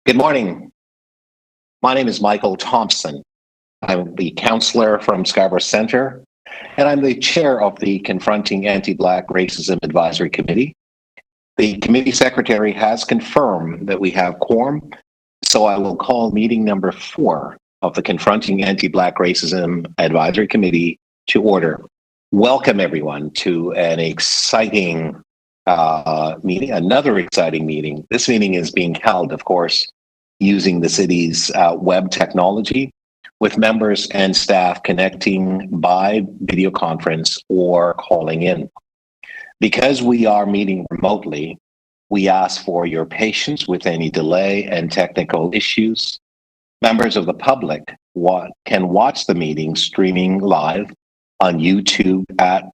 Good morning. My name is Michael Thompson. I'm the counselor from Scarborough Centre, and I'm the chair of the Confronting Anti-Black Racism Advisory Committee. The committee secretary has confirmed that we have quorum, so I will call meeting number 4 of the Confronting Anti-Black Racism Advisory Committee to order. Welcome, everyone, to an exciting meeting, another exciting meeting. This meeting is being held, of course, using the city's web technology, with members and staff connecting by video conference or calling in. Because we are meeting remotely, we ask for your patience with any delay and technical issues. Members of the public can watch the meeting streaming live on YouTube at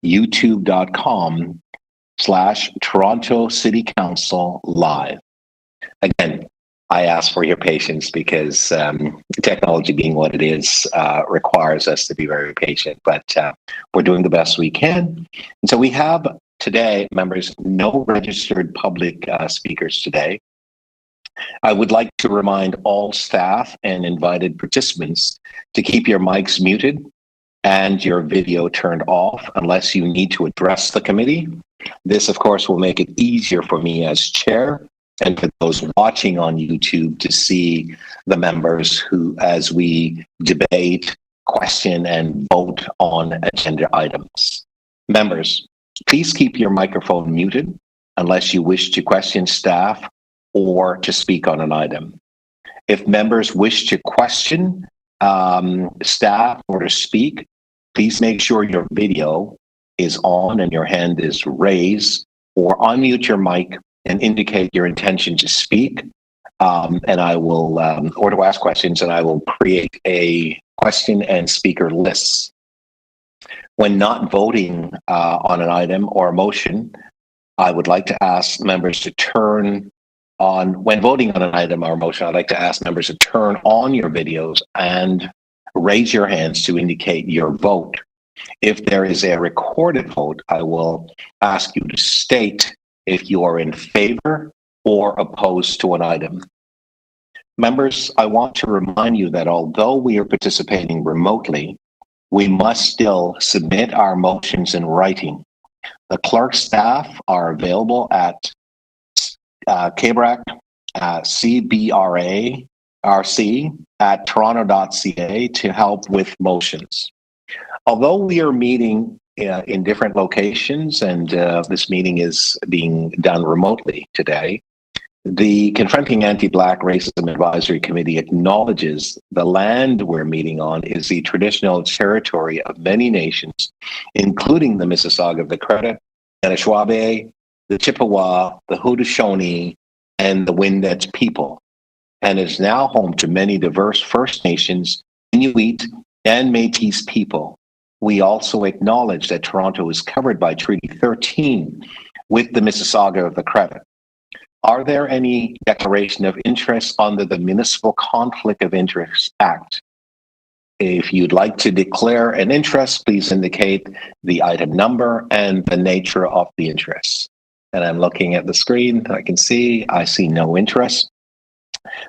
youtube.com/Toronto City Council Live. Again, I ask for your patience because technology being what it is requires us to be very patient, but we're doing the best we can. And so we have today, members, no registered public speakers today. I would like to remind all staff and invited participants to keep your mics muted and your video turned off unless you need to address the committee. This, of course, will make it easier for me as chair and for those watching on YouTube to see the members who, as we debate, question, and vote on agenda items. Members, please keep your microphone muted unless you wish to question staff or to speak on an item. If members wish to question staff or to speak, please make sure your video is on and your hand is raised, or unmute your mic and indicate your intention to speak, and I will, or to ask questions, and I will create a question and speaker list. When not voting on an item or a motion, I would like to ask members to turn on, when voting on an item or motion, I'd like to ask members to turn on your videos and raise your hands to indicate your vote. If there is a recorded vote, I will ask you to state if you are in favor or opposed to an item. Members, I want to remind you that although we are participating remotely, we must still submit our motions in writing. The clerk staff are available at KBRAC, CBRARC at toronto.ca to help with motions. Although we are meeting in different locations and this meeting is being done remotely today, the Confronting Anti-Black Racism Advisory Committee acknowledges the land we're meeting on is the traditional territory of many nations, including the Mississauga of the Credit, the Anishinaabe, the Chippewa, the Haudenosaunee, and the Wendat people, and is now home to many diverse First Nations, Inuit, and Métis people. We also acknowledge that Toronto is covered by Treaty 13 with the Mississauga of the Credit. Are there any declaration of interest under the Municipal Conflict of Interest Act? If you'd like to declare an interest, please indicate the item number and the nature of the interest. And I'm looking at the screen, I see no interest.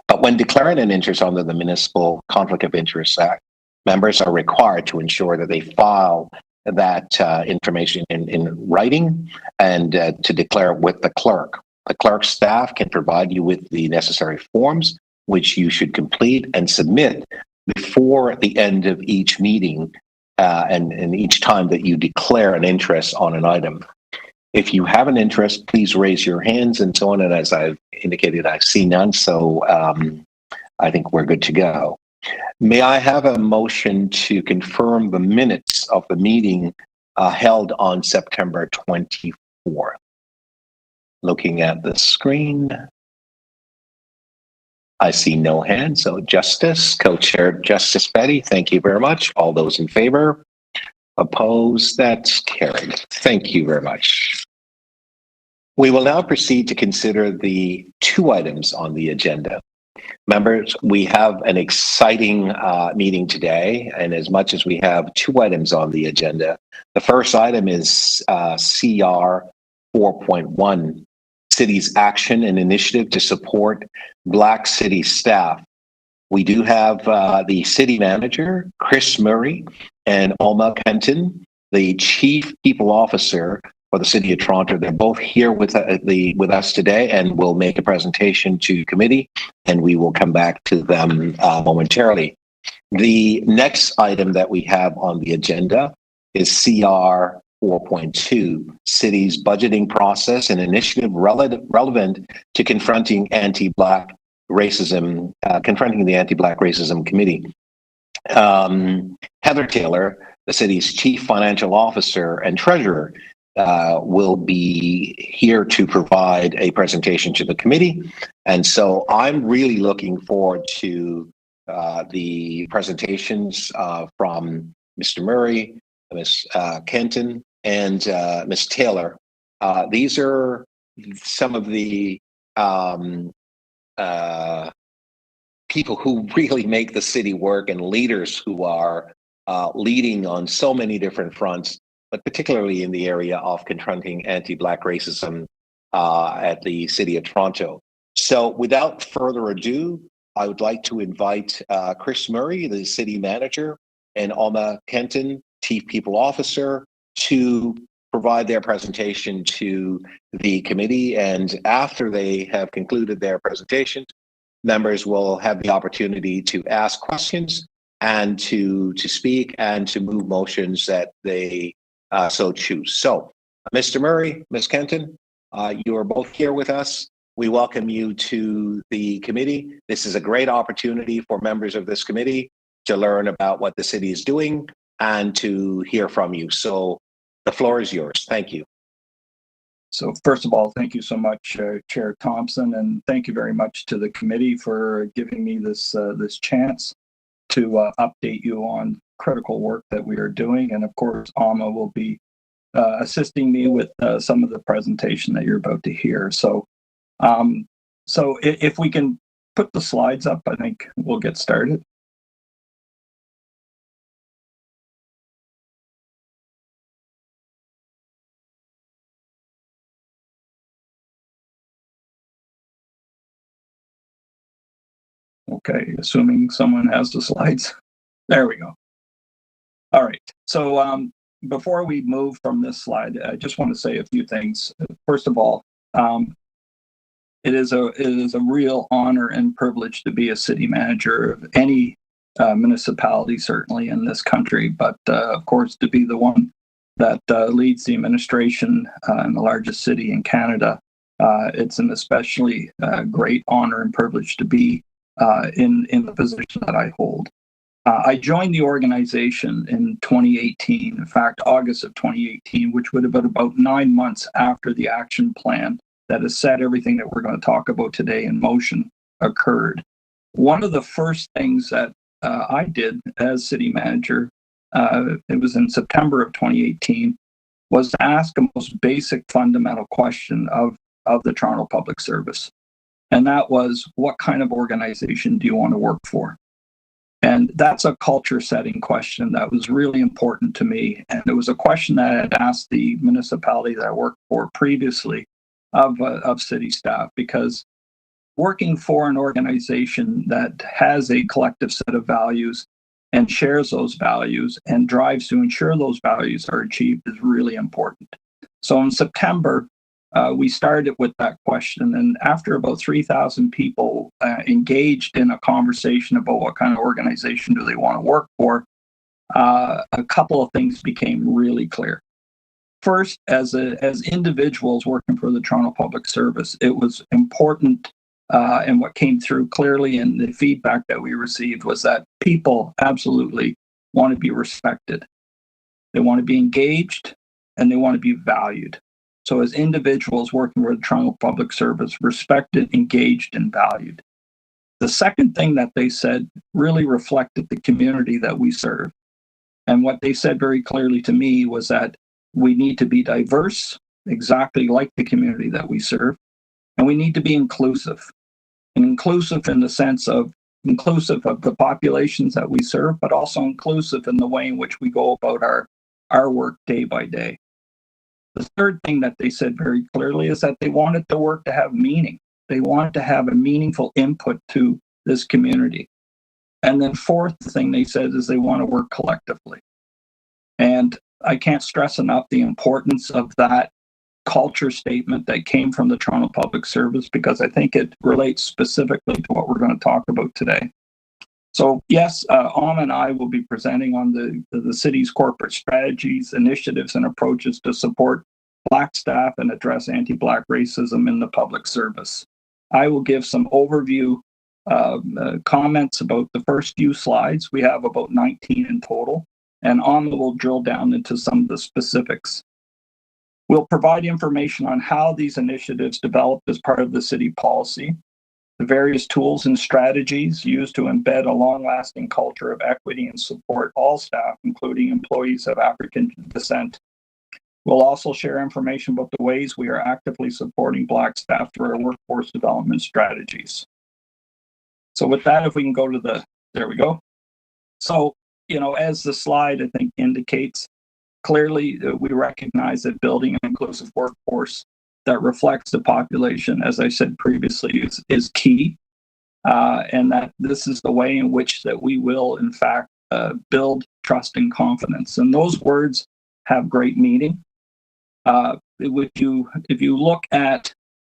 But when declaring an interest under the Municipal Conflict of Interest Act, members are required to ensure that they file that information in writing and to declare with the clerk. The clerk staff can provide you with the necessary forms, which you should complete and submit before the end of each meeting and each time that you declare an interest on an item. If you have an interest, please raise your hands and so on. And as I've indicated, I see none, so I think we're good to go. May I have a motion to confirm the minutes of the meeting held on September 24th? Looking at the screen, I see no hands. So Justice, Co-Chair Justice Betty, thank you very much. All those in favor? Opposed? That's carried. Thank you very much. We will now proceed to consider the 2 items on the agenda. Members, we have an exciting meeting today, and as much as we have 2 items on the agenda, the first item is CR 4.1, city's action and initiative to support Black city staff. We do have the city manager, Chris Murray, and Alma Kenton, the chief people officer for the City of Toronto. They're both here with us today and will make a presentation to committee, and we will come back to them momentarily. The next item that we have on the agenda is CR 4.2, City's budgeting process and initiative relevant to confronting the Anti-Black Racism Committee. Heather Taylor, the city's chief financial officer and treasurer, will be here to provide a presentation to the committee. And so I'm really looking forward to the presentations from Mr. Murray, Ms. Kenton, and Ms. Taylor. These are some of the people who really make the city work and leaders who are leading on so many different fronts, but particularly in the area of confronting anti-Black racism at the City of Toronto. So without further ado, I would like to invite Chris Murray, the city manager, and Alma Kenton, chief people officer, to provide their presentation to the committee. And after they have concluded their presentations, members will have the opportunity to ask questions and to speak and to move motions that they so choose. So, Mr. Murray, Ms. Kenton, you are both here with us. We welcome you to the committee. This is a great opportunity for members of this committee to learn about what the city is doing and to hear from you. So the floor is yours. Thank you. So first of all, thank you so much, Chair Thompson, and thank you very much to the committee for giving me this chance to update you on critical work that we are doing. And of course, Alma will be assisting me with some of the presentation that you're about to hear. So, if we can put the slides up, I think we'll get started. Okay, assuming someone has the slides. There we go. All right. So before we move from this slide, I just want to say a few things. First of all, it is a real honor and privilege to be a city manager of any municipality, certainly in this country, but of course to be the one that leads the administration in the largest city in Canada. It's an especially great honor and privilege to be in the position that I hold. I joined the organization in 2018, in fact, August of 2018, which would have been about 9 months after the action plan that has set everything that we're going to talk about today in motion occurred. One of the first things that I did as city manager, it was in September of 2018, was to ask a most basic fundamental question of the Toronto Public Service. And that was, what kind of organization do you want to work for? And that's a culture setting question that was really important to me. And it was a question that I had asked the municipality that I worked for previously of city staff, because working for an organization that has a collective set of values and shares those values and drives to ensure those values are achieved is really important. So in September, we started with that question, and after about 3,000 people engaged in a conversation about what kind of organization do they want to work for, a couple of things became really clear. First, as individuals working for the Toronto Public Service, it was important, and what came through clearly in the feedback that we received was that people absolutely want to be respected. They want to be engaged, and they want to be valued. So as individuals working for the Toronto Public Service, respected, engaged, and valued. The second thing that they said really reflected the community that we serve. And what they said very clearly to me was that we need to be diverse, exactly like the community that we serve, and we need to be inclusive. And inclusive in the sense of inclusive of the populations that we serve, but also inclusive in the way in which we go about our work day by day. The third thing that they said very clearly is that they wanted the work to have meaning. They wanted to have a meaningful input to this community. And then fourth thing they said is they want to work collectively. And I can't stress enough the importance of that culture statement that came from the Toronto Public Service, because I think it relates specifically to what we're going to talk about today. So yes, and I will be presenting on the city's corporate strategies, initiatives, and approaches to support Black staff and address anti-Black racism in the public service. I will give some overview comments about the first few slides. We have about 19 in total, and Amma will drill down into some of the specifics. We'll provide information on how these initiatives developed as part of the city policy, the various tools and strategies used to embed a long-lasting culture of equity and support all staff, including employees of African descent. We'll also share information about the ways we are actively supporting Black staff through our workforce development strategies. So with that, if we can go to there we go. So, as the slide, I think, indicates, clearly we recognize that building an inclusive workforce that reflects the population, as I said previously, is key, and that this is the way in which that we will, in fact, build trust and confidence. And those words have great meaning. If you look at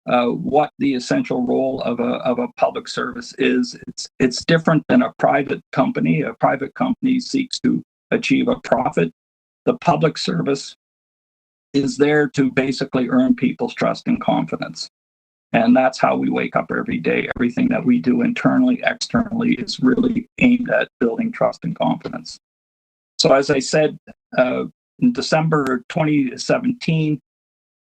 what the essential role of a public service is, it's different than a private company. A private company seeks to achieve a profit. The public service is there to basically earn people's trust and confidence. And that's how we wake up every day. Everything that we do internally, externally, is really aimed at building trust and confidence. So as I said, in December 2017,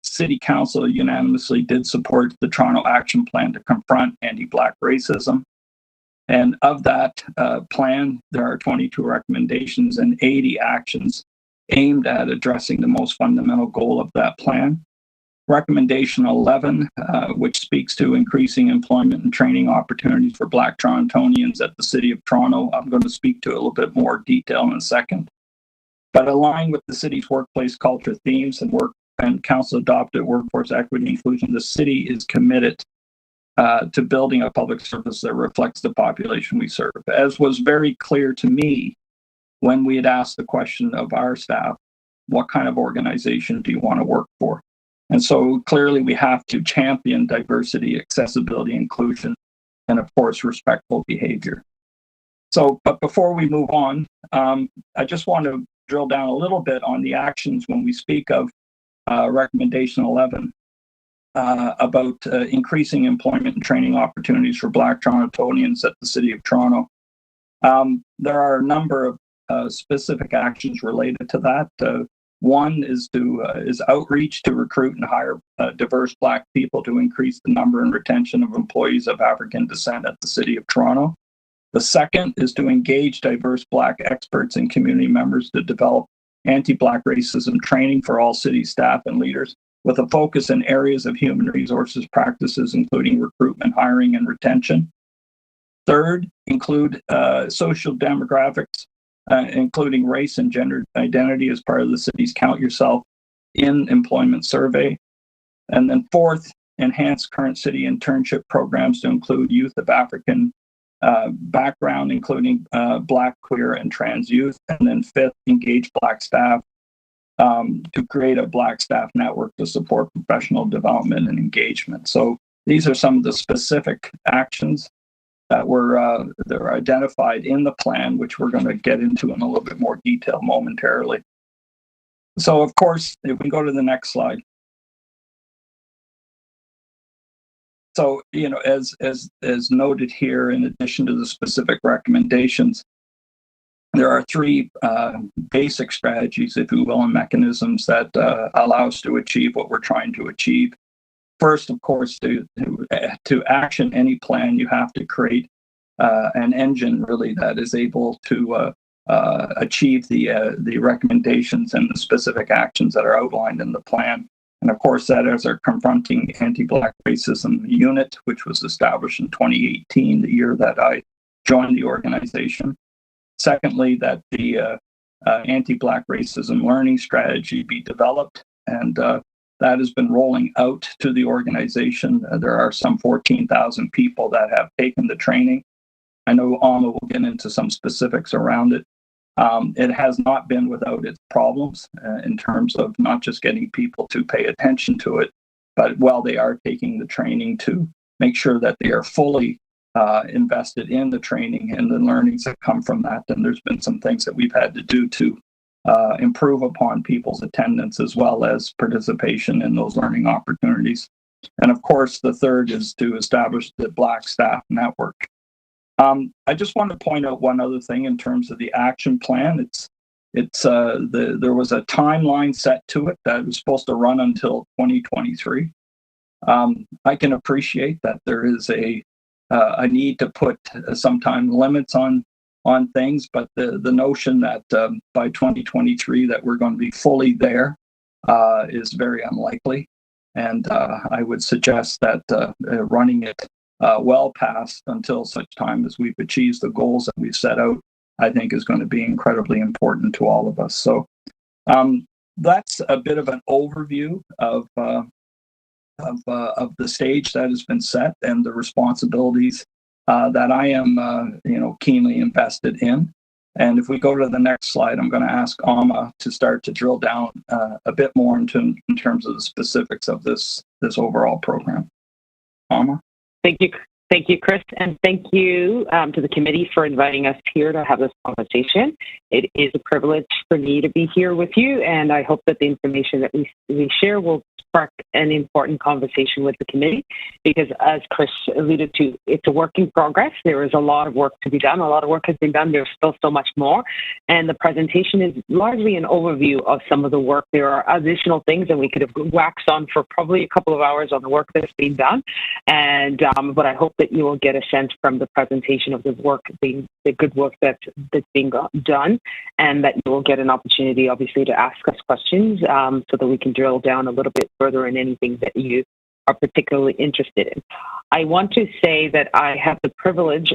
City Council unanimously did support the Toronto Action Plan to confront anti-Black racism. And of that plan, there are 22 recommendations and 80 actions aimed at addressing the most fundamental goal of that plan. Recommendation 11, which speaks to increasing employment and training opportunities for Black Torontonians at the City of Toronto. I'm going to speak to a little bit more detail in a second. But aligned with the city's workplace culture themes and council adopted workforce equity inclusion, the city is committed to building a public service that reflects the population we serve. As was very clear to me when we had asked the question of our staff, what kind of organization do you want to work for? And so clearly we have to champion diversity, accessibility, inclusion, and of course, respectful behavior. So, but before we move on, I just want to drill down a little bit on the actions when we speak of recommendation 11 about increasing employment and training opportunities for Black Torontonians at the City of Toronto. There are a number of specific actions related to that. One is outreach to recruit and hire diverse Black people to increase the number and retention of employees of African descent at the City of Toronto. The second is to engage diverse Black experts and community members to develop anti-Black racism training for all city staff and leaders, with a focus in areas of human resources practices, including recruitment, hiring, and retention. Third, include social demographics, including race and gender identity as part of the city's Count Yourself in Employment survey. And then fourth, enhance current city internship programs to include youth of African background, including Black, queer, and trans youth. And then fifth, engage Black staff to create a Black staff network to support professional development and engagement. So these are some of the specific actions that were identified in the plan, which we're going to get into in a little bit more detail momentarily. So, of course, if we go to the next slide. So, as noted here, in addition to the specific recommendations, there are three basic strategies, if you will, and mechanisms that allow us to achieve what we're trying to achieve. First, of course, to action any plan, you have to create an engine really that is able to achieve the recommendations and the specific actions that are outlined in the plan. And of course, that is our Confronting Anti-Black Racism Unit, which was established in 2018, the year that I joined the organization. Secondly, that the Anti-Black Racism Learning Strategy be developed and that has been rolling out to the organization. There are some 14,000 people that have taken the training. I know Alma will get into some specifics around it. It has not been without its problems in terms of not just getting people to pay attention to it, but while they are taking the training, to make sure that they are fully invested in the training and the learnings that come from that. And there's been some things that we've had to do to improve upon people's attendance as well as participation in those learning opportunities. And of course, the third is to establish the Black Staff Network. I just want to point out one other thing in terms of the action plan. There was a timeline set to it that was supposed to run until 2023. I can appreciate that there is a need to put some time limits on things, but the notion that by 2023 that we're going to be fully there is very unlikely. And I would suggest that running it well past until such time as we've achieved the goals that we've set out, I think is going to be incredibly important to all of us. So that's a bit of an overview of the stage that has been set and the responsibilities that I am, keenly invested in. And if we go to the next slide, I'm going to ask Alma to start to drill down a bit more in terms of the specifics of this overall program. Alma? Thank you, Chris, and thank you to the committee for inviting us here to have this conversation. It is a privilege for me to be here with you, and I hope that the information that we share will spark an important conversation with the committee, because as Chris alluded to, it's a work in progress. There is a lot of work to be done. A lot of work has been done. There's still so much more. And the presentation is largely an overview of some of the work. There are additional things, and we could have waxed on for probably a couple of hours on the work that's being done. And but I hope that you will get a sense from the presentation of the good work that's being done, and that you will get an opportunity, obviously, to ask us questions so that we can drill down a little bit further in anything that you are particularly interested in. I want to say that I have the privilege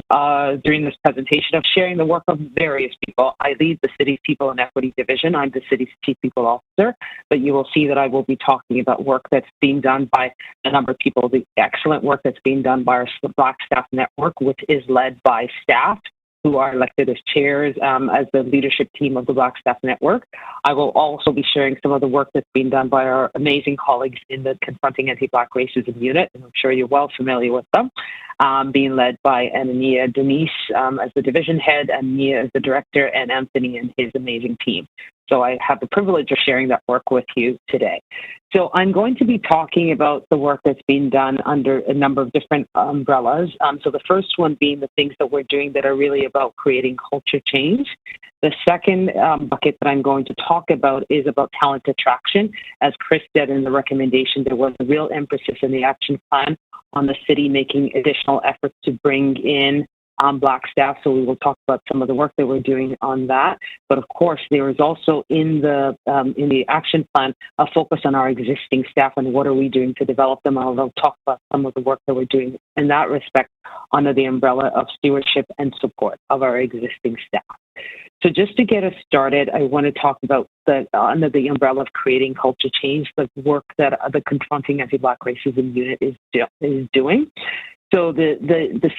during this presentation of sharing the work of various people. I lead the city's People and Equity Division. I'm the city's Chief People Officer, but you will see that I will be talking about work that's being done by a number of people, the excellent work that's being done by our Black Staff Network, which is led by staff who are elected as chairs as the leadership team of the Black Staff Network. I will also be sharing some of the work that's being done by our amazing colleagues in the Confronting Anti-Black Racism Unit, and I'm sure you're well familiar with them, being led by Anania Denise as the division head, and Nia as the director, and Anthony and his amazing team. So I have the privilege of sharing that work with you today. So I'm going to be talking about the work that's being done under a number of different umbrellas. So the first one being the things that we're doing that are really about creating culture change. The second bucket that I'm going to talk about is about talent attraction. As Chris said in the recommendation, there was a real emphasis in the action plan on the city making additional efforts to bring in Black staff, so we will talk about some of the work that we're doing on that. But of course, there is also in the action plan a focus on our existing staff and what are we doing to develop them. I'll talk about some of the work that we're doing in that respect under the umbrella of stewardship and support of our existing staff. So just to get us started, I want to talk about under the umbrella of creating culture change, the work that the Confronting Anti-Black Racism Unit is doing. So the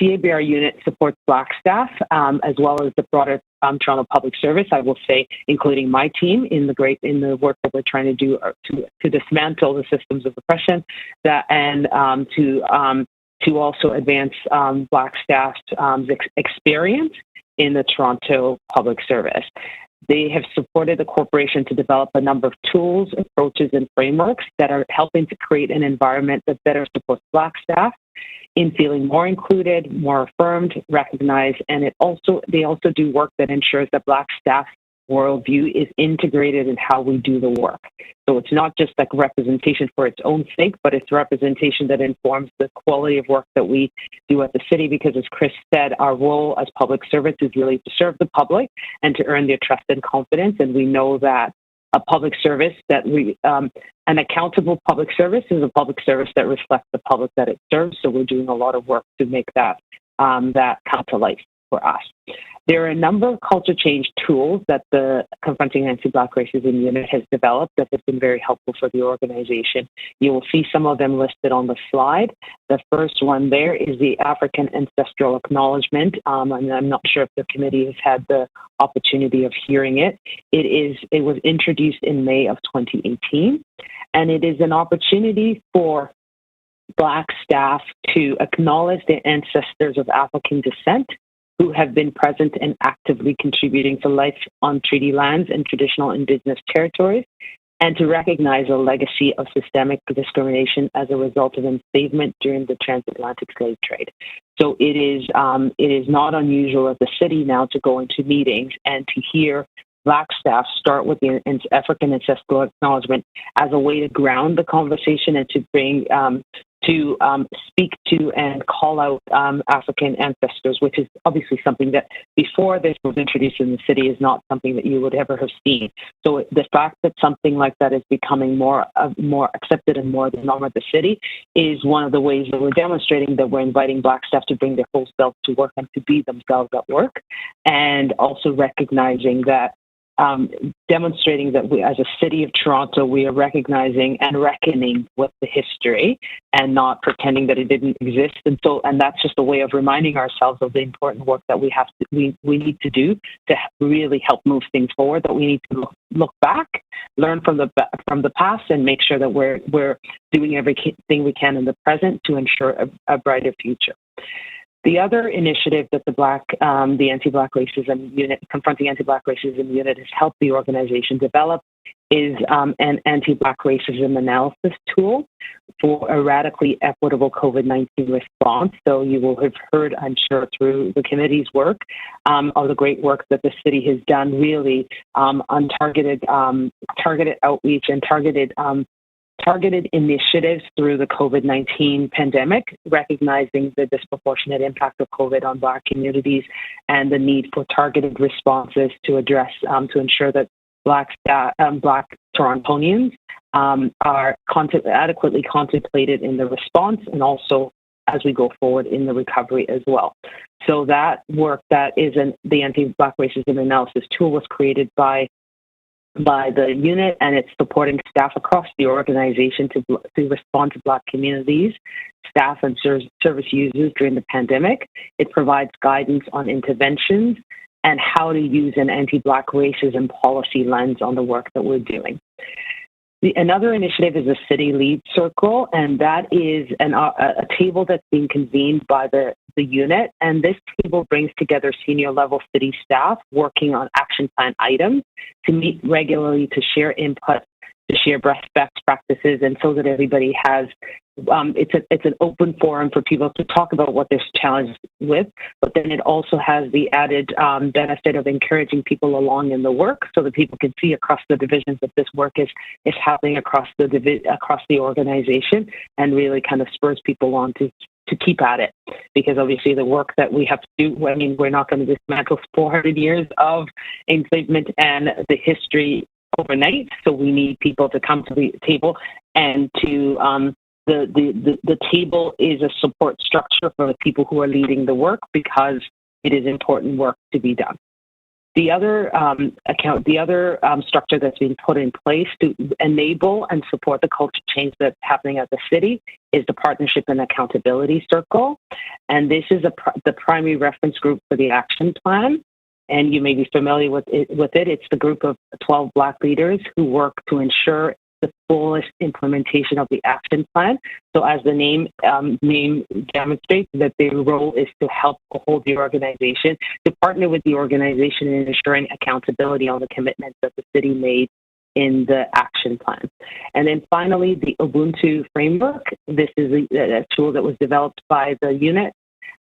CABR unit supports Black staff as well as the broader Toronto Public Service. I will say, including my team in the work that we're trying to do to dismantle the systems of oppression, to also advance Black staff's experience in the Toronto Public Service. They have supported the corporation to develop a number of tools, approaches, and frameworks that are helping to create an environment that better supports Black staff in feeling more included, more affirmed, recognized, and they also do work that ensures that Black staff worldview is integrated in how we do the work. So it's not just like representation for its own sake, but it's representation that informs the quality of work that we do at the city, because as Chris said, our role as public servants is really to serve the public and to earn their trust and confidence. And we know that a public service an accountable public service is a public service that reflects the public that it serves. So we're doing a lot of work to make that come to life. for us. There are a number of culture change tools that the Confronting Anti-Black Racism Unit has developed that have been very helpful for the organization. You will see some of them listed on the slide. The first one there is the African Ancestral Acknowledgement, and I'm not sure if the committee has had the opportunity of hearing it. It was introduced in May of 2018, and it is an opportunity for Black staff to acknowledge the ancestors of African descent who have been present and actively contributing to life on treaty lands and traditional Indigenous territories, and to recognize a legacy of systemic discrimination as a result of enslavement during the transatlantic slave trade. So it is not unusual at the city now to go into meetings and to hear Black staff start with the African ancestral acknowledgement as a way to ground the conversation and to bring speak to and call out African ancestors, which is obviously something that before this was introduced in the city is not something that you would ever have seen. So the fact that something like that is becoming more accepted and more the norm of the city is one of the ways that we're demonstrating that we're inviting Black staff to bring their whole selves to work and to be themselves at work, and also recognizing that demonstrating that we, as a city of Toronto, we are recognizing and reckoning with the history and not pretending that it didn't exist. And that's just a way of reminding ourselves of the important work that we need to do to really help move things forward. That we need to look back, learn from the past, and make sure that we're doing everything we can in the present to ensure a brighter future. The other initiative that the Anti-Black Racism Unit, Confronting Anti-Black Racism Unit, has helped the organization develop is an anti-Black racism analysis tool for a radically equitable COVID-19 response. So you will have heard, I'm sure, through the committee's work, of the great work that the city has done really on targeted outreach and targeted initiatives through the COVID-19 pandemic, recognizing the disproportionate impact of COVID on Black communities and the need for targeted responses to address, to ensure that Black Torontonians are adequately contemplated in the response, and also as we go forward in the recovery as well. So that work that is the Anti-Black Racism Analysis tool was created by the unit, and it's supporting staff across the organization to respond to Black communities, staff and service users during the pandemic. It provides guidance on interventions and how to use an anti-Black racism policy lens on the work that we're doing. Another initiative is the City Lead Circle, and that is a table that's being convened by the unit. And this table brings together senior level city staff working on action plan items to meet regularly, to share input, to share best practices, and so that everybody has, it's an open forum for people to talk about what they're challenged with, but then it also has the added benefit of encouraging people along in the work so that people can see across the divisions that this work is happening across the organization, and really kind of spurs people on to keep at it, because obviously the work that we have to do, I mean, we're not going to dismantle 400 years of enslavement and the history overnight. So we need people to come to the table, and to the table is a support structure for the people who are leading the work, because it is important work to be done. The other structure that's being put in place to enable and support the culture change that's happening at the city is the Partnership and Accountability Circle, and this is the primary reference group for the action plan. And you may be familiar with it. It's the group of 12 Black leaders who work to ensure the fullest implementation of the action plan. So as the name demonstrates, that their role is to help hold the organization, to partner with the organization in ensuring accountability on the commitments that the city made in the action plan. And then finally, the Ubuntu framework. This is a tool that was developed by the unit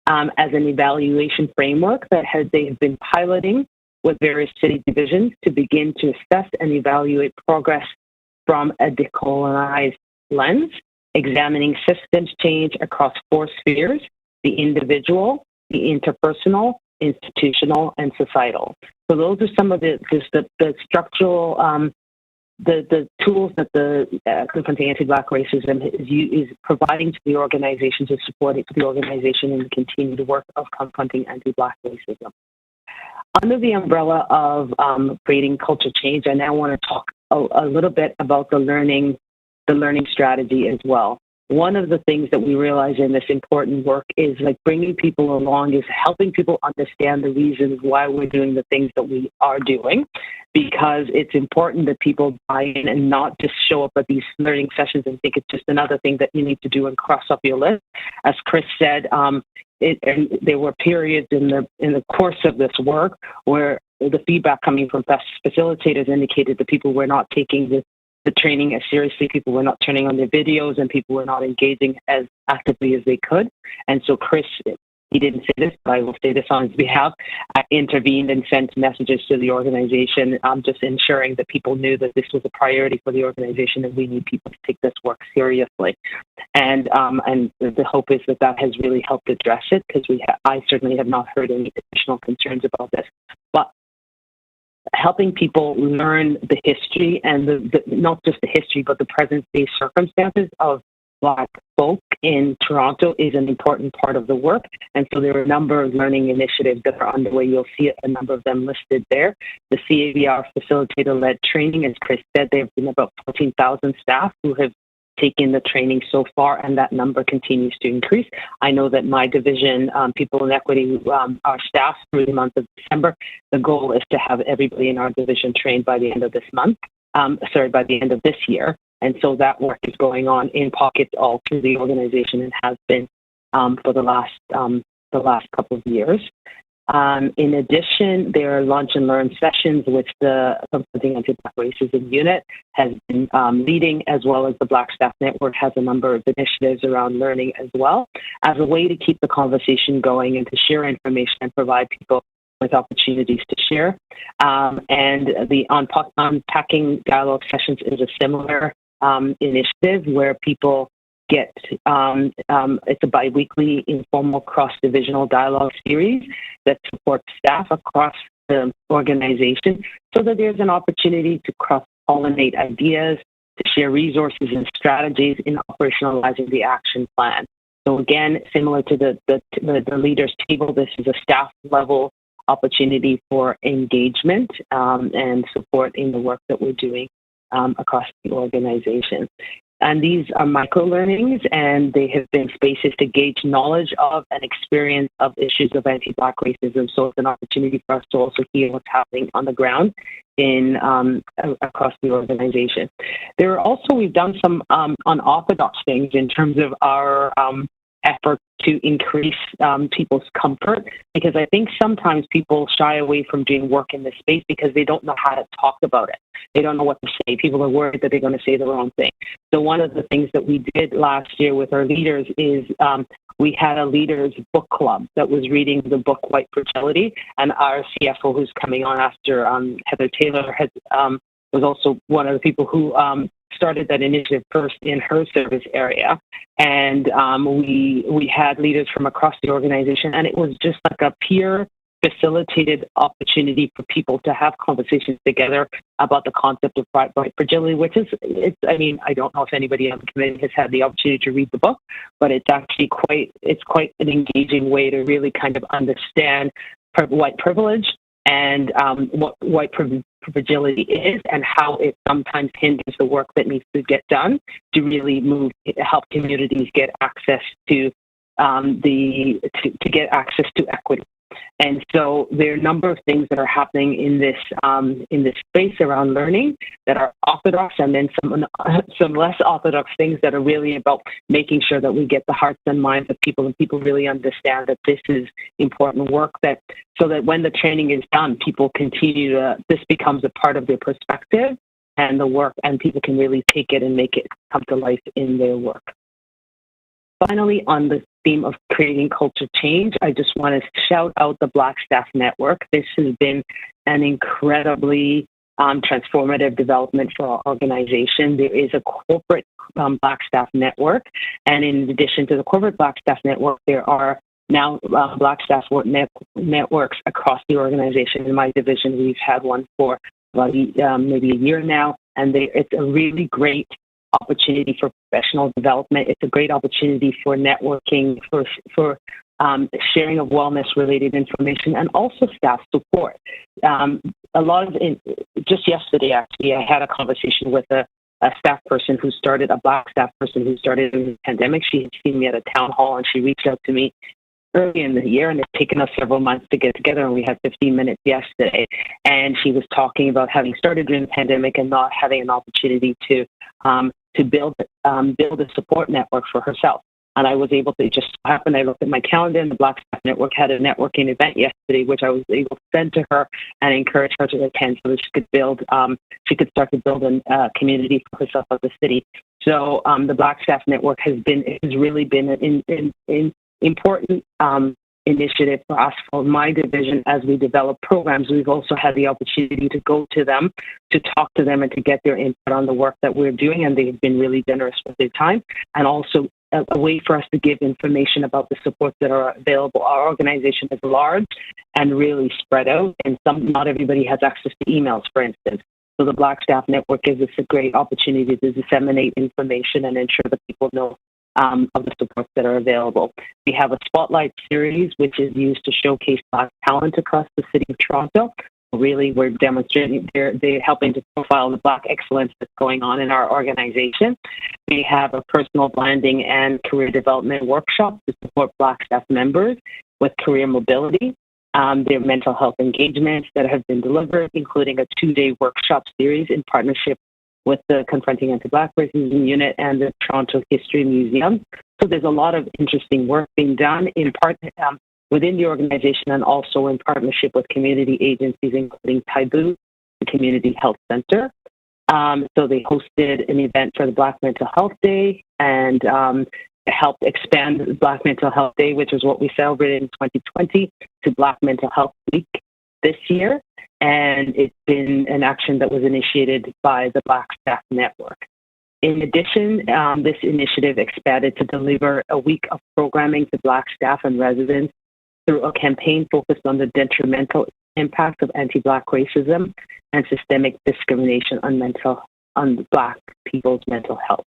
as an evaluation framework that they have been piloting with various city divisions to begin to assess and evaluate progress from a decolonized lens, examining systems change across 4 spheres: the individual, the interpersonal, institutional, and societal. So those are some of the structural the tools that the Confronting Anti-Black Racism is providing to the organization to support the organization and continue the work of confronting anti-Black racism. Under the umbrella of creating culture change, I now want to talk a little bit about the learning strategy as well. One of the things that we realize in this important work is like bringing people along, is helping people understand the reasons why we're doing the things that we are doing, because it's important that people buy in and not just show up at these learning sessions and think it's just another thing that you need to do and cross off your list. As Chris said, and there were periods in the course of this work where the feedback coming from facilitators indicated that people were not taking the training as seriously, people were not turning on their videos, and people were not engaging as actively as they could. And so Chris, he didn't say this, but I will say this on his behalf, intervened and sent messages to the organization, just ensuring that people knew that this was a priority for the organization and we need people to take this work seriously. And the hope is that has really helped address it, because I certainly have not heard any additional concerns about this. But helping people learn the history and not just the history, but the present-day circumstances of Black folk in Toronto is an important part of the work. And so there are a number of learning initiatives that are underway. You'll see a number of them listed there. The CABR facilitator-led training, as Chris said, there have been about 14,000 staff who have taken the training so far, and that number continues to increase. I know that my division, People in Equity, our staff through the month of December, the goal is to have everybody in our division trained by the end of this month, by the end of this year. And so that work is going on in pockets all through the organization and has been for the last couple of years. In addition, there are lunch and learn sessions, which the Confronting Anti-Black Racism Unit has been leading, as well as the Black Staff Network has a number of initiatives around learning as well, as a way to keep the conversation going and to share information and provide people with opportunities to share. And the Unpacking Dialogue Sessions is a similar initiative where people get, it's a bi-weekly informal cross-divisional dialogue series that supports staff across the organization so that there's an opportunity to cross-pollinate ideas, to share resources and strategies in operationalizing the action plan. So again, similar to the leaders table, this is a staff level opportunity for engagement and support in the work that we're doing across the organization. And these are micro-learnings, and they have been spaces to gauge knowledge of and experience of issues of anti-Black racism. So it's an opportunity for us to also hear what's happening on the ground in across the organization. We've done some unorthodox things in terms of our effort to increase people's comfort, because I think sometimes people shy away from doing work in this space because they don't know how to talk about it. They don't know what to say. People are worried that they're going to say the wrong thing. So one of the things that we did last year with our leaders is we had a leaders book club that was reading the book White Fragility, and our CFO, who's coming on after Heather Taylor, was also one of the people who started that initiative first in her service area. And we had leaders from across the organization, and it was just like a peer facilitated opportunity for people to have conversations together about the concept of white fragility, which is, I don't know if anybody on the committee has had the opportunity to read the book, but it's actually quite an engaging way to really kind of understand white privilege and what white fragility is, and how it sometimes hinders the work that needs to get done to really help communities get access to get access to equity. And so there are a number of things that are happening in this space around learning that are orthodox, and then some less orthodox things that are really about making sure that we get the hearts and minds of people, and people really understand that this is important work, so that when the training is done, people this becomes a part of their perspective and the work, and people can really take it and make it come to life in their work. Finally, on the theme of creating culture change, I just want to shout out the Black Staff Network. This has been an incredibly transformative development for our organization. There is a corporate Black Staff Network, and in addition to the corporate Black Staff Network, there are now Black Staff networks across the organization. In my division, we've had one for about maybe a year now. and it's a really great opportunity for professional development. It's a great opportunity for networking, for sharing of wellness-related information, and also staff support. Just yesterday, actually, I had a conversation with a staff person who started, a Black staff person who started in the pandemic. She had seen me at a town hall, and she reached out to me early in the year, and it's taken us several months to get together, and we had 15 minutes yesterday. And she was talking about having started during the pandemic and not having an opportunity to build a support network for herself. And I was able to, just happen, I looked at my calendar, and the Black Staff Network had a networking event yesterday, which I was able to send to her and encourage her to attend so that she could start to build a community for herself at the city. So the Black Staff Network has really been an important initiative for us, for my division, as we develop programs. We've also had the opportunity to go to them, to talk to them, and to get their input on the work that we're doing, and they've been really generous with their time, and also a way for us to give information about the supports that are available. Our organization is large and really spread out, and not everybody has access to emails, for instance. So the Black Staff Network gives us a great opportunity to disseminate information and ensure that people know of the supports that are available. We have a spotlight series, which is used to showcase Black talent across the city of Toronto. Really, we're demonstrating, they're helping to profile the Black excellence that's going on in our organization. We have a personal branding and career development workshop to support Black staff members with career mobility. There are mental health engagements that have been delivered, including a 2-day workshop series in partnership with the Confronting Anti-Black Racism Unit and the Toronto History Museum. So there's a lot of interesting work being done in part within the organization, and also in partnership with community agencies, including Taboo, the Community Health Center. So they hosted an event for the Black Mental Health Day, and helped expand the Black Mental Health Day, which is what we celebrated in 2020, to Black Mental Health Week this year. And it's been an action that was initiated by the Black Staff Network. In addition, this initiative expanded to deliver a week of programming to Black staff and residents through a campaign focused on the detrimental impact of anti-Black racism and systemic discrimination on Black people's mental health.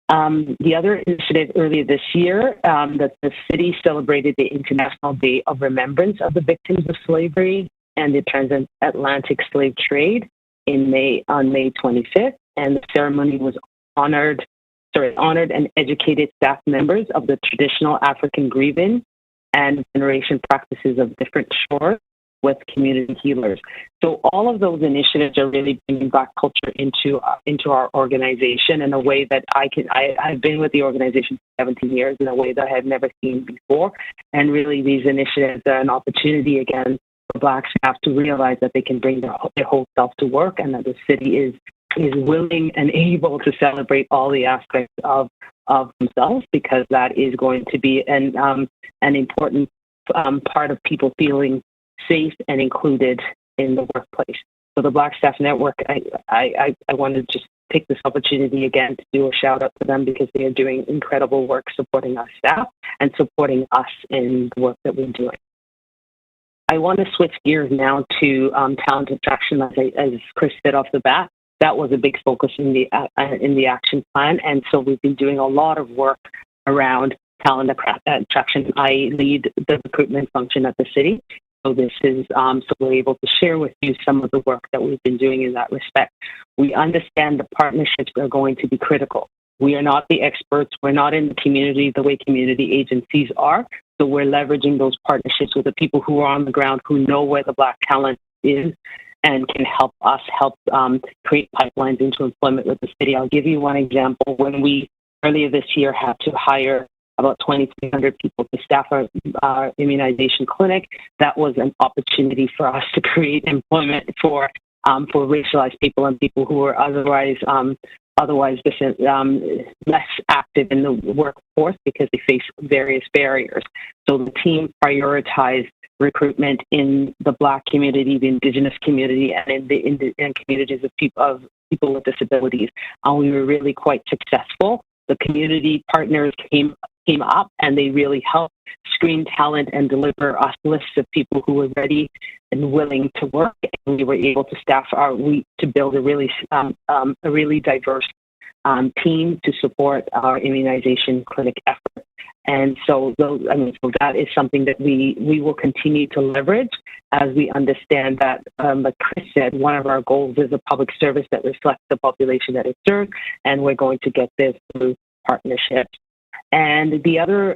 The other initiative earlier this year, that the city celebrated the International Day of Remembrance of the Victims of Slavery and the Transatlantic Slave Trade on May 25th, and the ceremony was honored and educated staff members of the traditional African grieving and veneration practices of different shores with community healers. So all of those initiatives are really bringing Black culture into our organization in a way that I've been with the organization for 17 years in a way that I had never seen before. And really, these initiatives are an opportunity again for Black staff to realize that they can bring their whole self to work, and that the city is willing and able to celebrate all the aspects of themselves, because that is going to be an important part of people feeling safe and included in the workplace. So the Black Staff Network, I want to just take this opportunity again to do a shout out to them, because they are doing incredible work supporting our staff and supporting us in the work that we're doing. I want to switch gears now to talent attraction. As Chris said off the bat, that was a big focus in the action plan, and so we've been doing a lot of work around talent attraction. I lead the recruitment function at the city, so this is so we're able to share with you some of the work that we've been doing in that respect. We understand the partnerships are going to be critical. We are not the experts. We're not in the community the way community agencies are. So we're leveraging those partnerships with the people who are on the ground, who know where the Black talent is, and can help us create pipelines into employment with the city. I'll give you one example. When we earlier this year had to hire about 2,300 people to staff our immunization clinic, that was an opportunity for us to create employment for racialized people and people who are otherwise less active in the workforce because they face various barriers. So the team prioritized recruitment in the Black community, the Indigenous community, and in communities of people with disabilities. And we were really quite successful. The community partners came team up, and they really help screen talent and deliver us lists of people who were ready and willing to work. And we were able to staff to build a really diverse team to support our immunization clinic effort. And so, so that is something that we will continue to leverage as we understand that, like Chris said, one of our goals is a public service that reflects the population that it serves, and we're going to get this through partnerships. And the other,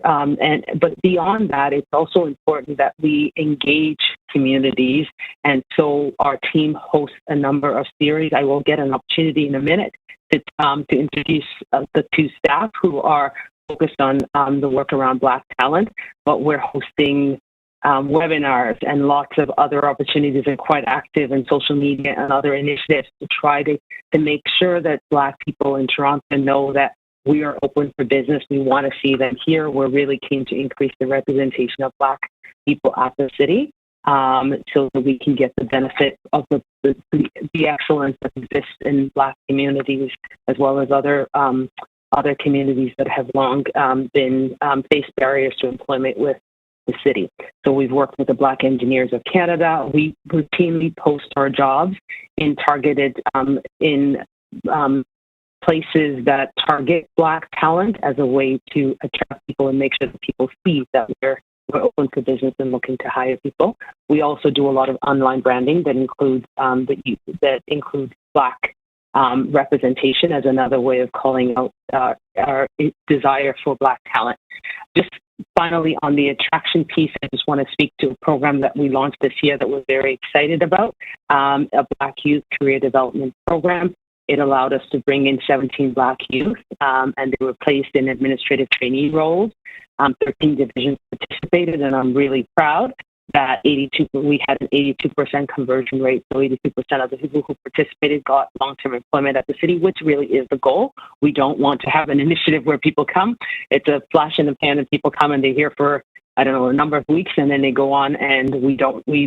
but beyond that, it's also important that we engage communities. And so our team hosts a number of series. I will get an opportunity in a minute to introduce the two staff who are focused on the work around Black talent, but we're hosting webinars and lots of other opportunities, and quite active in social media and other initiatives to try to make sure that Black people in Toronto know that we are open for business. We want to see them here. We're really keen to increase the representation of Black people at the city, so that we can get the benefit of the excellence that exists in Black communities, as well as other communities that have long been faced barriers to employment with the city. So we've worked with the Black Engineers of Canada. We routinely post our jobs in targeted places that target Black talent as a way to attract people and make sure that people see that we're open for business and looking to hire people. We also do a lot of online branding that includes Black representation as another way of calling out our desire for Black talent. Just finally, on the attraction piece, I just want to speak to a program that we launched this year that we're very excited about, a Black Youth Career Development Program. It allowed us to bring in 17 Black youth, and they were placed in administrative trainee roles. 13 divisions participated, and I'm really proud that we had an 82% conversion rate. So 82% of the people who participated got long-term employment at the city, which really is the goal. We don't want to have an initiative where people come. It's a flash in the pan, and people come and they're here for, I don't know, a number of weeks, and then they go on, and we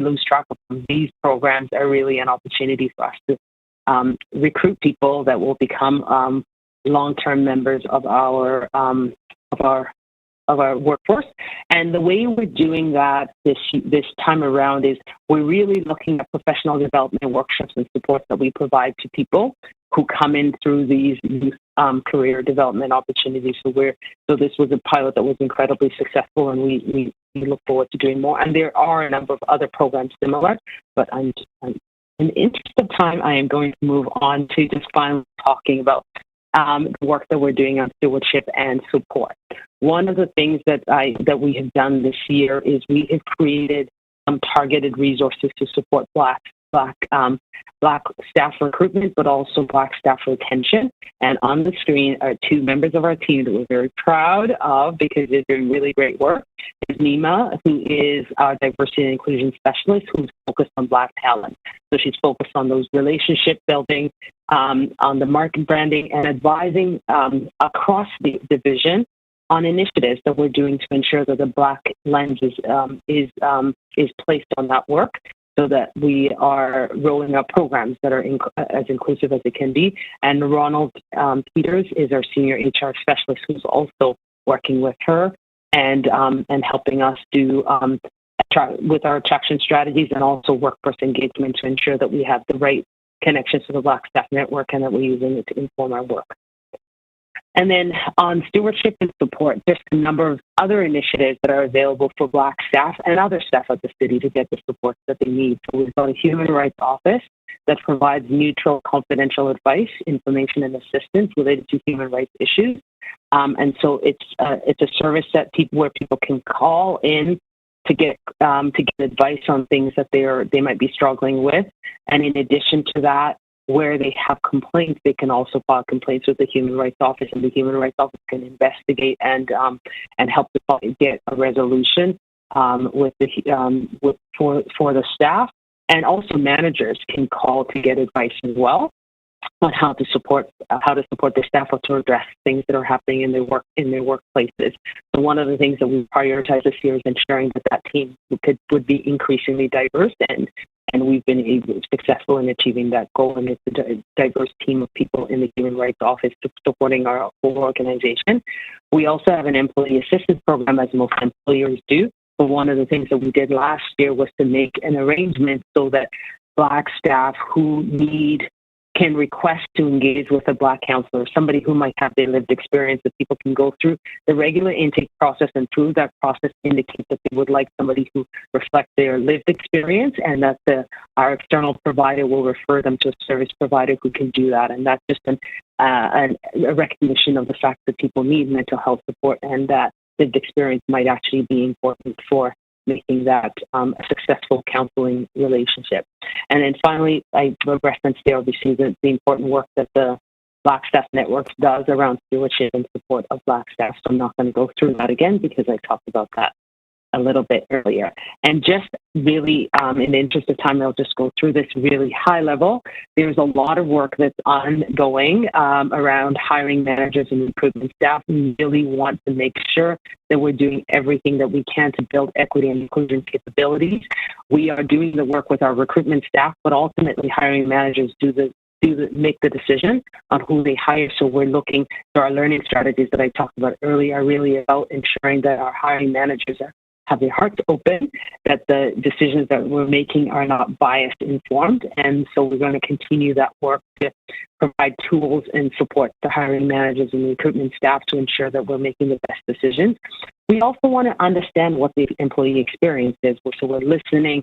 lose track of them. These programs are really an opportunity for us to recruit people that will become long-term members of our workforce. And the way we're doing that this time around is we're really looking at professional development workshops and supports that we provide to people who come in through these youth career development opportunities. So this was a pilot that was incredibly successful, and we look forward to doing more. And there are a number of other programs similar, but in the interest of time, I am going to move on to just finally talking about the work that we're doing on stewardship and support. One of the things that we have done this year is we have created some targeted resources to support Black staff recruitment, but also Black staff retention. And on the screen are two members of our team that we're very proud of because they're doing really great work. There's Nima, who is our diversity and inclusion specialist, who's focused on Black talent. So she's focused on those relationship building, on the market branding, and advising across the division on initiatives that we're doing to ensure that the Black lens is placed on that work, so that we are rolling out programs that are as inclusive as it can be. And Ronald Peters is our senior HR specialist, who's also working with her and helping us do with our attraction strategies and also workforce engagement to ensure that we have the right connections to the Black Staff Network and that we're using it to inform our work. And then on stewardship and support, there's a number of other initiatives that are available for Black staff and other staff at the city to get the support that they need. So we've got a human rights office that provides neutral, confidential advice, information, and assistance related to human rights issues. And so it's a service that where people can call in to get advice on things that they might be struggling with. And in addition to that, where they have complaints, they can also file complaints with the Human Rights Office, and the Human Rights Office can investigate and help to get a resolution for the staff. And also managers can call to get advice as well on how to support their staff or to address things that are happening in their workplaces. So one of the things that we prioritize this year is ensuring that team would be increasingly diverse and And we've been successful in achieving that goal. And it's a diverse team of people in the Human Rights Office supporting our whole organization. We also have an employee assistance program, as most employers do. But one of the things that we did last year was to make an arrangement so that Black staff who can request to engage with a Black counselor, somebody who might have their lived experience, that people can go through the regular intake process, and through that process indicate that they would like somebody who reflects their lived experience, and that our external provider will refer them to a service provider who can do that. And that's just a recognition of the fact that people need mental health support, and that lived experience might actually be important for making that a successful counseling relationship. And then finally, I referenced there, obviously, the important work that the Black Staff Network does around stewardship and support of Black staff. So I'm not going to go through that again because I talked about that a little bit earlier. And just really, in the interest of time, I'll just go through this really high level. There's a lot of work that's ongoing around hiring managers and recruitment staff. We really want to make sure that we're doing everything that we can to build equity and inclusion capabilities. We are doing the work with our recruitment staff, but ultimately hiring managers make the decision on who they hire. So we're looking for our learning strategies that I talked about earlier, are really about ensuring that our hiring managers have their hearts open, that the decisions that we're making are not biased informed. And so we're going to continue that work to provide tools and support to hiring managers and recruitment staff to ensure that we're making the best decisions. We also want to understand what the employee experience is. So we're listening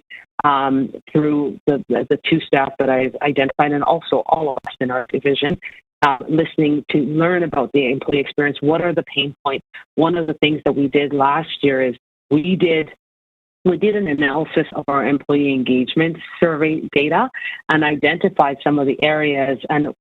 through the two staff that I've identified, and also all of us in our division, listening to learn about the employee experience. What are the pain points? One of the things that we did last year is we did an analysis of our employee engagement survey data and identified some of the areas, and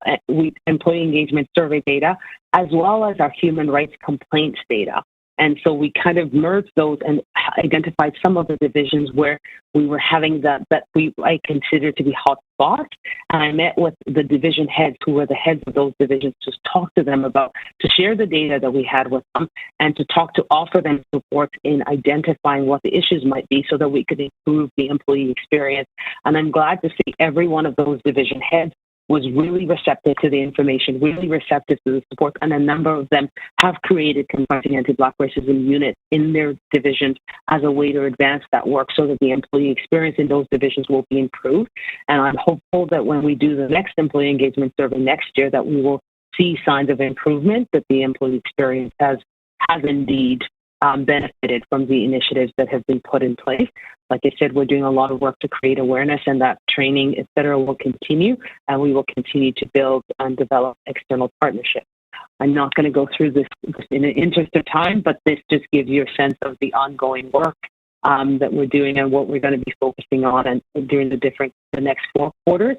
employee engagement survey data, as well as our human rights complaints data. And so we kind of merged those and identified some of the divisions where we were having I consider to be hot spots. And I met with the division heads, who were the heads of those divisions, to talk to them to share the data that we had with them, and to offer them support in identifying what the issues might be so that we could improve the employee experience. And I'm glad to see every one of those division heads was really receptive to the information, really receptive to the support, and a number of them have created Confronting Anti-Black Racism units in their divisions as a way to advance that work so that the employee experience in those divisions will be improved. And I'm hopeful that when we do the next employee engagement survey next year, that we will see signs of improvement, that the employee experience has indeed benefited from the initiatives that have been put in place. Like I said, we're doing a lot of work to create awareness, and that training, et cetera, will continue, and we will continue to build and develop external partnerships. I'm not going to go through this in the interest of time, but this just gives you a sense of the ongoing work that we're doing and what we're going to be focusing on and during the next 4 quarters.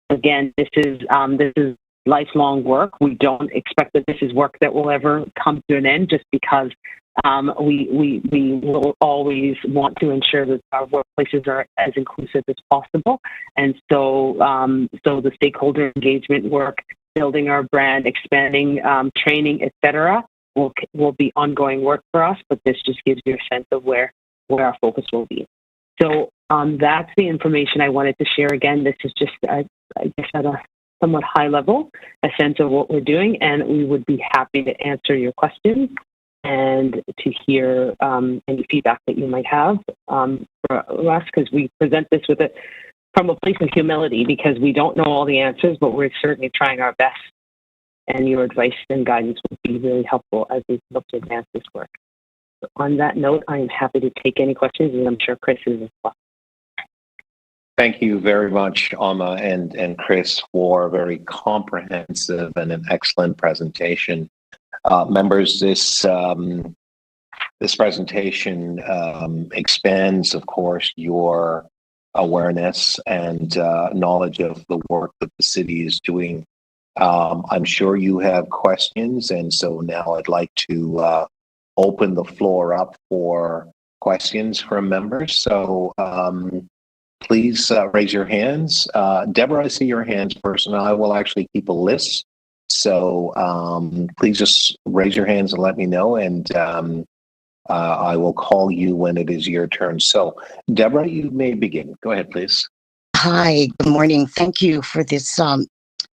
Again, this is lifelong work. We don't expect that this is work that will ever come to an end, just because we will always want to ensure that our workplaces are as inclusive as possible. And so the stakeholder engagement work, building our brand, expanding training, et cetera, will be ongoing work for us, but this just gives you a sense of where our focus will be. So that's the information I wanted to share. Again, this is just, I guess, at a somewhat high level, a sense of what we're doing, and we would be happy to answer your questions and to hear any feedback that you might have for us, because we present this from a place of humility, because we don't know all the answers, but we're certainly trying our best, and your advice and guidance would be really helpful as we look to advance this work. So on that note, I am happy to take any questions, and I'm sure Chris is as well. Thank you very much, Alma and Chris, for a very comprehensive and an excellent presentation. Members, this presentation expands, of course, your awareness and knowledge of the work that the city is doing. I'm sure you have questions, and so now I'd like to open the floor up for questions from members. So please raise your hands. Deborah, I see your hands first, and I will actually keep a list. So please just raise your hands and let me know, and I will call you when it is your turn. So, Deborah, you may begin. Go ahead, please. Hi, good morning. Thank you for this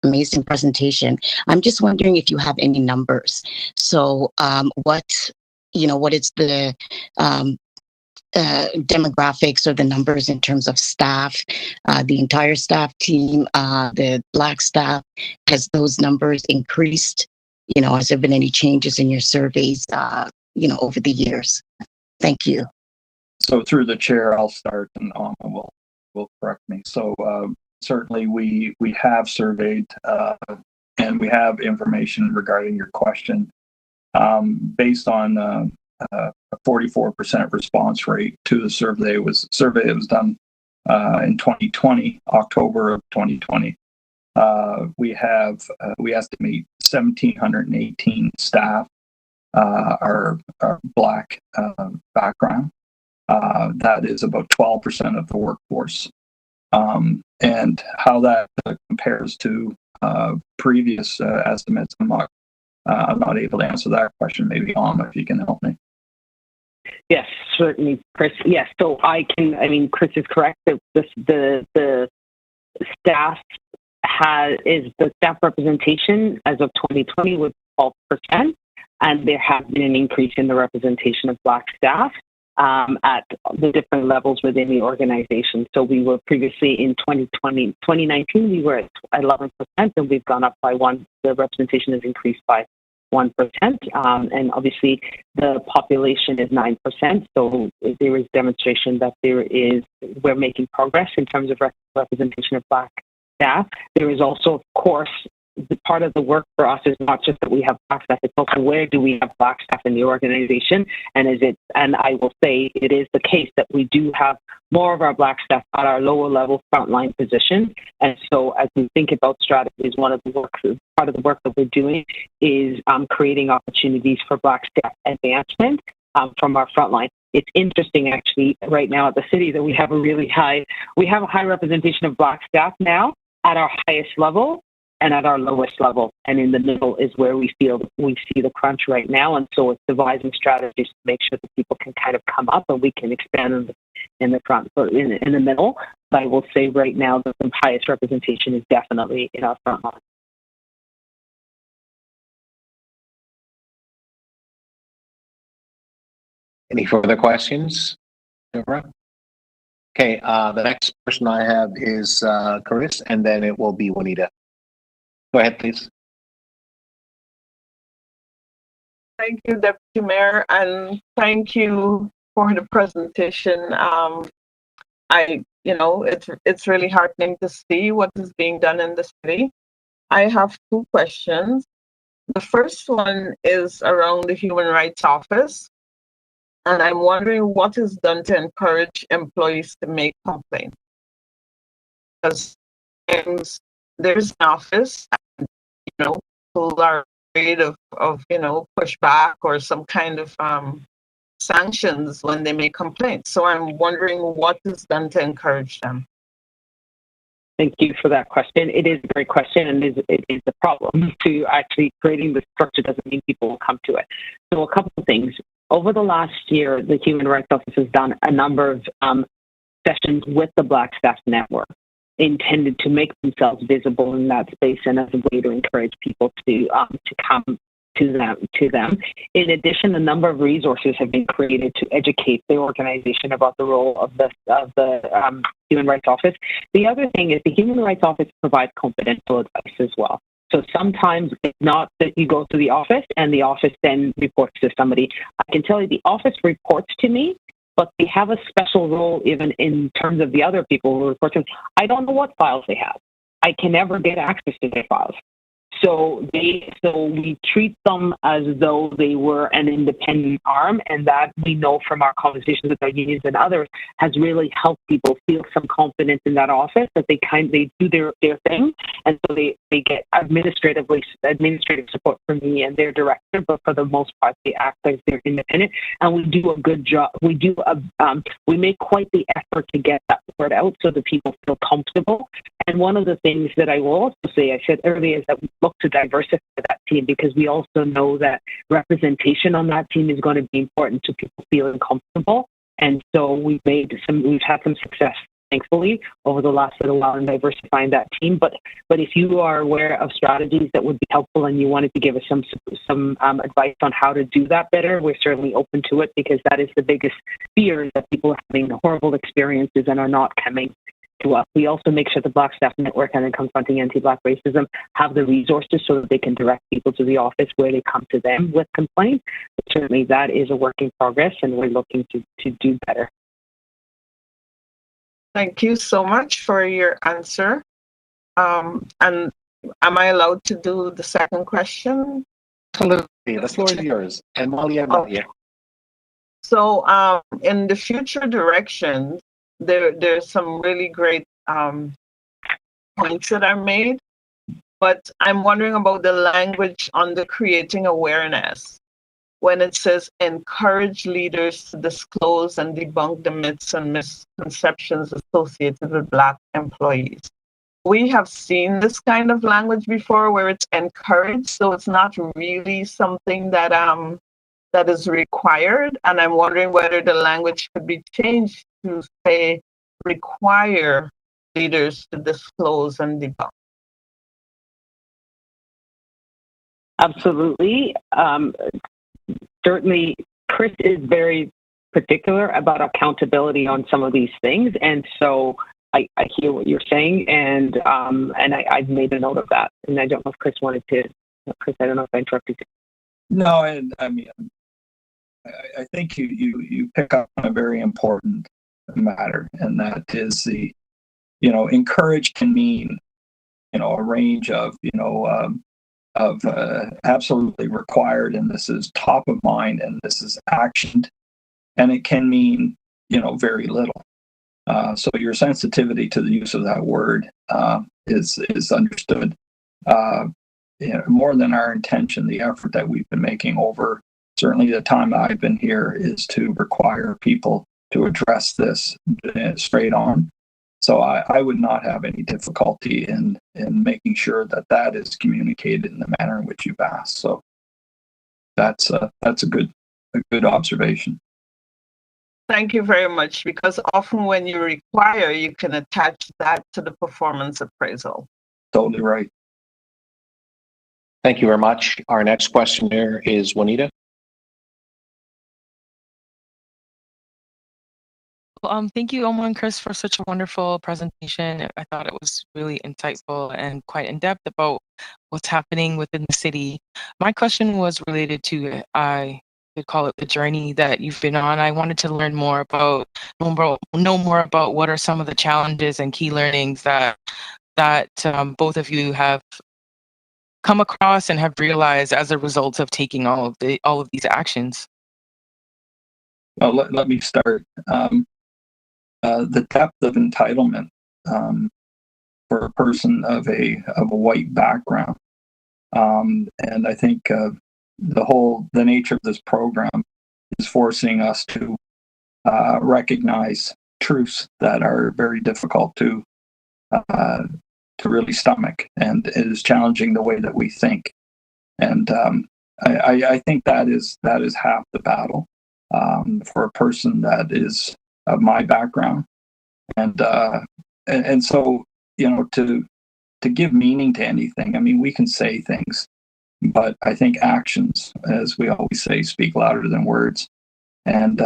amazing presentation. I'm just wondering if you have any numbers. So what is the demographics or the numbers in terms of staff, the entire staff team, the Black staff? Has those numbers increased? Has there been any changes in your surveys, over the years? Thank you. So through the chair, I'll start, and Alma will correct me. So certainly we have surveyed, and we have information regarding your question, based on a 44% response rate to the survey. It was done in 2020, October of 2020. We estimate 1,718 staff are Black background. That is about 12% of the workforce. And how that compares to previous estimates, I'm not able to answer that question. Maybe Alma, if you can help me. Yes, certainly, Chris. Yes, so Chris is correct. The staff the staff representation as of 2020 was 12%, and there has been an increase in the representation of Black staff at the different levels within the organization. So we were previously in 2019, we were at 11%, and we've gone up by one. The representation has increased by 1%. And obviously the population is 9%. So there is demonstration that we're making progress in terms of representation of Black staff. There is also, of course, the part of the work for us is not just that we have Black staff, it's also where do we have Black staff in the organization, and I will say it is the case that we do have more of our Black staff at our lower level frontline positions. And so as we think about strategies, part of the work that we're doing is creating opportunities for Black staff advancement from our frontline. It's interesting, actually, right now at the city that we have a high representation of Black staff now at our highest level and at our lowest level, and in the middle is where we see the crunch right now. And so it's devising strategies to make sure that people can kind of come up and we can expand in the front, in the middle. But I will say right now that the highest representation is definitely in our front line. Any further questions, Deborah? Okay, the next person I have is Chris, and then it will be Juanita. Go ahead, please. Thank you, Deputy Mayor, and thank you for the presentation. It's really heartening to see what is being done in the city. I have two questions. The first one is around the Human Rights Office, and I'm wondering what is done to encourage employees to make complaints. Because there's an office, and, people are afraid of pushback or some kind of sanctions when they make complaints. So I'm wondering what is done to encourage them. Thank you for that question. It is a great question, and it is a problem to actually creating the structure doesn't mean people will come to it. So a couple of things. Over the last year, the Human Rights Office has done a number of sessions with the Black Staff Network intended to make themselves visible in that space and as a way to encourage people to come to them. In addition, a number of resources have been created to educate the organization about the role of the Human Rights Office. The other thing is the Human Rights Office provides confidential advice as well. So sometimes it's not that you go to the office and the office then reports to somebody. I can tell you the office reports to me, but they have a special role even in terms of the other people who report to them. I don't know what files they have. I can never get access to their files. So we treat them as though they were an independent arm, and that we know from our conversations with our unions and others has really helped people feel some confidence in that office that they do their thing, and so they get administrative support from me and their director, but for the most part they act as they're independent, and we do a good job. We make quite the effort to get that word out so that people feel comfortable. And one of the things that I will also say, I said earlier, is that we look to diversify that team because we also know that representation on that team is going to be important to people feeling comfortable. And so we've had some success thankfully, over the last little while in diversifying that team. But if you are aware of strategies that would be helpful and you wanted to give us some advice on how to do that better, we're certainly open to it, because that is the biggest fear, that people are having horrible experiences and are not coming to us. We also make sure the Black Staff Network and then Confronting Anti-Black Racism have the resources so that they can direct people to the office where they come to them with complaints. But certainly that is a work in progress, and we're looking to do better. Thank you so much for your answer. And am I allowed to do the second question? Absolutely. The floor is yours. And Molly, I'm not yet. So in the future directions, there's some really great points that are made, but I'm wondering about the language on the creating awareness. When it says encourage leaders to disclose and debunk the myths and misconceptions associated with Black employees. We have seen this kind of language before where it's encouraged, so it's not really something that that is required. And I'm wondering whether the language could be changed to say require leaders to disclose and debunk. Absolutely. Certainly, Chris is very particular about accountability on some of these things, and so I hear what you're saying, and I've made a note of that. And I don't know if Chris wanted to. Chris, I don't know if I interrupted you. No, and I mean, I think you pick up on a very important matter, and that is the, encourage can mean, a range of, absolutely required, and this is top of mind, and this is actioned, and it can mean, very little. So your sensitivity to the use of that word is understood. More than our intention, the effort that we've been making over certainly the time I've been here is to require people to address this straight on. So I would not have any difficulty in making sure that is communicated in the manner in which you've asked. So that's a good observation. Thank you very much, because often when you require, you can attach that to the performance appraisal. Totally right. Thank you very much. Our next questioner is Juanita. Thank you, Oma and Chris, for such a wonderful presentation. I thought it was really insightful and quite in-depth about what's happening within the city. My question was related to, I could call it the journey that you've been on. I wanted to learn more about, know more about what are some of the challenges and key learnings that both of you have come across and have realized as a result of taking all of these actions. Well, let me start. The depth of entitlement for a person of a white background, and I think the nature of this program is forcing us to recognize truths that are very difficult to really stomach, and it is challenging the way that we think. And I think that is half the battle for a person that is of my background, and so to give meaning to anything, I mean, we can say things, but I think actions, as we always say, speak louder than words, and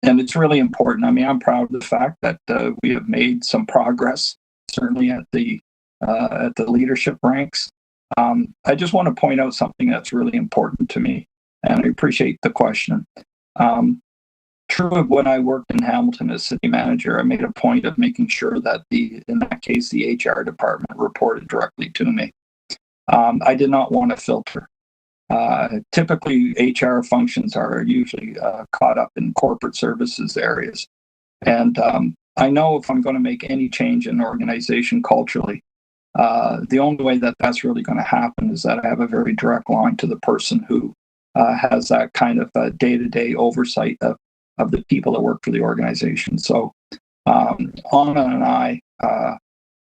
it's really important. I mean, I'm proud of the fact that we have made some progress, certainly at the leadership ranks. I just want to point out something that's really important to me, and I appreciate the question. True, when I worked in Hamilton as city manager, I made a point of making sure that in that case, the HR department reported directly to me. I did not want to filter. Typically, HR functions are usually caught up in corporate services areas. And I know if I'm going to make any change in organization culturally, the only way that that's really going to happen is that I have a very direct line to the person who has that kind of day-to-day oversight of the people that work for the organization. So Alma and I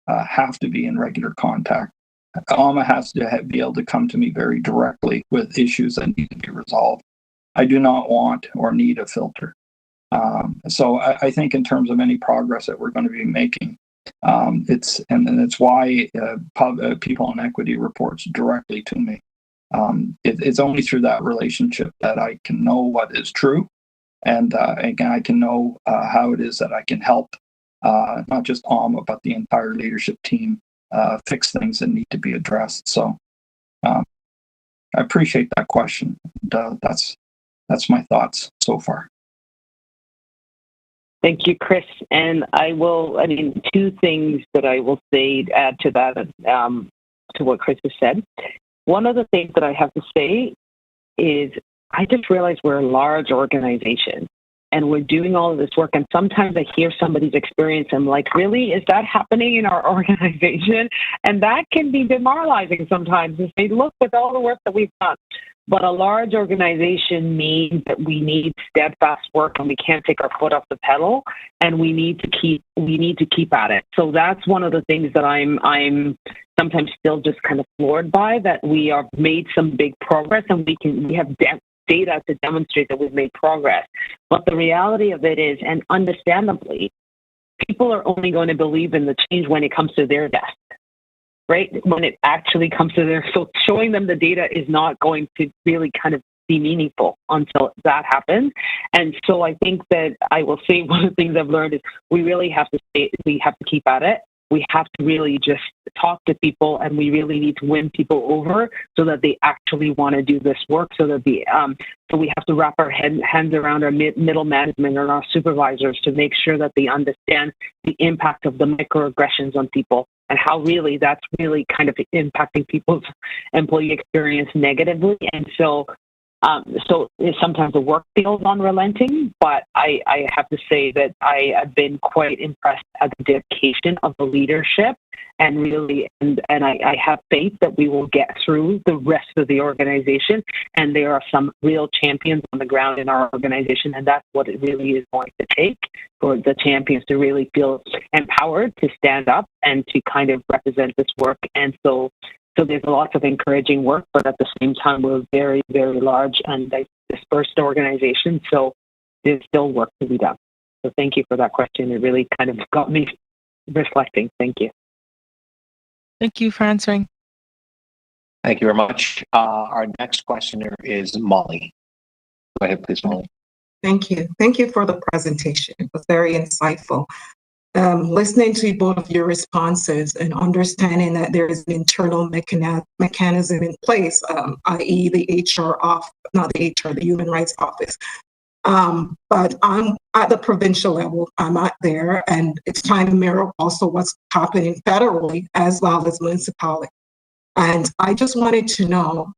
have to be in regular contact. Alma has to be able to come to me very directly with issues that need to be resolved. I do not want or need a filter. So I think in terms of any progress that we're going to be making, it's why people on equity reports directly to me. It's only through that relationship that I can know what is true, and I can know how it is that I can help not just Alma but the entire leadership team fix things that need to be addressed. So I appreciate that question. That's my thoughts so far. Thank you, Chris. And two things that I will say to add to that, to what Chris has said. One of the things that I have to say is I just realized we're a large organization and we're doing all of this work. And sometimes I hear somebody's experience. I'm like, really? Is that happening in our organization? And that can be demoralizing sometimes to say, look, with all the work that we've done. But a large organization means that we need steadfast work and we can't take our foot off the pedal, and we need to keep at it. So that's one of the things that I'm sometimes still just kind of floored by, that we have made some big progress and we have data to demonstrate that we've made progress. But the reality of it is, and understandably, people are only going to believe in the change when it comes to their desk. Right? When it actually comes to so showing them the data is not going to really kind of be meaningful until that happens. And so I think that I will say one of the things I've learned is we really have to keep at it. We have to really just talk to people, and we really need to win people over so that they actually want to do this work. So that so we have to wrap our hands around our middle management and our supervisors to make sure that they understand the impact of the microaggressions on people, and how really that's really kind of impacting people's employee experience negatively. And so sometimes the work feels unrelenting, but I have to say that I have been quite impressed at the dedication of the leadership, and really, and I have faith that we will get through the rest of the organization. And there are some real champions on the ground in our organization, and that's what it really is going to take for the champions to really feel empowered to stand up and to kind of represent this work. And so there's lots of encouraging work, but at the same time, we're very, very large and dispersed organization. So there's still work to be done. So thank you for that question. It really kind of got me reflecting. Thank you. Thank you for answering. Thank you very much. Our next questioner is Molly. Go ahead, please, Molly. Thank you. Thank you for the presentation. It was very insightful. Listening to both of your responses and understanding that there is an internal mechanism in place, i.e. the the Human Rights Office. But I'm at the provincial level, I'm out there, and it's trying to mirror also what's happening federally as well as municipally. And I just wanted to know,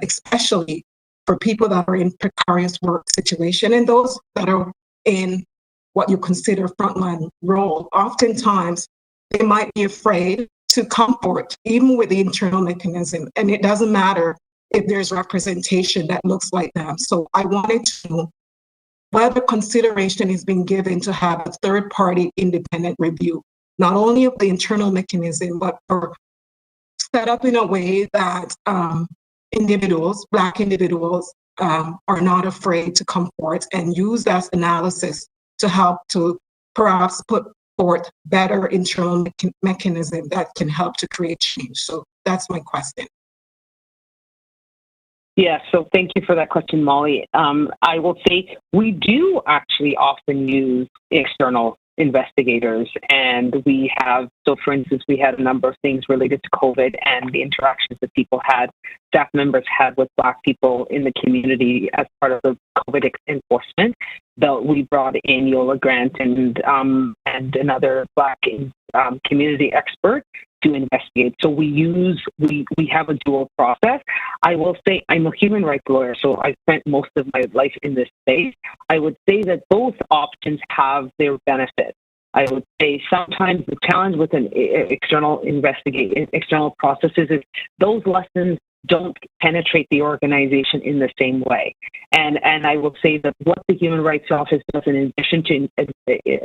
especially for people that are in precarious work situation and those that are in what you consider frontline role, oftentimes they might be afraid to come forward, even with the internal mechanism. And it doesn't matter if there's representation that looks like them. So I wanted to know whether consideration is being given to have a third-party independent review, not only of the internal mechanism, but for set up in a way that Black individuals are not afraid to come forward and use that analysis to help to perhaps put forth better internal mechanism that can help to create change. So that's my question. Yeah, so thank you for that question, Molly. I will say we do actually often use external investigators, and we have, so for instance, we had a number of things related to COVID and the interactions that staff members had with Black people in the community as part of the COVID enforcement. We brought in Yola Grant and another Black community expert to investigate. So we have a dual process. I will say I'm a human rights lawyer, so I spent most of my life in this space. I would say that both options have their benefits. I would say sometimes the challenge with an external processes is those lessons don't penetrate the organization in the same way. And I will say that what the Human Rights Office does in addition to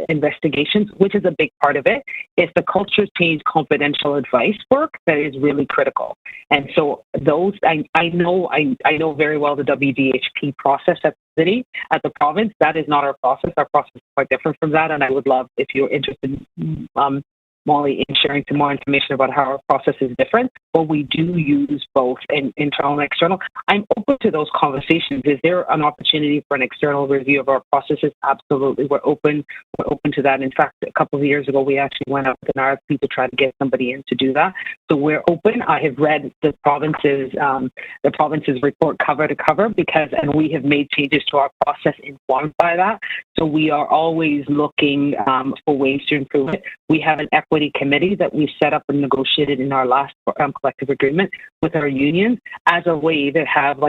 investigations, which is a big part of it, is the culture change confidential advice work that is really critical. And so those, I know very well the WDHP process at the city, at the province. That is not our process. Our process is quite different from that. And I would love, if you're interested, Molly, in sharing some more information about how our process is different, but we do use both internal and external. I'm open to those conversations. Is there an opportunity for an external review of our processes? Absolutely. We're open to that. In fact, a couple of years ago, we actually went out with an RFP to try to get somebody in to do that. So we're open. I have read the province's report cover to cover and we have made changes to our process informed by that. So we are always looking for ways to improve it. We have an equity committee that we set up and negotiated in our last collective agreement with our unions as a way to have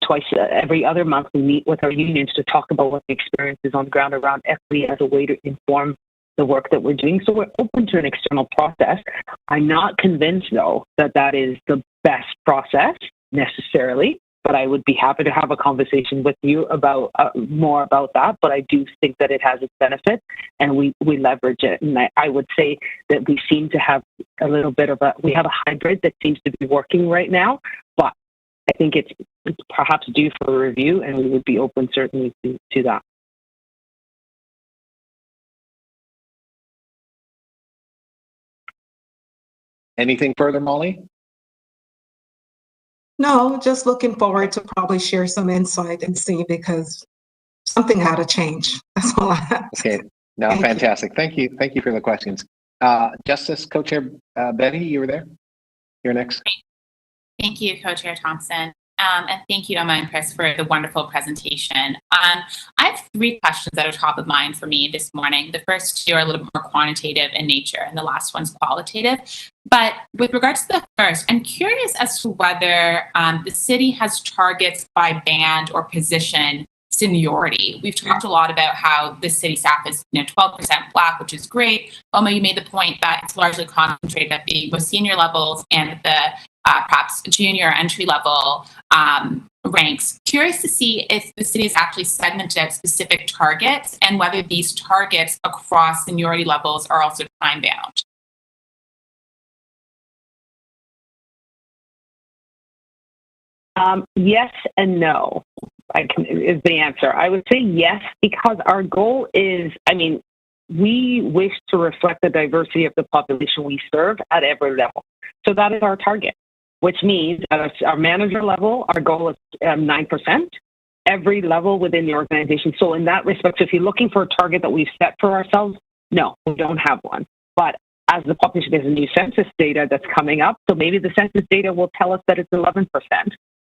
twice every other month we meet with our unions to talk about what the experience is on the ground around equity as a way to inform the work that we're doing. So we're open to an external process. I'm not convinced, though, that is the best process necessarily, but I would be happy to have a conversation with you about more about that. But I do think that it has its benefits, and we leverage it. And I would say that we seem to have a little bit of we have a hybrid that seems to be working right now, but I think it's perhaps due for a review, and we would be open certainly to that. Anything further, Molly? No, just looking forward to probably share some insight and see, because something had to change. That's all I have. Okay. No, fantastic. Thank you. Thank you for the questions. Justice Co-Chair Betty, you were there. You're next. Thank you, Co-Chair Thompson. And thank you, Emma and Chris, for the wonderful presentation. I have 3 questions that are top of mind for me this morning. The first 2 are a little bit more quantitative in nature, and the last one's qualitative. But with regards to the first, I'm curious as to whether the city has targets by band or position seniority. We've talked a lot about how the city staff is 12% Black, which is great. Oma, you made the point that it's largely concentrated at the most senior levels and at the perhaps junior entry level ranks. Curious to see if the city has actually segmented out specific targets and whether these targets across seniority levels are also time bound. Yes and no, is the answer. I would say yes, because our goal is, we wish to reflect the diversity of the population we serve at every level. So that is our target, which means at our manager level, our goal is 9%, every level within the organization. So in that respect, if you're looking for a target that we've set for ourselves, no, we don't have one. But as the population, there's a new census data that's coming up. So maybe the census data will tell us that it's 11%.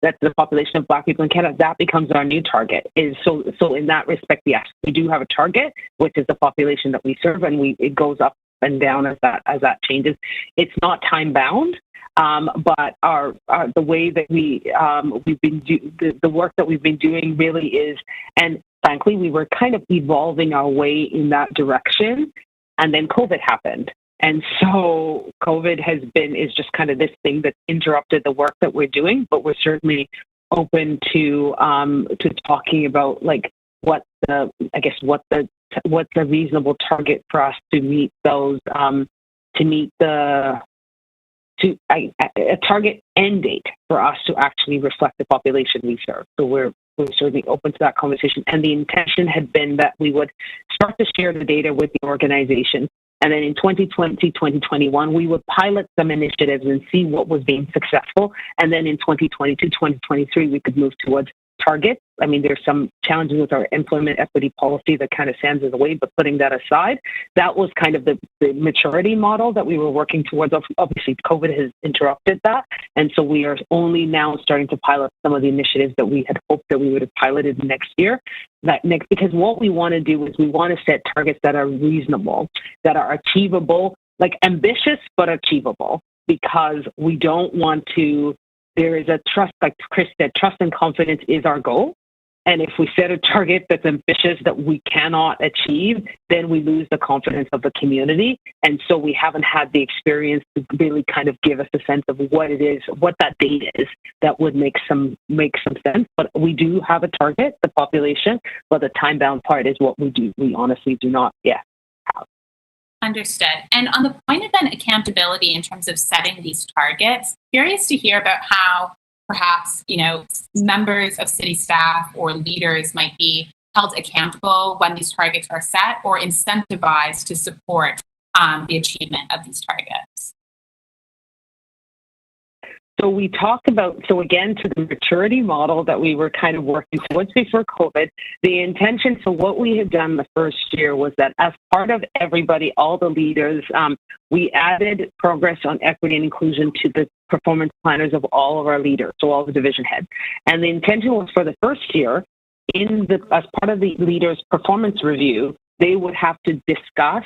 That's the population of Black people in Canada. That becomes our new target. So in that respect, yes, we do have a target, which is the population that we serve, and it goes up and down as that changes. It's not time bound, but the way that the work that we've been doing really is, and frankly, we were kind of evolving our way in that direction, and then COVID happened. And so COVID is just kind of this thing that interrupted the work that we're doing, but we're certainly open to talking about what's the reasonable target for us to meet those a target end date for us to actually reflect the population we serve. So we're certainly open to that conversation. And the intention had been that we would start to share the data with the organization. And then in 2020, 2021, we would pilot some initiatives and see what was being successful. And then in 2022, 2023, we could move towards targets. There's some challenges with our employment equity policy that kind of stands in the way, but putting that aside, that was kind of the maturity model that we were working towards. Obviously, COVID has interrupted that. And so we are only now starting to pilot some of the initiatives that we had hoped that we would have piloted next year. Because what we want to do is we want to set targets that are reasonable, that are achievable, ambitious, but achievable, because we don't want to. There is a trust, like Chris said, trust and confidence is our goal. And if we set a target that's ambitious that we cannot achieve, then we lose the confidence of the community. And so we haven't had the experience to really kind of give us a sense of what it is, what that date is that would make some sense. But we do have a target, the population, but the time-bound part is what we honestly do not yet have. Understood. And on the point of then accountability in terms of setting these targets, curious to hear about how perhaps, members of city staff or leaders might be held accountable when these targets are set or incentivized to support the achievement of these targets. So we talked about, again, to the maturity model that we were kind of working towards before COVID, the intention, so what we had done the first year was that as part of everybody, all the leaders, we added progress on equity and inclusion to the performance planners of all of our leaders, so all the division heads. And the intention was for the first year, as part of the leaders' performance review, they would have to discuss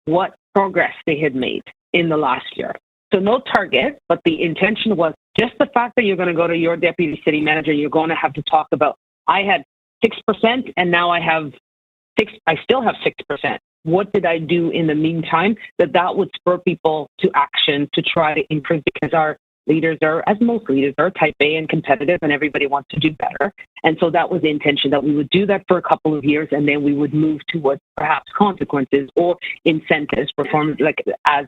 what progress they had made in the last year. So no target, but the intention was just the fact that you're going to go to your deputy city manager, you're going to have to talk about, I had 6% and now I still have 6%. What did I do in the meantime? That would spur people to action to try to improve, because our leaders are, as most leaders are, type A and competitive, and everybody wants to do better. And so that was the intention, that we would do that for a couple of years, and then we would move towards perhaps consequences or incentives, performance, like as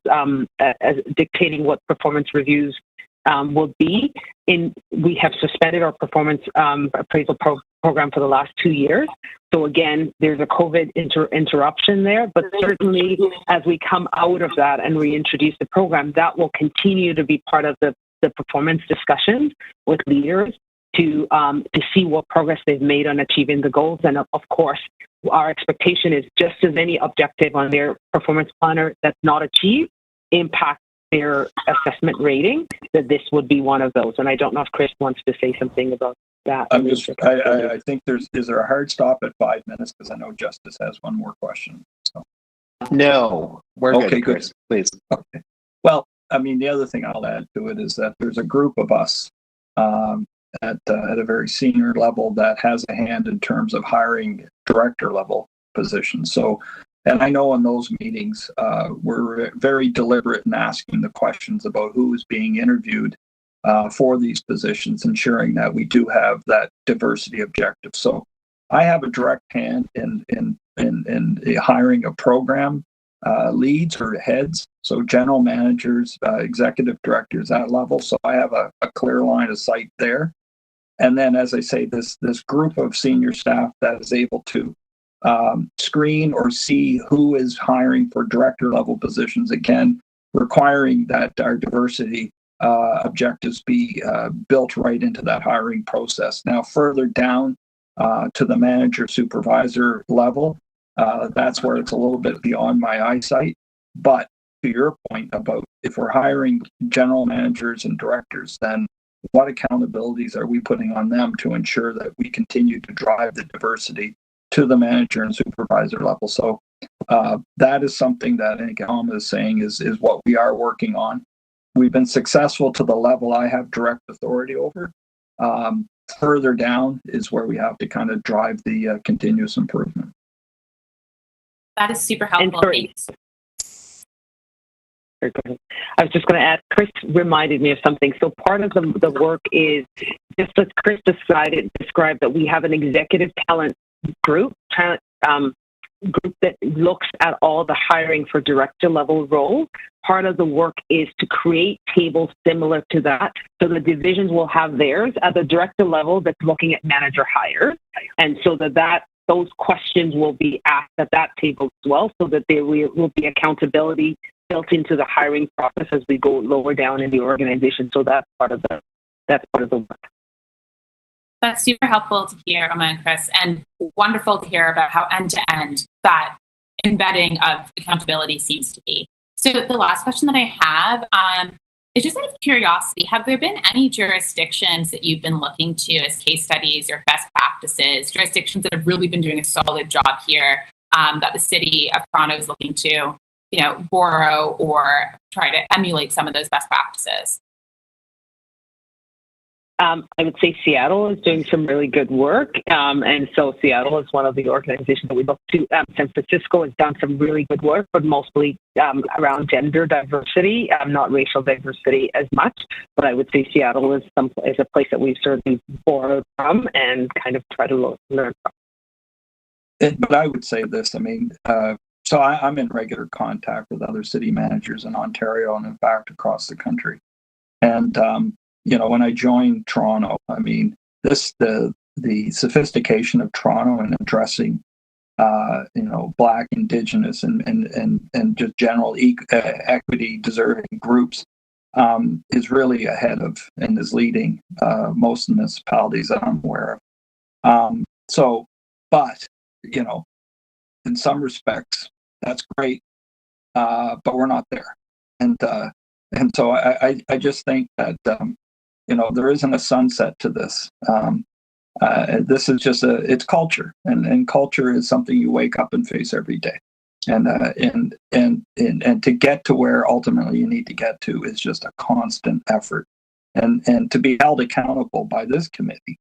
dictating what performance reviews will be. We have suspended our performance appraisal program for the last 2 years. So again, there's a COVID interruption there, but certainly as we come out of that and reintroduce the program, that will continue to be part of the performance discussions with leaders to see what progress they've made on achieving the goals. And of course, our expectation is just as any objective on their performance planner that's not achieved impacts their assessment rating, that this would be one of those. And I don't know if Chris wants to say something about that. I think is there a hard stop at 5 minutes? Because I know Justice has one more question. So. No, we're okay, good, Chris, please. Okay. Well, I mean, the other thing I'll add to it is that there's a group of us at a very senior level that has a hand in terms of hiring director level positions. So, and I know in those meetings, we're very deliberate in asking the questions about who is being interviewed for these positions, ensuring that we do have that diversity objective. So I have a direct hand in hiring a program leads or heads, so general managers, executive directors, that level. So I have a clear line of sight there. And then, as I say, this group of senior staff that is able to screen or see who is hiring for director level positions, again, requiring that our diversity objectives be built right into that hiring process. Now, further down to the manager supervisor level, that's where it's a little bit beyond my eyesight. But to your point about if we're hiring general managers and directors, then what accountabilities are we putting on them to ensure that we continue to drive the diversity to the manager and supervisor level? So that is something that I think Alma is saying is what we are working on. We've been successful to the level I have direct authority over. Further down is where we have to kind of drive the continuous improvement. That is super helpful. Thanks. I was just going to add, Chris reminded me of something. So part of the work is, just as Chris described that we have an executive talent group that looks at all the hiring for director level roles. Part of the work is to create tables similar to that. So the divisions will have theirs at the director level that's looking at manager hires. And so those questions will be asked at that table as well, so that there will be accountability built into the hiring process as we go lower down in the organization. So that's part of the work. That's super helpful to hear, Oma and Chris, and wonderful to hear about how end-to-end that embedding of accountability seems to be. So the last question that I have is just out of curiosity, have there been any jurisdictions that you've been looking to as case studies or best practices, jurisdictions that have really been doing a solid job here that the city of Toronto is looking to, borrow or try to emulate some of those best practices? I would say Seattle is doing some really good work. And so Seattle is one of the organizations that we look to. San Francisco has done some really good work, but mostly around gender diversity, not racial diversity as much. But I would say Seattle is a place that we've certainly borrowed from and kind of try to learn from. But I would say this, I mean, so I'm in regular contact with other city managers in Ontario and in fact across the country. And when I joined Toronto, I mean, the sophistication of Toronto in addressing, Black, Indigenous, and just general equity deserving groups is really ahead of and is leading most municipalities that I'm aware of. But in some respects, that's great, but we're not there, and so I just think that. There isn't a sunset to this. This is just it's culture, and culture is something you wake up and face every day. And to get to where ultimately you need to get to is just a constant effort. And to be held accountable by this committee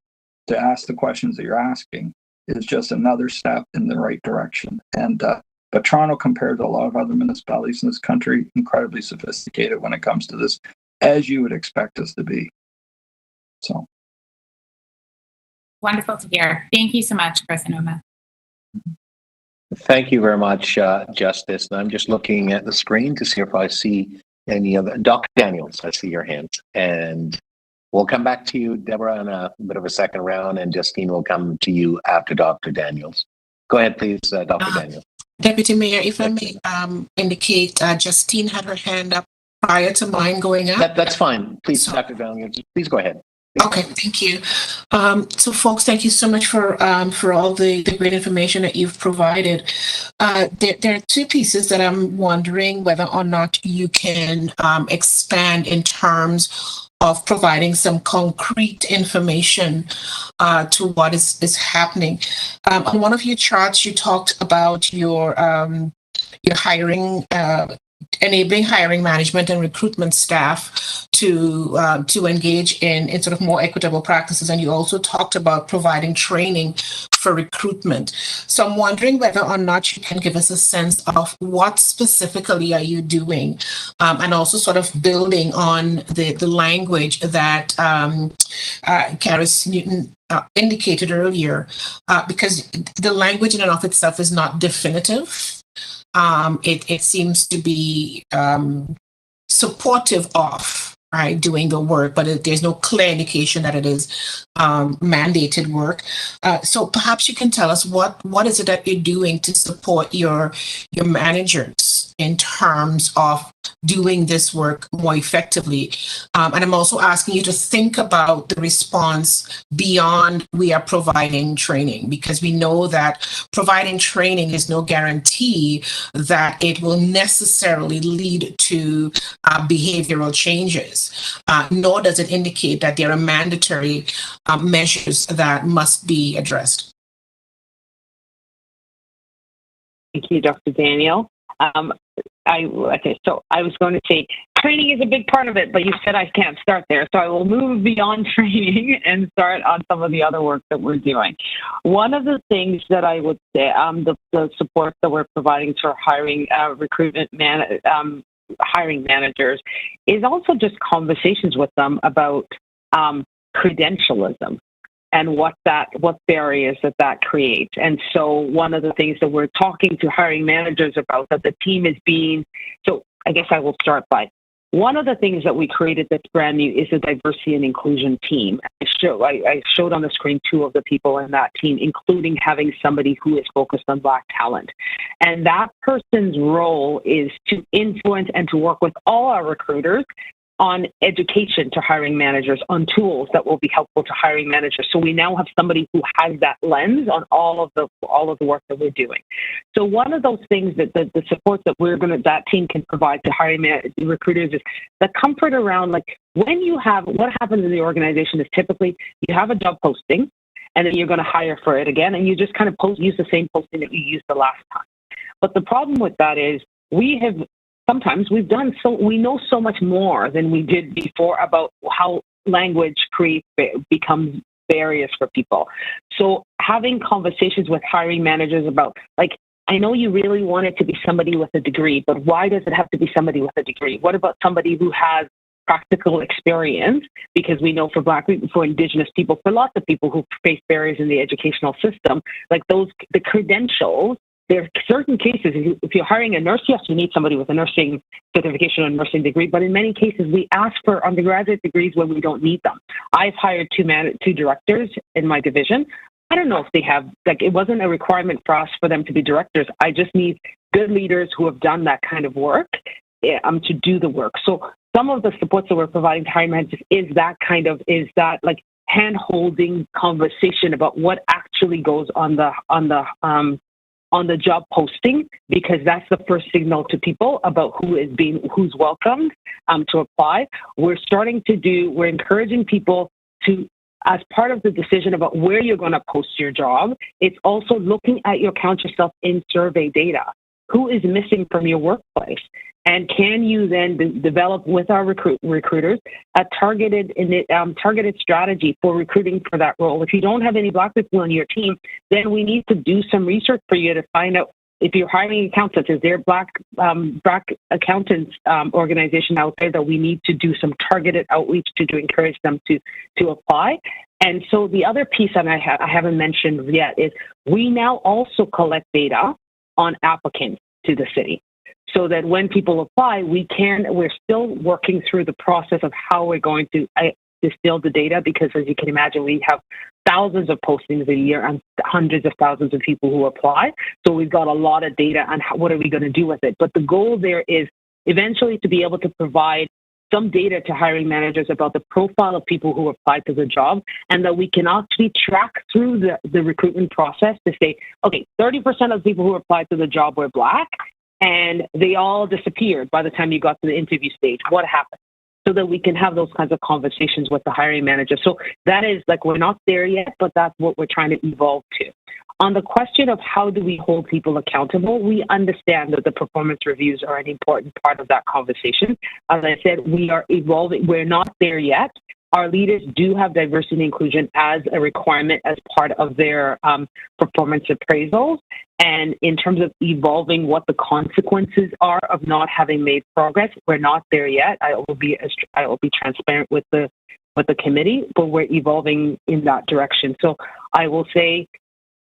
to ask the questions that you're asking is just another step in the right direction. But Toronto, compared to a lot of other municipalities in this country, incredibly sophisticated when it comes to this, as you would expect us to be. So wonderful to hear. Thank you so much, Chris and Oma. Thank you very much, Justice. And I'm just looking at the screen to see if I see any other. Dr. Daniels, I see your hand. And we'll come back to you, Deborah, in a bit of a second round, and Justine will come to you after Dr. Daniels. Go ahead, please, Dr. Daniels. Deputy Mayor, if I may indicate, Justine had her hand up prior to mine going up. That's fine. Please, so, Dr. Daniels, please go ahead. Okay, thank you. So, folks, thank you so much for all the great information that you've provided. There are two pieces that I'm wondering whether or not you can expand in terms of providing some concrete information to what is happening. On one of your charts, you talked about your hiring. Enabling hiring management and recruitment staff to engage in sort of more equitable practices. And you also talked about providing training for recruitment. So I'm wondering whether or not you can give us a sense of what specifically are you doing, and also sort of building on the language that Karis Newton indicated earlier, because the language in and of itself is not definitive. It seems to be supportive of doing the work, but there's no clear indication that it is mandated work. So perhaps you can tell us what is it that you're doing to support your managers in terms of doing this work more effectively. And I'm also asking you to think about the response beyond we are providing training, because we know that providing training is no guarantee that it will necessarily lead to behavioral changes, nor does it indicate that there are mandatory measures that must be addressed. Thank you, Dr. Daniel. So I was going to say training is a big part of it, but you said I can't start there. So I will move beyond training and start on some of the other work that we're doing. One of the things that I would say, the support that we're providing to our hiring, hiring managers is also just conversations with them about credentialism and what barriers that creates. And so one of the things that we're talking to hiring managers about that the team is being, so I guess I will start by, one of the things that we created that's brand new is a diversity and inclusion team. I showed on the screen two of the people in that team, including having somebody who is focused on Black talent. And that person's role is to influence and to work with all our recruiters on education to hiring managers, on tools that will be helpful to hiring managers. So we now have somebody who has that lens on all of the work that we're doing. So one of those things that the support that that team can provide to hiring recruiters is the comfort around, like, when you have, what happens in the organization is typically you have a job posting and then you're going to hire for it again, and you just kind of use the same posting that you used the last time. But the problem with that is sometimes we know so much more than we did before about how language becomes barriers for people. So having conversations with hiring managers about, like, I know you really want it to be somebody with a degree, but why does it have to be somebody with a degree? What about somebody who has practical experience? Because we know for Black people, for Indigenous people, for lots of people who face barriers in the educational system, like the credentials, there are certain cases, if you're hiring a nurse, yes, you need somebody with a nursing certification or a nursing degree, but in many cases, we ask for undergraduate degrees when we don't need them. I've hired two directors in my division. I don't know if they have, like, it wasn't a requirement for us for them to be directors. I just need good leaders who have done that kind of work to do the work. So some of the supports that we're providing to hiring managers is that like hand-holding conversation about what actually goes on the job posting, because that's the first signal to people about who's welcomed to apply. We're encouraging people to, as part of the decision about where you're going to post your job, it's also looking at your Count Yourself In survey data. Who is missing from your workplace? And can you then develop with our recruiters a targeted strategy for recruiting for that role? If you don't have any Black people on your team, then we need to do some research for you to find out if you're hiring accountants. Is there Black accountants organization out there that we need to do some targeted outreach to encourage them to apply? And so the other piece that I haven't mentioned yet is we now also collect data on applicants to the city, so that when people apply, we're still working through the process of how we're going to distill the data, because as you can imagine, we have thousands of postings a year and hundreds of thousands of people who apply. So we've got a lot of data on what are we going to do with it. But the goal there is eventually to be able to provide some data to hiring managers about the profile of people who apply to the job, and that we can actually track through the recruitment process to say, okay, 30% of the people who applied to the job were Black, and they all disappeared by the time you got to the interview stage. What happened? So that we can have those kinds of conversations with the hiring manager. So that is, like, we're not there yet, but that's what we're trying to evolve to. On the question of how do we hold people accountable, we understand that the performance reviews are an important part of that conversation. As I said, we are evolving. We're not there yet. Our leaders do have diversity and inclusion as a requirement as part of their performance appraisals. And in terms of evolving what the consequences are of not having made progress, we're not there yet. I will be transparent with the committee, but we're evolving in that direction. So I will say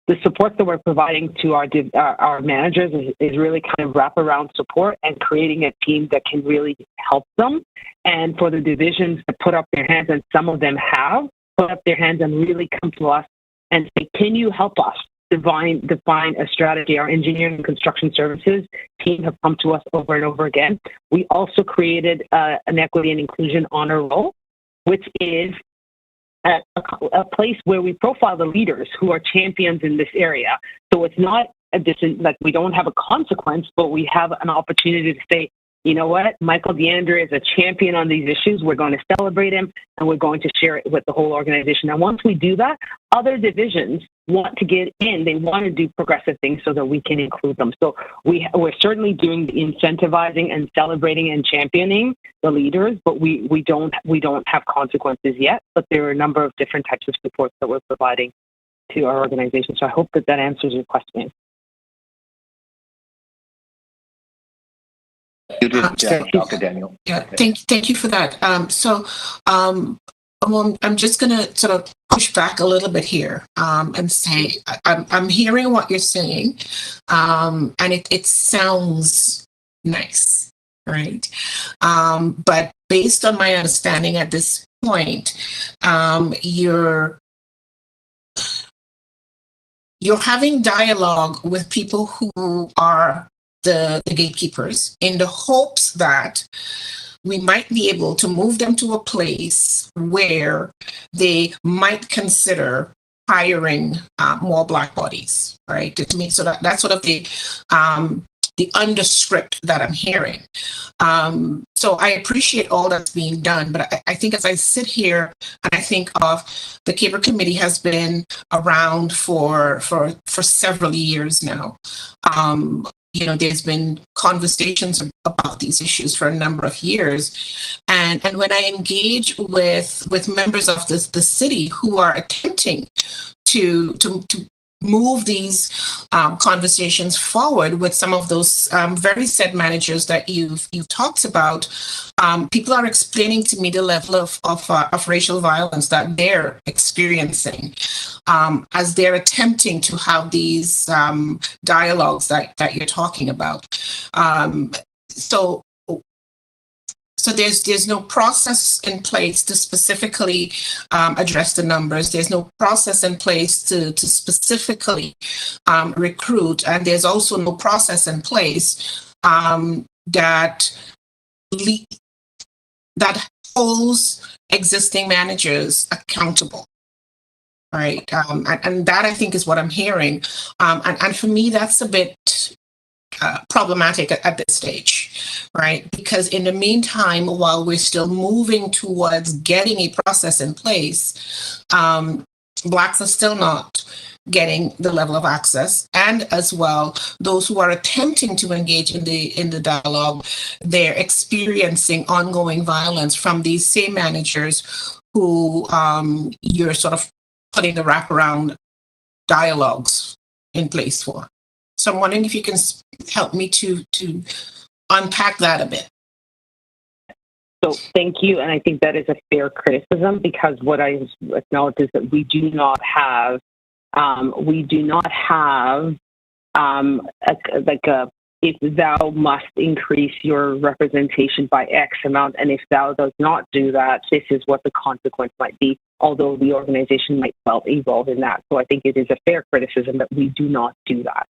the support that we're providing to our managers is really kind of wraparound support and creating a team that can really help them. And for the divisions to put up their hands, and some of them have put up their hands and really come to us and say, can you help us define a strategy? Our engineering and construction services team have come to us over and over again. We also created an equity and inclusion honor roll, which is a place where we profile the leaders who are champions in this area. So it's not like we don't have a consequence, but we have an opportunity to say, you know what, Michael DeAndre is a champion on these issues. We're going to celebrate him, and we're going to share it with the whole organization. And once we do that, other divisions want to get in. They want to do progressive things so that we can include them. So we're certainly doing the incentivizing and celebrating and championing the leaders, but we don't have consequences yet. But there are a number of different types of supports that we're providing to our organization. So I hope that answers your question. Dr. Daniel. Yeah, thank you for that. I'm just going to sort of push back a little bit here and say I'm hearing what you're saying, and it sounds nice, right? But based on my understanding at this point, you're having dialogue with people who are the gatekeepers in the hopes that we might be able to move them to a place where they might consider hiring more Black bodies, right? To me, so that's sort of the underscript that I'm hearing. So I appreciate all that's being done, but I think as I sit here and I think of the Caper Committee has been around for several years now. there's been conversations about these issues for a number of years. And when I engage with members of the city who are attempting to move these conversations forward with some of those very said managers that you've talked about, people are explaining to me the level of racial violence that they're experiencing as they're attempting to have these dialogues that you're talking about. So there's no process in place to specifically address the numbers. There's no process in place to specifically recruit, and there's also no process in place that holds existing managers accountable. Right, and that I think is what I'm hearing, and for me that's a bit problematic at this stage, right? Because in the meantime, while we're still moving towards getting a process in place, Blacks are still not getting the level of access, and as well, those who are attempting to engage in the dialogue, they're experiencing ongoing violence from these same managers who you're sort of putting the wraparound dialogues in place for. So I'm wondering if you can help me to unpack that a bit. So thank you, and I think that is a fair criticism, because what I acknowledge is that we do not have if thou must increase your representation by X amount, and if thou does not do that, this is what the consequence might be, although the organization might well evolve in that. So I think it is a fair criticism that we do not do that.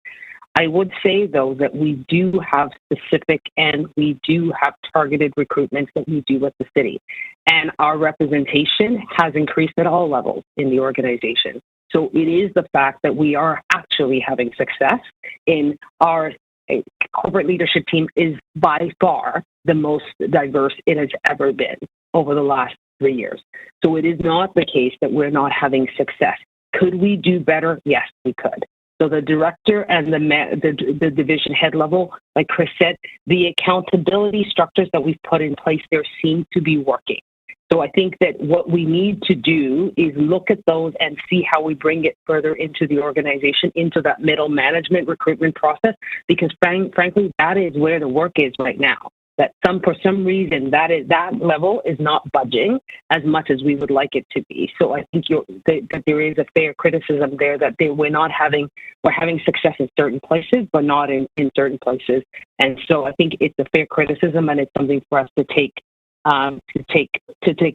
I would say, though, that we do have specific and we do have targeted recruitments that we do with the city. And our representation has increased at all levels in the organization. So it is the fact that we are actually having success in our corporate leadership team is by far the most diverse it has ever been over the last 3 years. So it is not the case that we're not having success. Could we do better? Yes, we could. So the director and the division head level, like Chris said, the accountability structures that we've put in place there seem to be working. So I think that what we need to do is look at those and see how we bring it further into the organization, into that middle management recruitment process, because frankly, that is where the work is right now. That for some reason that level is not budging as much as we would like it to be. So I think that there is a fair criticism there that we're having success in certain places, but not in certain places. And so I think it's a fair criticism, and it's something for us to take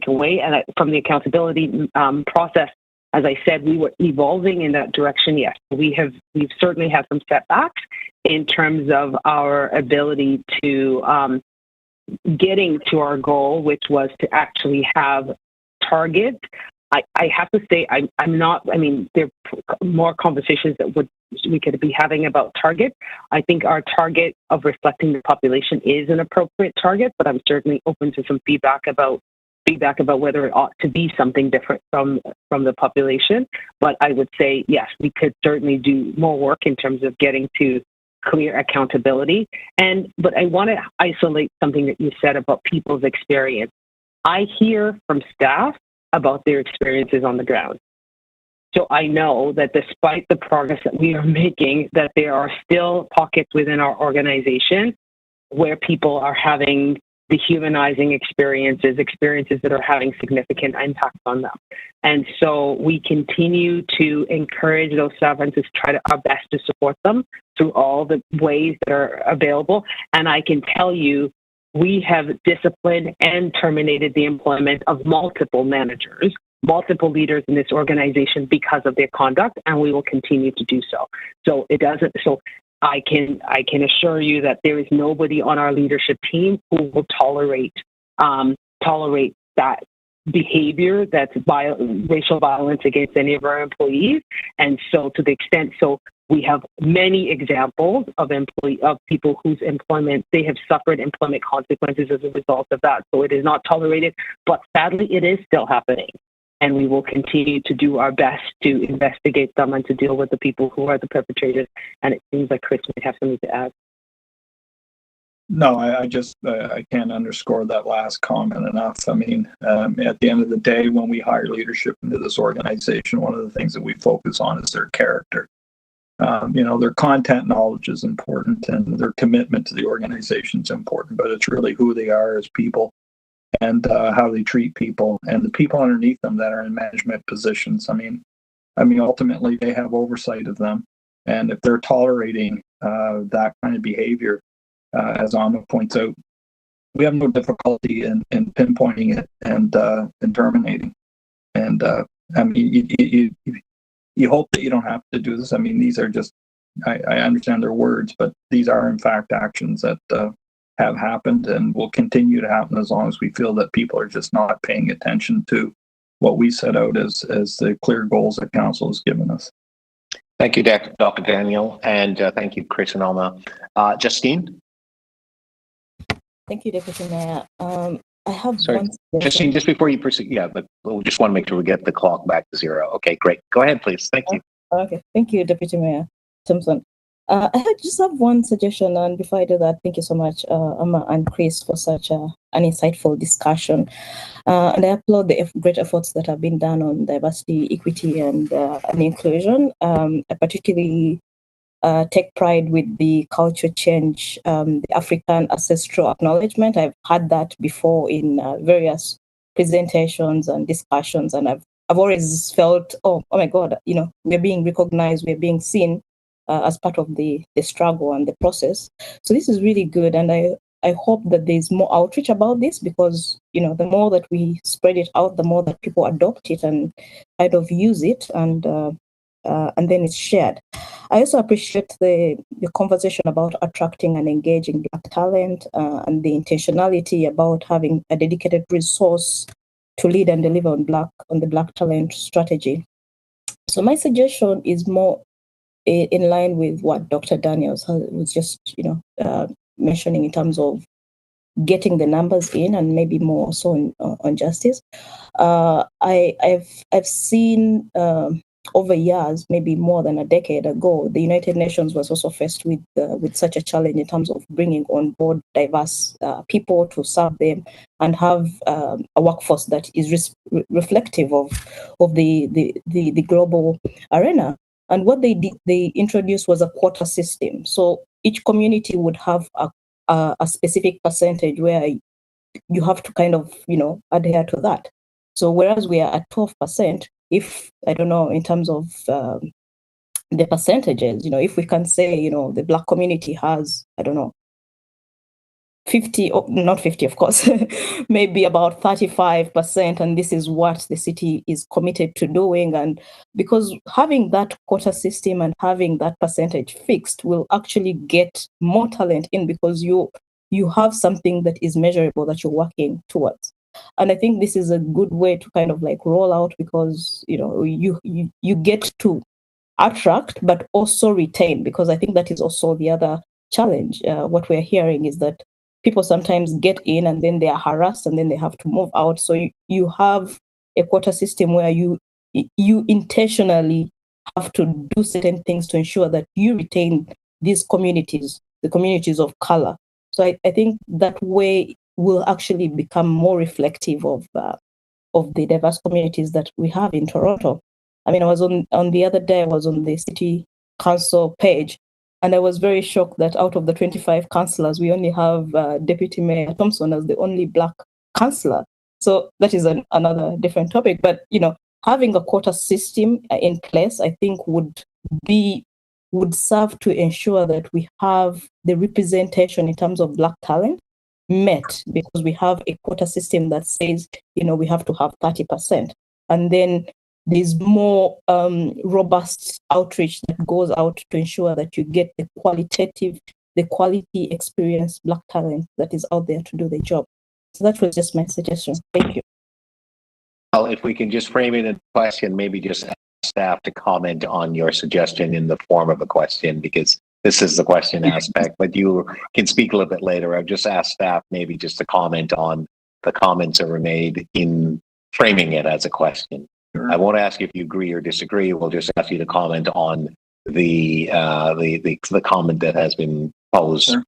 away. And from the accountability process, as I said, we were evolving in that direction. Yes, we've certainly had some setbacks in terms of our ability to getting to our goal, which was to actually have targets. I have to say, I'm not. I mean, there are more conversations that we could be having about targets. I think our target of reflecting the population is an appropriate target, but I'm certainly open to some feedback about whether it ought to be something different from the population. But I would say, yes, we could certainly do more work in terms of getting to clear accountability. But I want to isolate something that you said about people's experience. I hear from staff about their experiences on the ground. So I know that despite the progress that we are making, that there are still pockets within our organization where people are having dehumanizing experiences that are having significant impact on them. And so we continue to encourage those sovereigns to try our best to support them through all the ways that are available. And I can tell you, we have disciplined and terminated the employment of multiple managers, multiple leaders in this organization because of their conduct, and we will continue to do so. So I can assure you that there is nobody on our leadership team who will tolerate that behavior, that's racial violence against any of our employees. And so to the extent, we have many examples of people whose employment, they have suffered employment consequences as a result of that. So it is not tolerated, but sadly it is still happening. And we will continue to do our best to investigate them and to deal with the people who are the perpetrators. And it seems like Chris might have something to add. No, I just I can't underscore that last comment enough. I mean, at the end of the day, when we hire leadership into this organization, one of the things that we focus on is their character. Their content knowledge is important, and their commitment to the organization is important. But it's really who they are as people, and how they treat people, and the people underneath them that are in management positions. I mean, ultimately they have oversight of them, and if they're tolerating that kind of behavior, as Amma points out, we have no difficulty in pinpointing it and terminating. And I mean, you hope that you don't have to do this. I mean, these are just, I understand their words, but these are in fact actions that have happened and will continue to happen as long as we feel that people are just not paying attention to what we set out as the clear goals that council has given us. Thank you, Dr. Daniel, and thank you, Chris and Alma. Justine? Thank you, Deputy Mayor. I have Sorry, one. Justine, just before you proceed, yeah, but we just want to make sure we get the clock back to zero. Okay, great. Go ahead, please. Thank you. Okay, thank you, Deputy Mayor Thompson. I just have one suggestion, and before I do that, thank you so much, Amma and Chris, for such an insightful discussion. And I applaud the great efforts that have been done on diversity, equity, and inclusion. I particularly take pride with the culture change, the African ancestral acknowledgement. I've had that before in various presentations and discussions, and I've always felt, oh my God, we're being recognized, we're being seen as part of the struggle and the process. So this is really good, and I hope that there's more outreach about this, because the more that we spread it out, the more that people adopt it and kind of use it, and then it's shared. I also appreciate the conversation about attracting and engaging Black talent, and the intentionality about having a dedicated resource to lead and deliver on the Black talent strategy. So my suggestion is more in line with what Dr. Daniels was just mentioning in terms of getting the numbers in, and maybe more so on justice. I've seen over years, maybe more than a decade ago, the United Nations was also faced with such a challenge in terms of bringing on board diverse people to serve them and have a workforce that is reflective of the global arena. And what they did, they introduced was a quota system. So each community would have a specific percentage where you have to kind of, adhere to that. So whereas we are at 12%, if, I don't know, in terms of the percentages, if we can say, the Black community has, I don't know, 50, not 50, of course, maybe about 35%, and this is what the city is committed to doing. And because having that quota system and having that percentage fixed will actually get more talent in, because you have something that is measurable that you're working towards. And I think this is a good way to kind of like roll out, because you get to attract but also retain, because I think that is also the other challenge. What we're hearing is that people sometimes get in and then they are harassed and then they have to move out. So you have a quota system where you intentionally have to do certain things to ensure that you retain these communities, the communities of color. So I think that way will actually become more reflective of the diverse communities that we have in Toronto. I mean, I was on the other day, I was on the city council page, and I was very shocked that out of the 25 councillors, we only have Deputy Mayor Thompson as the only Black councillor. So that is another different topic. But, having a quota system in place, I think would serve to ensure that we have the representation in terms of Black talent met, because we have a quota system that says, we have to have 30%. And then there's more robust outreach that goes out to ensure that you get the quality experienced Black talent that is out there to do the job. So that was just my suggestion. Thank you. Well, if we can just frame it in a question, maybe just ask staff to comment on your suggestion in the form of a question, because this is the question aspect, but you can speak a little bit later. I've just asked staff maybe just to comment on the comments that were made in framing it as a question. Sure. I won't ask if you agree or disagree. We'll just ask you to comment on the comment that has been posed. Sure.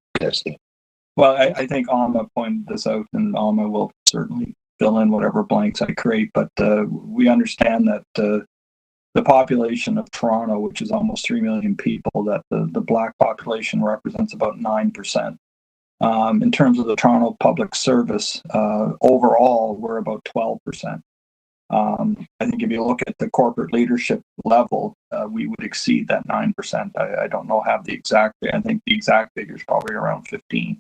Well, I think Alma pointed this out, and Alma will certainly fill in whatever blanks I create, but we understand that the population of Toronto, which is almost 3 million people, that the Black population represents about 9%. In terms of the Toronto Public Service, overall, we're about 12%. I think if you look at the corporate leadership level, we would exceed that 9%. I don't know have the exact. I think the exact figure is probably around 15%.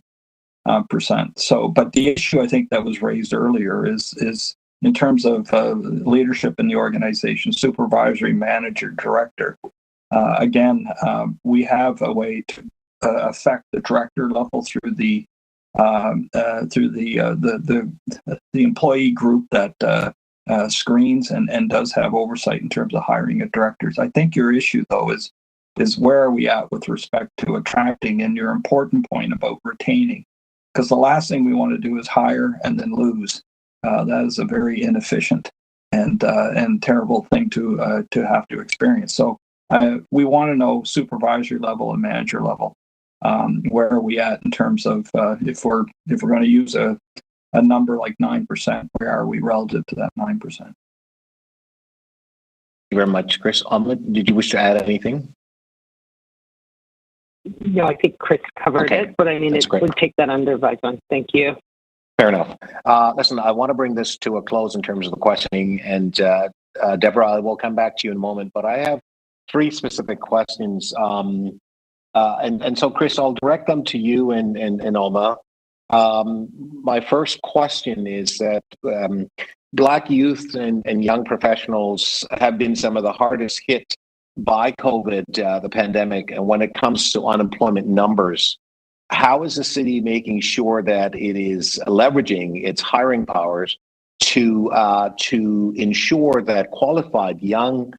So, but the issue I think that was raised earlier is in terms of leadership in the organization, supervisory, manager, director. Again, we have a way to affect the director level through the employee group that screens and does have oversight in terms of hiring of directors. I think your issue though is where are we at with respect to attracting, and your important point about retaining, because the last thing we want to do is hire and then lose. That is a very inefficient and terrible thing to have to experience. So we want to know supervisory level and manager level. Where are we at in terms of if we're going to use a number like 9%, where are we relative to that 9%? Thank you very much, Chris. Did you wish to add anything? No, I think Chris covered it, but I mean, it would take that under advisement. Thank you. Fair enough. Listen, I want to bring this to a close in terms of the questioning, and Deborah, I will come back to you in a moment, but I have 3 specific questions. And so, Chris, I'll direct them to you and Alma. My first question is that Black youth and young professionals have been some of the hardest hit by COVID, the pandemic, and when it comes to unemployment numbers, how is the city making sure that it is leveraging its hiring powers to ensure that qualified young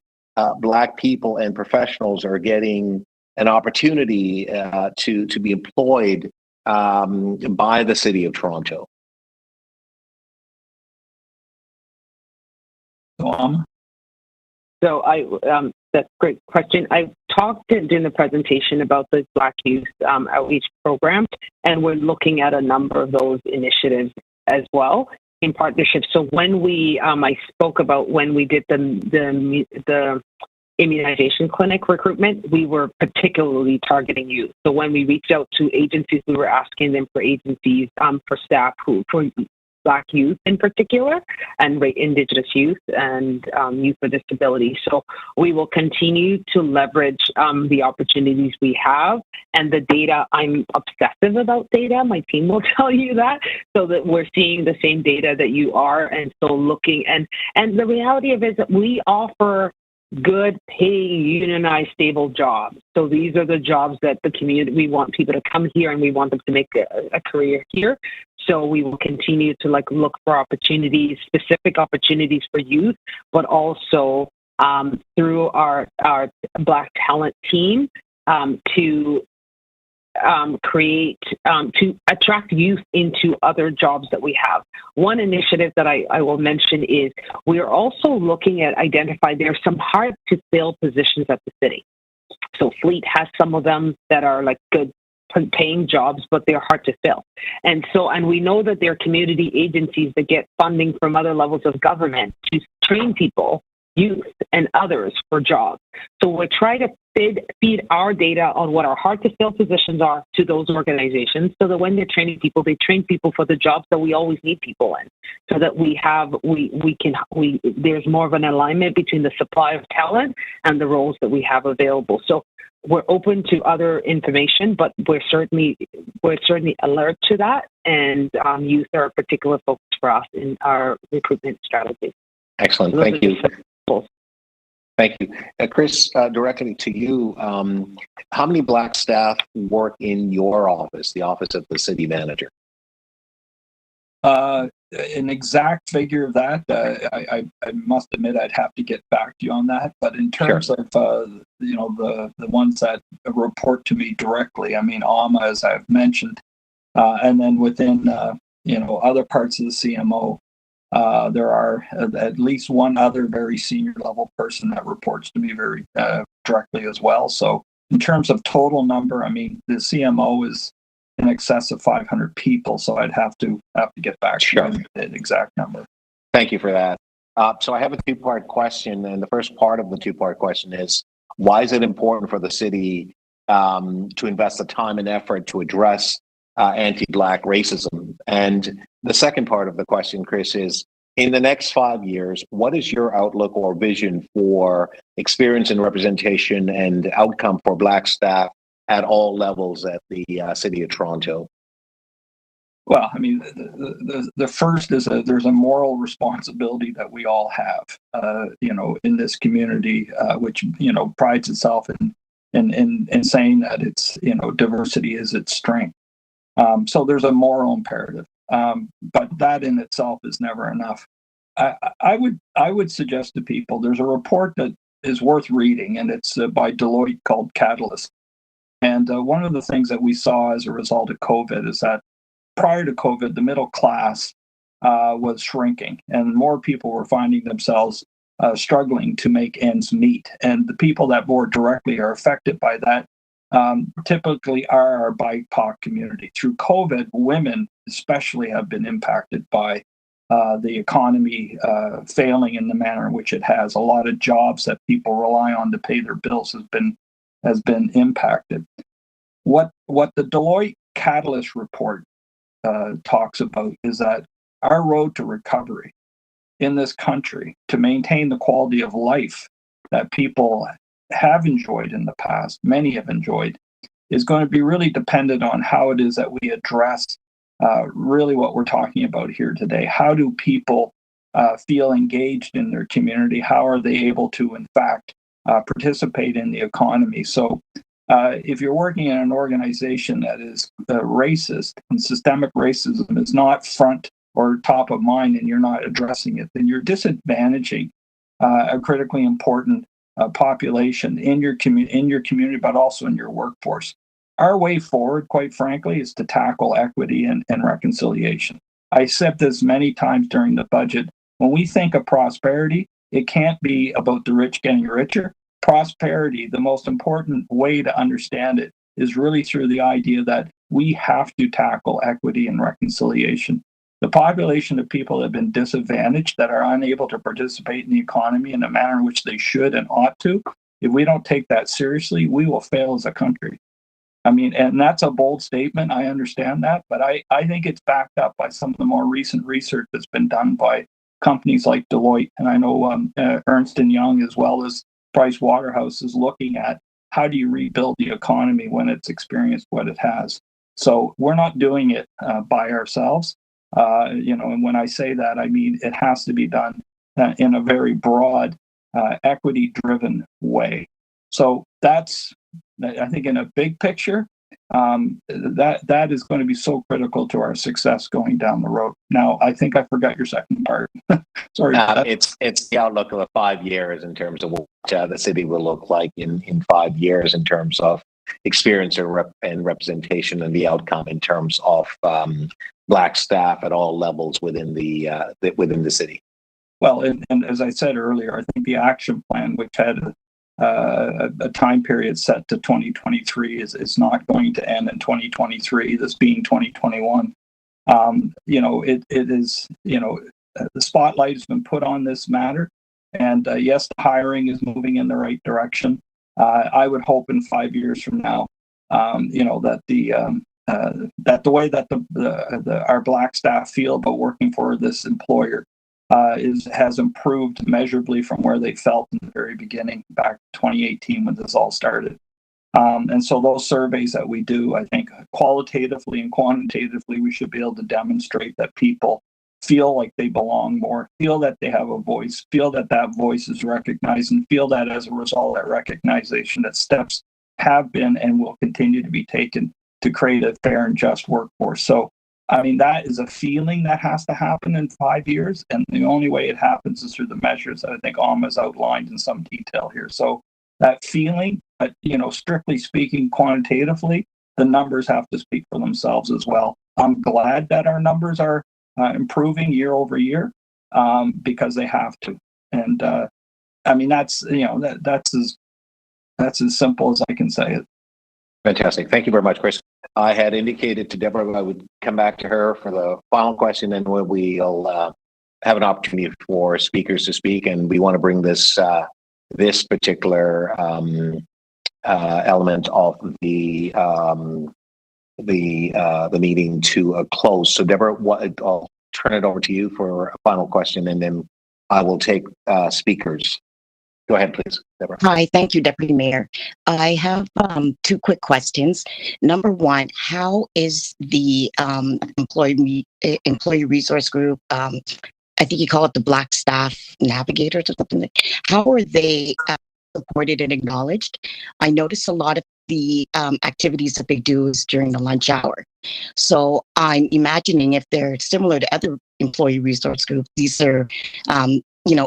Black people and professionals are getting an opportunity to be employed by the City of Toronto? So that's a great question. I talked during the presentation about the Black Youth Outreach Program, and we're looking at a number of those initiatives as well in partnership. So when I spoke about when we did the immunization clinic recruitment, we were particularly targeting youth. So when we reached out to agencies, we were asking them for agencies for staff for Black youth in particular, and Indigenous youth and youth with disability. So we will continue to leverage the opportunities we have and the data. I'm obsessive about data. My team will tell you that, so that we're seeing the same data that you are. And so looking, and the reality of it is that we offer good paying, unionized, stable jobs. So these are the jobs that the community, we want people to come here and we want them to make a career here. So we will continue to look for opportunities, specific opportunities for youth, but also through our Black talent team to to attract youth into other jobs that we have. One initiative that I will mention is we are also looking at identifying there are some hard to fill positions at the city. So Fleet has some of them that are good paying jobs, but they're hard to fill. And we know that there are community agencies that get funding from other levels of government to train people, youth and others, for jobs. So we're trying to feed our data on what our hard to fill positions are to those organizations, so that when they're training people, they train people for the jobs that we always need people in, so that there's more of an alignment between the supply of talent and the roles that we have available. So we're open to other information, but we're certainly alert to that, and youth are a particular focus for us in our recruitment strategy. Excellent, thank you. Thank you. Chris, directly to you, how many Black staff work in your office, the office of the city manager? An exact figure of that, I must admit I'd have to get back to you on that. But in terms of the ones that report to me directly, I mean, Alma, as I've mentioned, and then within other parts of the CMO, there are at least one other very senior level person that reports to me very directly as well. So in terms of total number, I mean, the CMO is in excess of 500 people. So I'd have to get back to you with the exact number. Thank you for that. So I have a two-part question, and the first part of the two-part question is, why is it important for the city to invest the time and effort to address anti-Black racism? And the second part of the question, Chris, is, in the next 5 years, what is your outlook or vision for experience and representation and outcome for Black staff at all levels at the City of Toronto? Well, I mean, the first is there's a moral responsibility that we all have, in this community, which, prides itself in saying that it's, diversity is its strength. So there's a moral imperative, but that in itself is never enough. I would suggest to people, there's a report that is worth reading, and it's by Deloitte called Catalyst. And one of the things that we saw as a result of COVID is that prior to COVID, the middle class was shrinking, and more people were finding themselves struggling to make ends meet. And the people that more directly are affected by that typically are our BIPOC community. Through COVID, women especially have been impacted by the economy failing in the manner in which it has. A lot of jobs that people rely on to pay their bills has been impacted. What the Deloitte Catalyst report talks about is that our road to recovery in this country, to maintain the quality of life that people have enjoyed in the past, many have enjoyed, is going to be really dependent on how it is that we address really what we're talking about here today. How do people feel engaged in their community? How are they able to, in fact, participate in the economy? So if you're working in an organization that is racist, and systemic racism is not front or top of mind, and you're not addressing it, then you're disadvantaging a critically important population in your community, but also in your workforce. Our way forward, quite frankly, is to tackle equity and reconciliation. I said this many times during the budget. When we think of prosperity, it can't be about the rich getting richer. Prosperity, the most important way to understand it, is really through the idea that we have to tackle equity and reconciliation. The population of people that have been disadvantaged, that are unable to participate in the economy in the manner in which they should and ought to, if we don't take that seriously, we will fail as a country. I mean, and that's a bold statement. I understand that, but I think it's backed up by some of the more recent research that's been done by companies like Deloitte. And I know Ernst & Young, as well as Price Waterhouse, is looking at how do you rebuild the economy when it's experienced what it has. So we're not doing it by ourselves. And when I say that, I mean it has to be done in a very broad, equity-driven way. So that's, I think, in a big picture, that is going to be so critical to our success going down the road. Now, I think I forgot your second part. Sorry. It's the outlook of 5 years in terms of what the city will look like in 5 years in terms of experience and representation, and the outcome in terms of Black staff at all levels within the city. Well, and as I said earlier, I think the action plan, which had a time period set to 2023, is not going to end in 2023, this being 2021. It is, the spotlight has been put on this matter, and yes, the hiring is moving in the right direction. I would hope in 5 years from now, that the way that our Black staff feel about working for this employer has improved measurably from where they felt in the very beginning, back 2018 when this all started. And so those surveys that we do, I think qualitatively and quantitatively, we should be able to demonstrate that people feel like they belong more, feel that they have a voice, feel that that voice is recognized, and feel that as a result of that recognition, that steps have been and will continue to be taken to create a fair and just workforce. So, I mean, that is a feeling that has to happen in 5 years. And the only way it happens is through the measures that I think Alma's outlined in some detail here. So that feeling, strictly speaking, quantitatively, the numbers have to speak for themselves as well. I'm glad that our numbers are improving year over year, because they have to. And I mean, that's as simple as I can say it. Fantastic. Thank you very much, Chris. I had indicated to Deborah I would come back to her for the final question, and we'll have an opportunity for speakers to speak. And we want to bring this this particular element of the meeting to a close. So, Deborah, I'll turn it over to you for a final question, and then I will take speakers. Go ahead, please, Deborah. Hi, thank you, Deputy Mayor. I have two quick questions. Number one, how is the employee resource group, I think you call it the Black Staff Navigators or something, how are they supported and acknowledged? I notice a lot of the activities that they do is during the lunch hour. So I'm imagining if they're similar to other employee resource groups, these are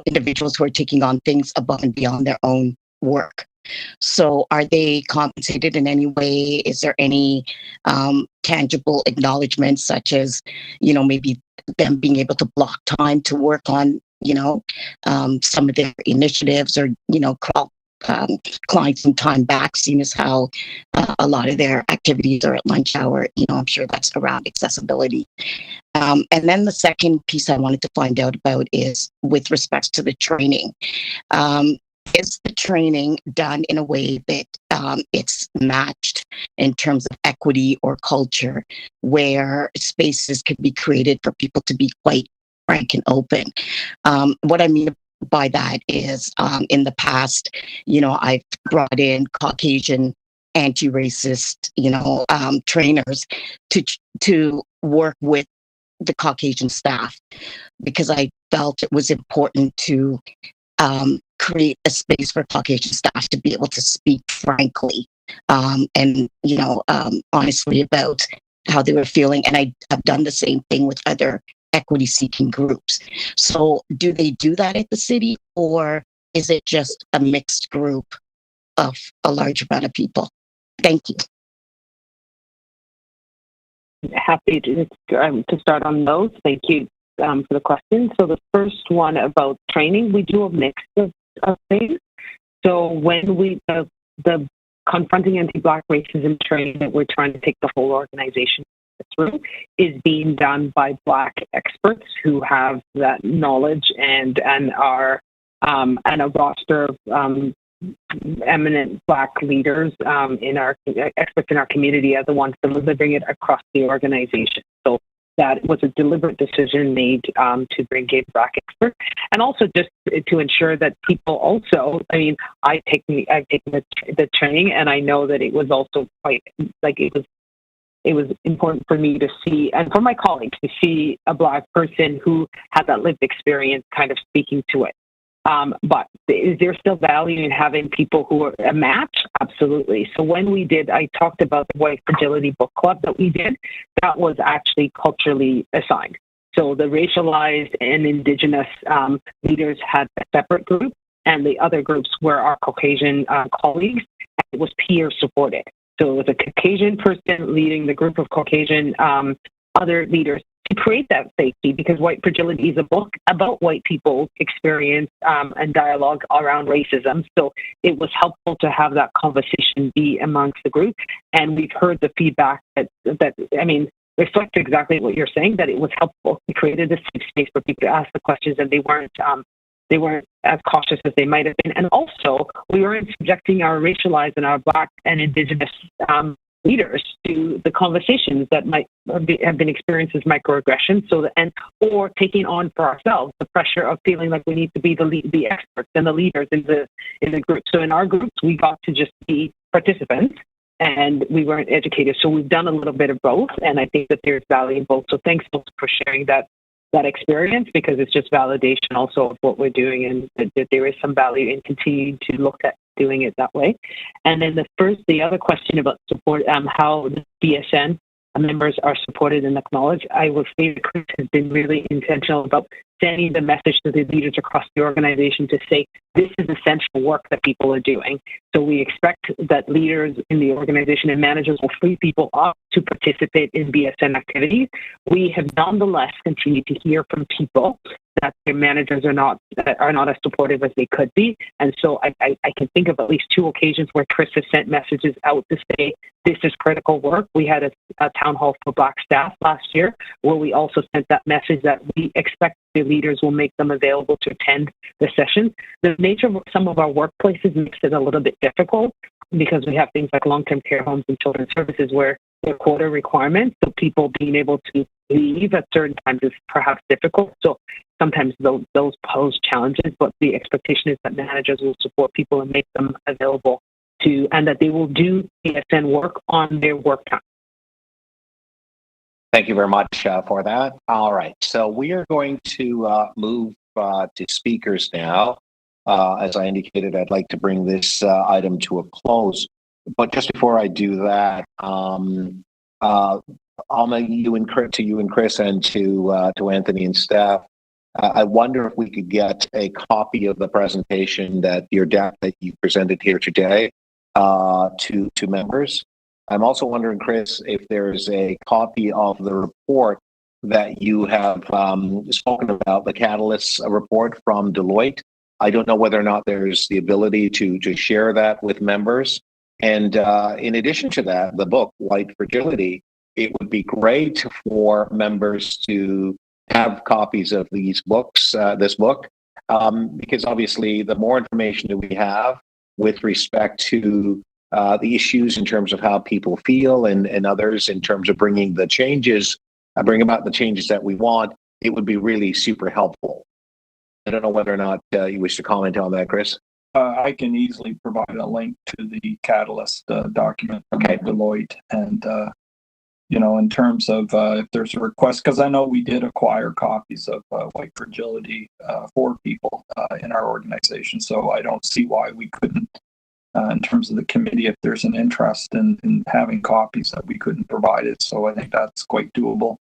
individuals who are taking on things above and beyond their own work. So are they compensated in any way? Is there any tangible acknowledgement, such as, maybe them being able to block time to work on, some of their initiatives, or, clients some time back, seeing as how a lot of their activities are at lunch hour? I'm sure that's around accessibility. And then the second piece I wanted to find out about is with respect to the training. Is the training done in a way that it's matched in terms of equity or culture, where spaces could be created for people to be quite frank and open? What I mean by that is, in the past, I've brought in Caucasian anti-racist, trainers to work with the Caucasian staff, because I felt it was important to create a space for Caucasian staff to be able to speak frankly and honestly about how they were feeling. And I've done the same thing with other equity seeking groups. So do they do that at the city, or is it just a mixed group of a large amount of people? Thank you. Happy to start on those. Thank you for the question. So the first one about training, we do a mix of things. So when the Confronting Anti-Black Racism training that we're trying to take the whole organization through is being done by Black experts who have that knowledge and are and a roster of eminent Black leaders in our experts in our community are the ones delivering it across the organization. So that was a deliberate decision made to bring in Black experts, and also just to ensure that people also. I mean, I've taken the training, and I know that it was also quite it was important for me to see, and for my colleagues to see, a Black person who had that lived experience kind of speaking to it. But is there still value in having people who are a match? Absolutely. So when I talked about the White Fragility Book Club that we did, that was actually culturally assigned. So the racialized and Indigenous leaders had a separate group, and the other groups were our Caucasian colleagues. And it was peer supported. So it was a Caucasian person leading the group of Caucasian other leaders to create that safety, because White Fragility is a book about white people's experience and dialogue around racism. So it was helpful to have that conversation be amongst the group. And we've heard the feedback that reflects exactly what you're saying, that it was helpful. We created a safe space for people to ask the questions, and they weren't as cautious as they might have been. And also, we weren't subjecting our racialized and our Black and Indigenous leaders to the conversations that might have been experienced as microaggressions. Or taking on for ourselves the pressure of feeling like we need to be the experts and the leaders in the group. So in our groups, we got to just be participants, and we weren't educated. So we've done a little bit of both, and I think that there's value in both. So thanks also for sharing that experience, because it's just validation also of what we're doing, and that there is some value in continuing to look at doing it that way. And then the other question about support, how the BSN members are supported and acknowledged, I will say that Chris has been really intentional about sending the message to the leaders across the organization to say, this is essential work that people are doing. So we expect that leaders in the organization and managers will free people up to participate in BSN activities. We have nonetheless continued to hear from people that their managers are not as supportive as they could be. And so I can think of at least 2 occasions where Chris has sent messages out to say, this is critical work. We had a town hall for Black staff last year where we also sent that message that we expect the leaders will make them available to attend the sessions. The nature of some of our workplaces makes it a little bit difficult because we have things like long-term care homes and children's services where there are quota requirements. So people being able to leave at certain times is perhaps difficult. So sometimes those pose challenges, but the expectation is that managers will support people and make them available to, and that they will do BSN work on their work time. Thank you very much for that. All right, so we are going to move to speakers now. As I indicated, I'd like to bring this item to a close. But just before I do that, I'll make you and Chris and to Anthony and staff. I wonder if we could get a copy of the presentation that you presented here today to members. I'm also wondering, Chris, if there's a copy of the report that you have spoken about, the Catalyst report from Deloitte. I don't know whether or not there's the ability to share that with members. And in addition to that, the book, White Fragility, it would be great for members to have copies of this book, because obviously the more information that we have with respect to the issues in terms of how people feel and others in terms of bring about the changes that we want, it would be really super helpful. I don't know whether or not you wish to comment on that, Chris. I can easily provide a link to the Catalyst document from Deloitte, and in terms of if there's a request, because I know we did acquire copies of White Fragility for people in our organization, so I don't see why we couldn't, in terms of the committee, if there's an interest in having copies, that we couldn't provide it. So I think that's quite doable.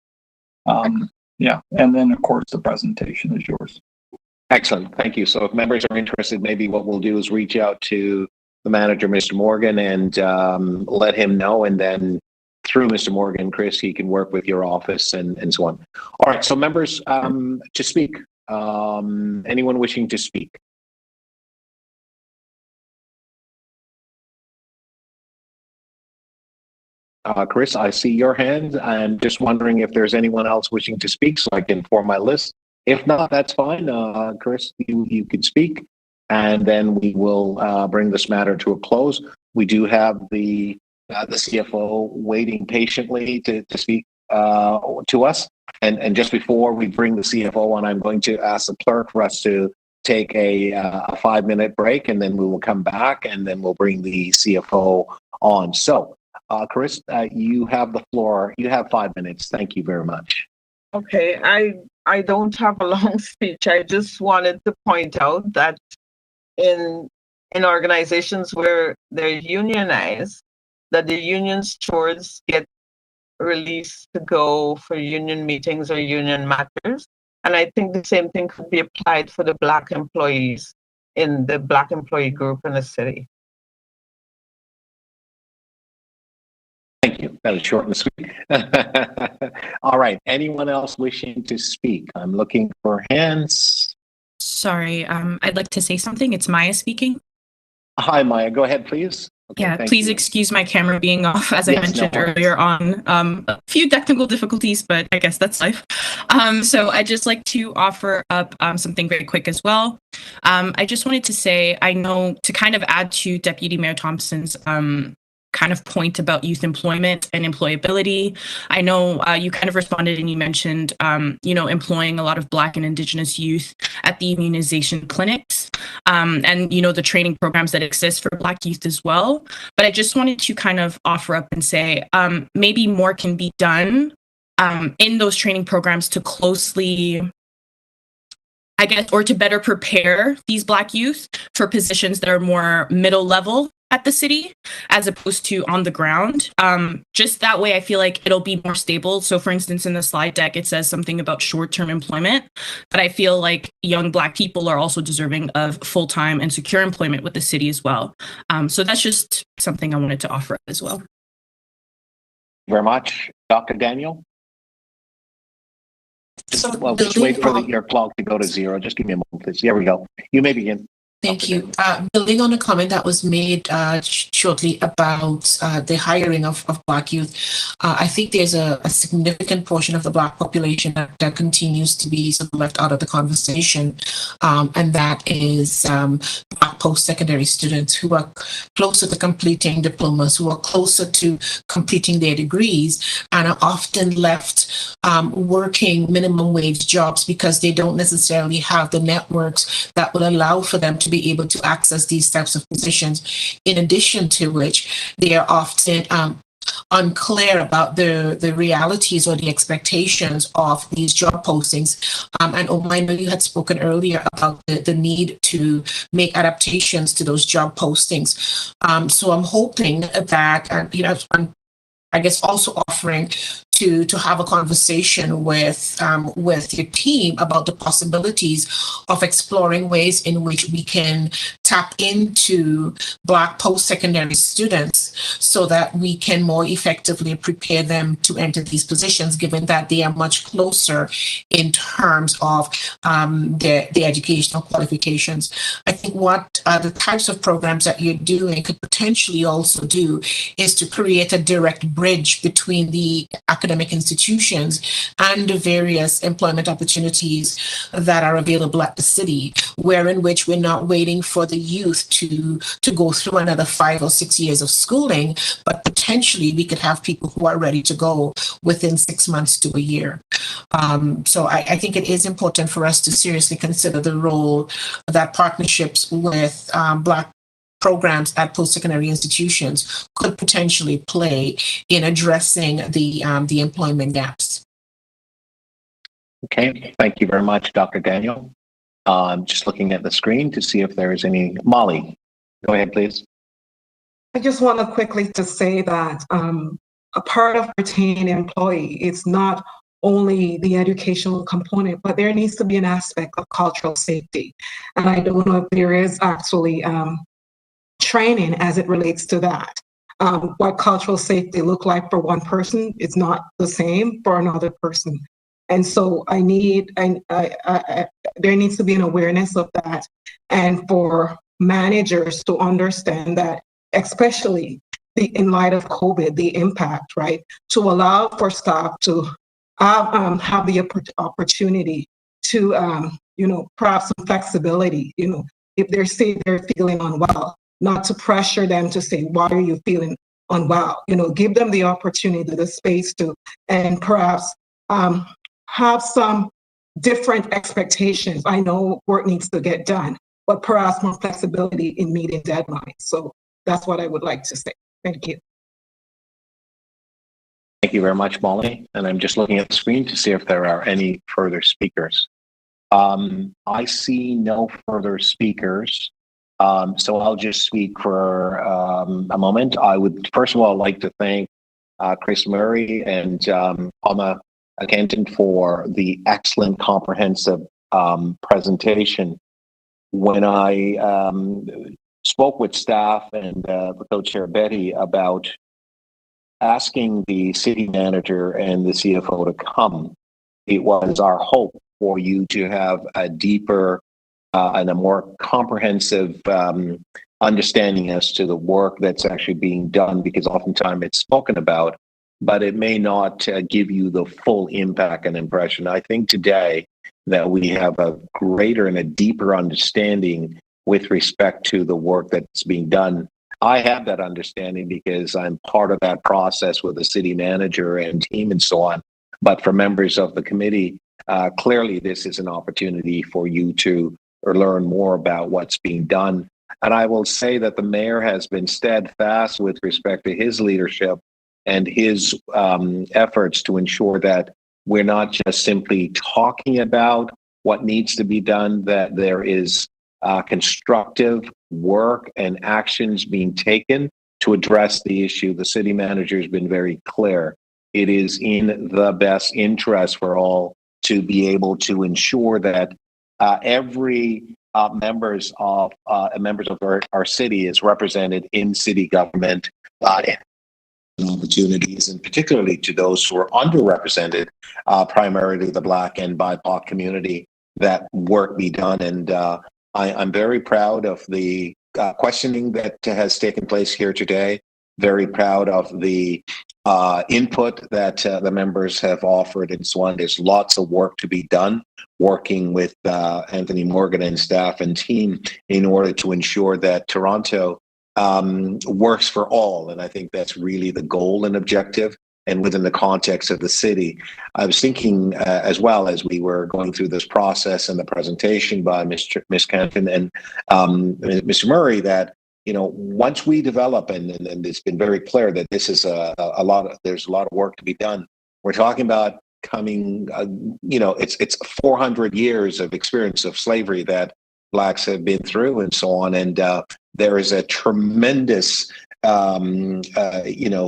Yeah, and then of course the presentation is yours. Excellent, thank you. So if members are interested, maybe what we'll do is reach out to the manager, Mr. Morgan, and let him know, and then through Mr. Morgan, Chris, he can work with your office and so on. All right, so members, to speak, anyone wishing to speak? Chris, I see your hand. I'm just wondering if there's anyone else wishing to speak so I can form my list. If not, that's fine. Chris, you can speak, and then we will bring this matter to a close. We do have the CFO waiting patiently to speak to us. And just before we bring the CFO on, I'm going to ask the clerk for us to take a 5-minute break, and then we will come back, and then we'll bring the CFO on. So, Chris, you have the floor. You have 5 minutes. Thank you very much. Okay, I don't have a long speech. I just wanted to point out that in organizations where they're unionized, that the union stewards get released to go for union meetings or union matters. And I think the same thing could be applied for the Black employees in the Black employee group in the city. Thank you. That was short and sweet. All right. Anyone else wishing to speak? I'm looking for hands. Sorry, I'd like to say something. It's Maya speaking. Hi, Maya. Go ahead, please. Okay, yeah, please excuse my camera being off, as I mentioned earlier on. A few technical difficulties, but I guess that's life. So I'd just like to offer up something very quick as well. I just wanted to say, I know, to kind of add to Deputy Mayor Thompson's kind of point about youth employment and employability. I know you kind of responded and you mentioned, employing a lot of Black and Indigenous youth at the immunization clinics and, the training programs that exist for Black youth as well. But I just wanted to kind of offer up and say maybe more can be done in those training programs to closely, I guess, or to better prepare these Black youth for positions that are more middle level at the city as opposed to on the ground. Just that way, I feel like it'll be more stable. So for instance, in the slide deck, it says something about short-term employment, but I feel like young Black people are also deserving of full-time and secure employment with the city as well. So that's just something I wanted to offer as well. Very much. Dr. Daniel? Just wait for your clock to go to 0. Just give me a moment, please. Here we go. You may begin. Thank you. Building on a comment that was made shortly about the hiring of Black youth, I think there's a significant portion of the Black population that continues to be sort of left out of the conversation, and that is Black post-secondary students who are closer to completing diplomas, who are closer to completing their degrees, and are often left working minimum wage jobs because they don't necessarily have the networks that will allow for them to be able to access these types of positions, in addition to which they are often unclear about the realities or the expectations of these job postings. And Oma, I know you had spoken earlier about the need to make adaptations to those job postings. So I'm hoping that, I'm I guess also offering to have a conversation with your team about the possibilities of exploring ways in which we can tap into Black post-secondary students so that we can more effectively prepare them to enter these positions, given that they are much closer in terms of their educational qualifications. I think what the types of programs that you're doing could potentially also do is to create a direct bridge between the academic institutions and the various employment opportunities that are available at the city, wherein which we're not waiting for the youth to go through another 5 or 6 years of schooling, but potentially we could have people who are ready to go within 6 months to a year. So I think it is important for us to seriously consider the role that partnerships with Black programs at post-secondary institutions could potentially play in addressing the employment gaps. Okay, thank you very much, Dr. Daniel. Just looking at the screen to see if there is any. Molly, go ahead, please. I just want to quickly to say that a part of retaining an employee, it's not only the educational component, but there needs to be an aspect of cultural safety. And I don't know if there is actually training as it relates to that. What cultural safety look like for one person is not the same for another person. And so there needs to be an awareness of that, and for managers to understand that, especially in light of COVID, the impact, right, to allow for staff to have the opportunity to, perhaps some flexibility, if they're feeling unwell, not to pressure them to say, why are you feeling unwell? Give them the opportunity, the space to, and perhaps have some different expectations. I know work needs to get done, but perhaps more flexibility in meeting deadlines. So that's what I would like to say. Thank you. Thank you very much, Molly. And I'm just looking at the screen to see if there are any further speakers. I see no further speakers. So I'll just speak for a moment. I would first of all like to thank Chris Murray and Alma Akanton for the excellent comprehensive presentation. When I spoke with staff and the co-chair Betty about asking the city manager and the CFO to come, it was our hope for you to have a deeper and a more comprehensive understanding as to the work that's actually being done, because oftentimes it's spoken about, but it may not give you the full impact and impression. I think today that we have a greater and a deeper understanding with respect to the work that's being done. I have that understanding because I'm part of that process with the city manager and team and so on. But for members of the committee, clearly this is an opportunity for you to learn more about what's being done. And I will say that the mayor has been steadfast with respect to his leadership and his efforts to ensure that we're not just simply talking about what needs to be done, that there is constructive work and actions being taken to address the issue. The city manager has been very clear. It is in the best interest for all to be able to ensure that every members of our city is represented in city government, opportunities, and particularly to those who are underrepresented, primarily the Black and BIPOC community, that work be done. And I'm very proud of the questioning that has taken place here today. Very proud of the input that the members have offered and so on. There's lots of work to be done, working with Anthony Morgan and staff and team in order to ensure that Toronto works for all. And I think that's really the goal and objective. And within the context of the city, I was thinking as well as we were going through this process and the presentation by Ms. Canton and Mr. Murray, that once we develop, and it's been very clear that this is there's a lot of work to be done. We're talking about coming, it's 400 years of experience of slavery that Blacks have been through and so on. And there is a tremendous,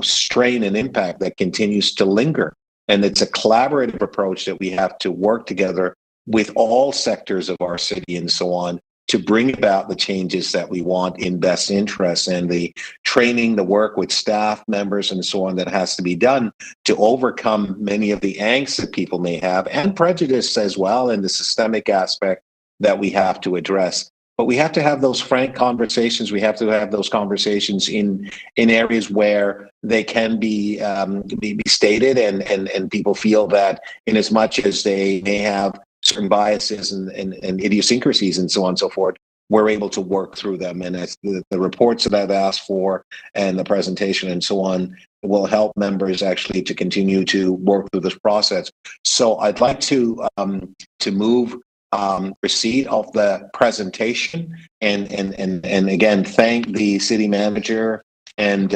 strain and impact that continues to linger. And it's a collaborative approach that we have to work together with all sectors of our city and so on to bring about the changes that we want in best interest, and the training, the work with staff members and so on that has to be done to overcome many of the angst that people may have, and prejudice as well, and the systemic aspect that we have to address. But we have to have those frank conversations. We have to have those conversations in areas where they can be stated, and people feel that in as much as they may have certain biases and idiosyncrasies and so on and so forth, we're able to work through them. And as the reports that I've asked for and the presentation and so on will help members actually to continue to work through this process. So I'd like to move receipt of the presentation and again thank the city manager and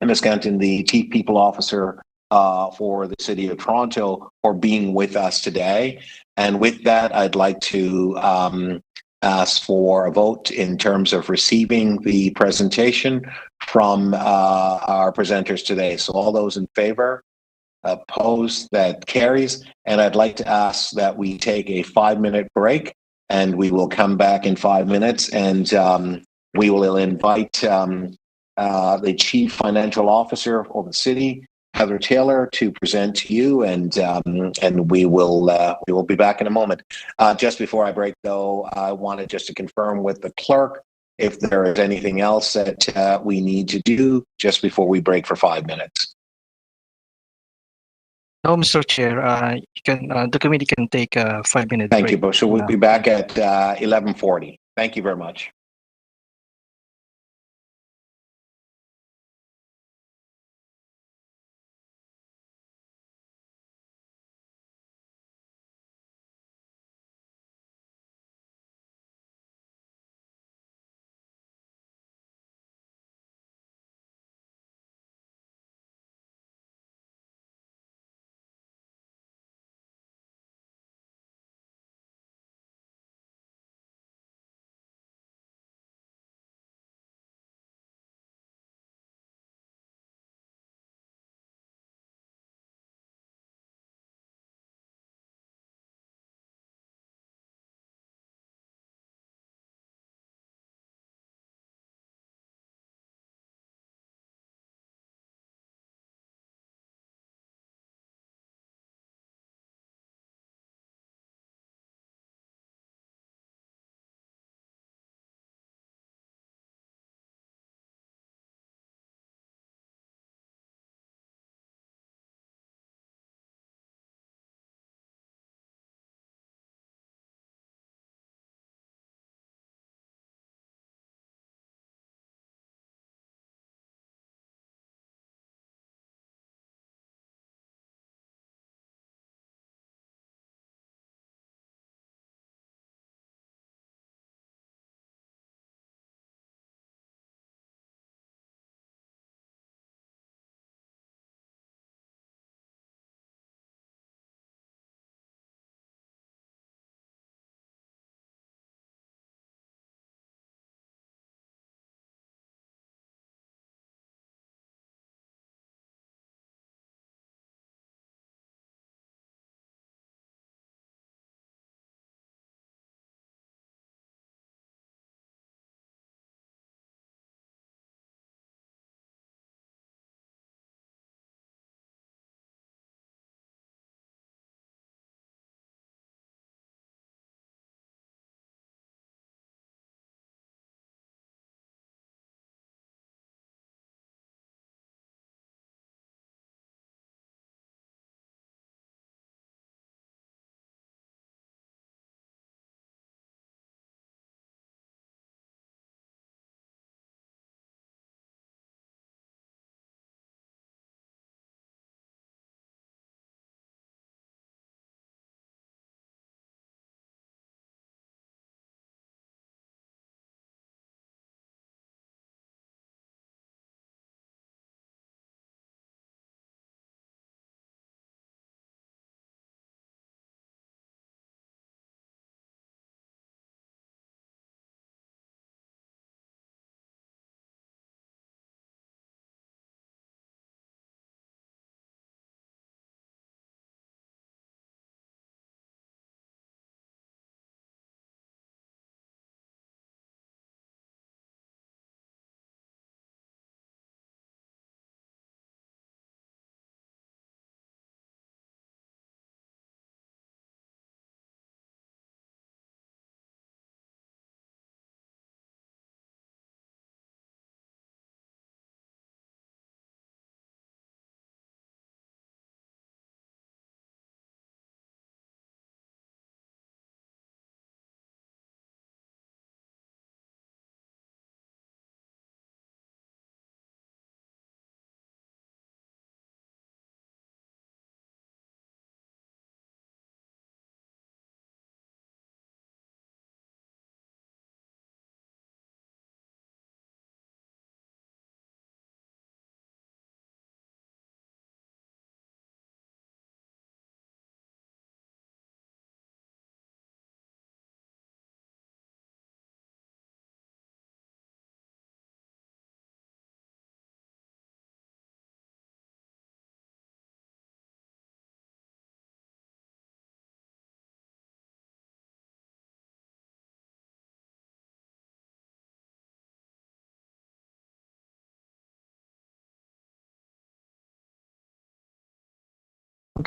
Ms. Canton, the Chief People Officer for the City of Toronto, for being with us today. And with that, I'd like to ask for a vote in terms of receiving the presentation from our presenters today. So all those in favor? Opposed? That carries. And I'd like to ask that we take a 5-minute break, and we will come back in 5 minutes, and we will invite the Chief Financial Officer of the city, Heather Taylor, to present to you, and we will be back in a moment. Just before I break, though, I wanted just to confirm with the clerk if there is anything else that we need to do just before we break for 5 minutes. No, Mr. Chair, the committee can take a 5-minute break. Thank you, so we'll be back at 11:40. Thank you very much.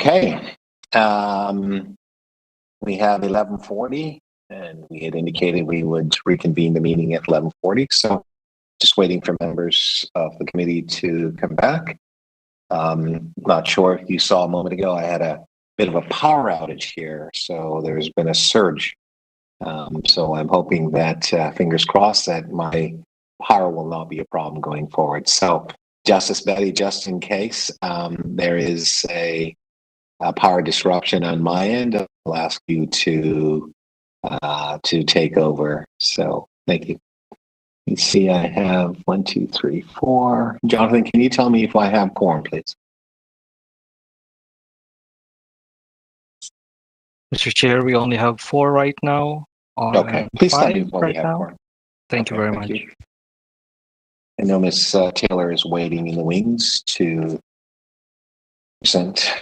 Okay. We have 11:40, and we had indicated we would reconvene the meeting at 11:40. So just waiting for members of the committee to come back. Not sure if you saw a moment ago, I had a bit of a power outage here, so there's been a surge. So I'm hoping that, fingers crossed, that my power will not be a problem going forward. So Justice Betty, just in case there is a power disruption on my end, I'll ask you to take over. So thank you. Let's see, I have 1, 2, 3, 4. Jonathan, can you tell me if I have quorum, please? Mr. Chair, we only have 4 right now. Okay, please tell me 5 what right we have now. quorum. Thank you very much. You. I know Ms. Taylor is waiting in the wings to present.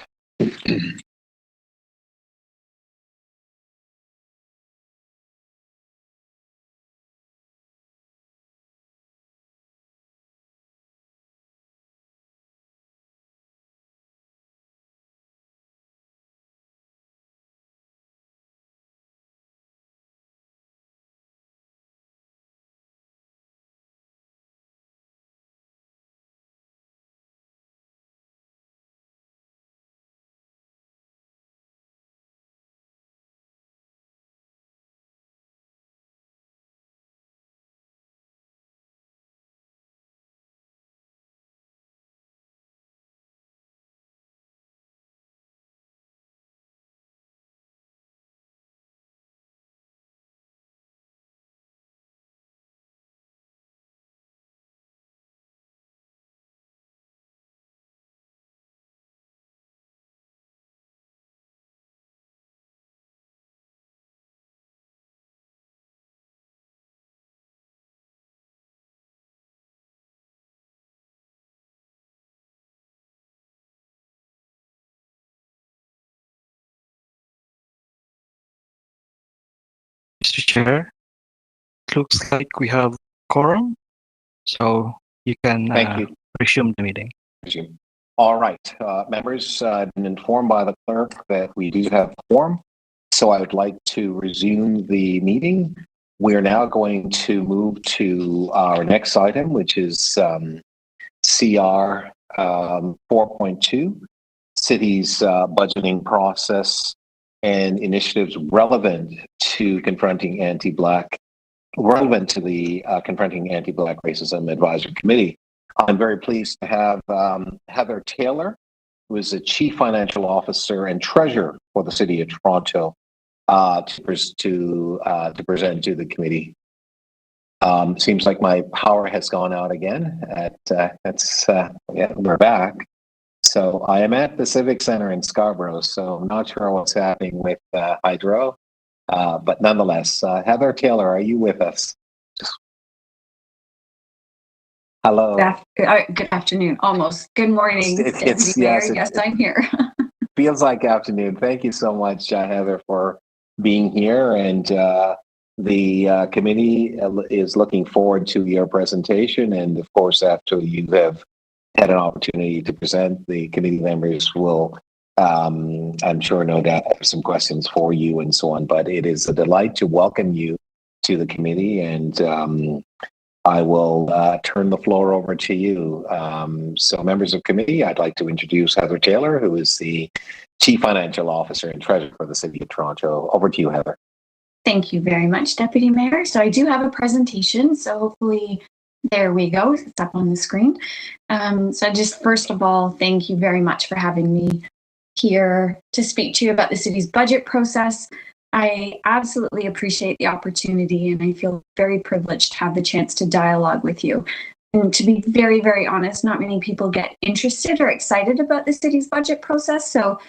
Mr. Chair, it looks like we have quorum, so you can Thank you. resume the meeting. All right, members, I've been informed by the clerk that we do have quorum, so I would like to resume the meeting. We are now going to move to our next item, which is CR 4.2, city's budgeting process and initiatives relevant to confronting anti-Black, relevant to the Confronting Anti-Black Racism Advisory Committee. I'm very pleased to have Heather Taylor, who is the Chief Financial Officer and Treasurer for the City of Toronto, to present to the committee. Seems like my power has gone out again. Yeah, we're back. So I am at the Civic Center in Scarborough, so I'm not sure what's happening with Hydro, but nonetheless, Heather Taylor, are you with us? Hello. Good afternoon, almost. Good morning, Yes, I'm here. Feels like afternoon. Thank you so much, Heather, for being here. And the committee is looking forward to your presentation. And of course, after you have had an opportunity to present, the committee members will, I'm sure, no doubt, have some questions for you and so on. But it is a delight to welcome you to the committee, and I will turn the floor over to you. So members of committee, I'd like to introduce Heather Taylor, who is the Chief Financial Officer and Treasurer for the City of Toronto. Over to you, Heather. Thank you very much, Deputy Mayor. So I do have a presentation, so hopefully, there we go, it's up on the screen. So just first of all, thank you very much for having me here to speak to you about the city's budget process. I absolutely appreciate the opportunity, and I feel very privileged to have the chance to dialogue with you. And to be very, very honest, not many people get interested or excited about the city's budget process. So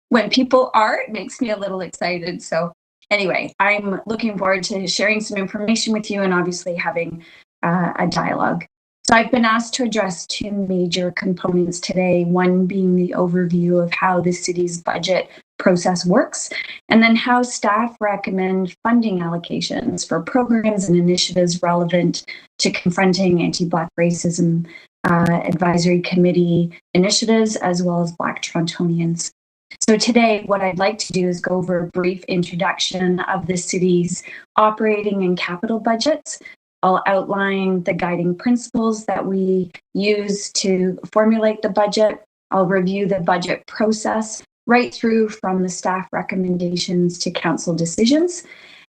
when people are, it makes me a little excited. So anyway, I'm looking forward to sharing some information with you and obviously having a dialogue. So I've been asked to address 2 major components today, one being the overview of how the city's budget process works, and then how staff recommend funding allocations for programs and initiatives relevant to confronting anti-Black racism advisory committee initiatives, as well as Black Torontonians. So today, what I'd like to do is go over a brief introduction of the city's operating and capital budgets. I'll outline the guiding principles that we use to formulate the budget. I'll review the budget process right through from the staff recommendations to council decisions.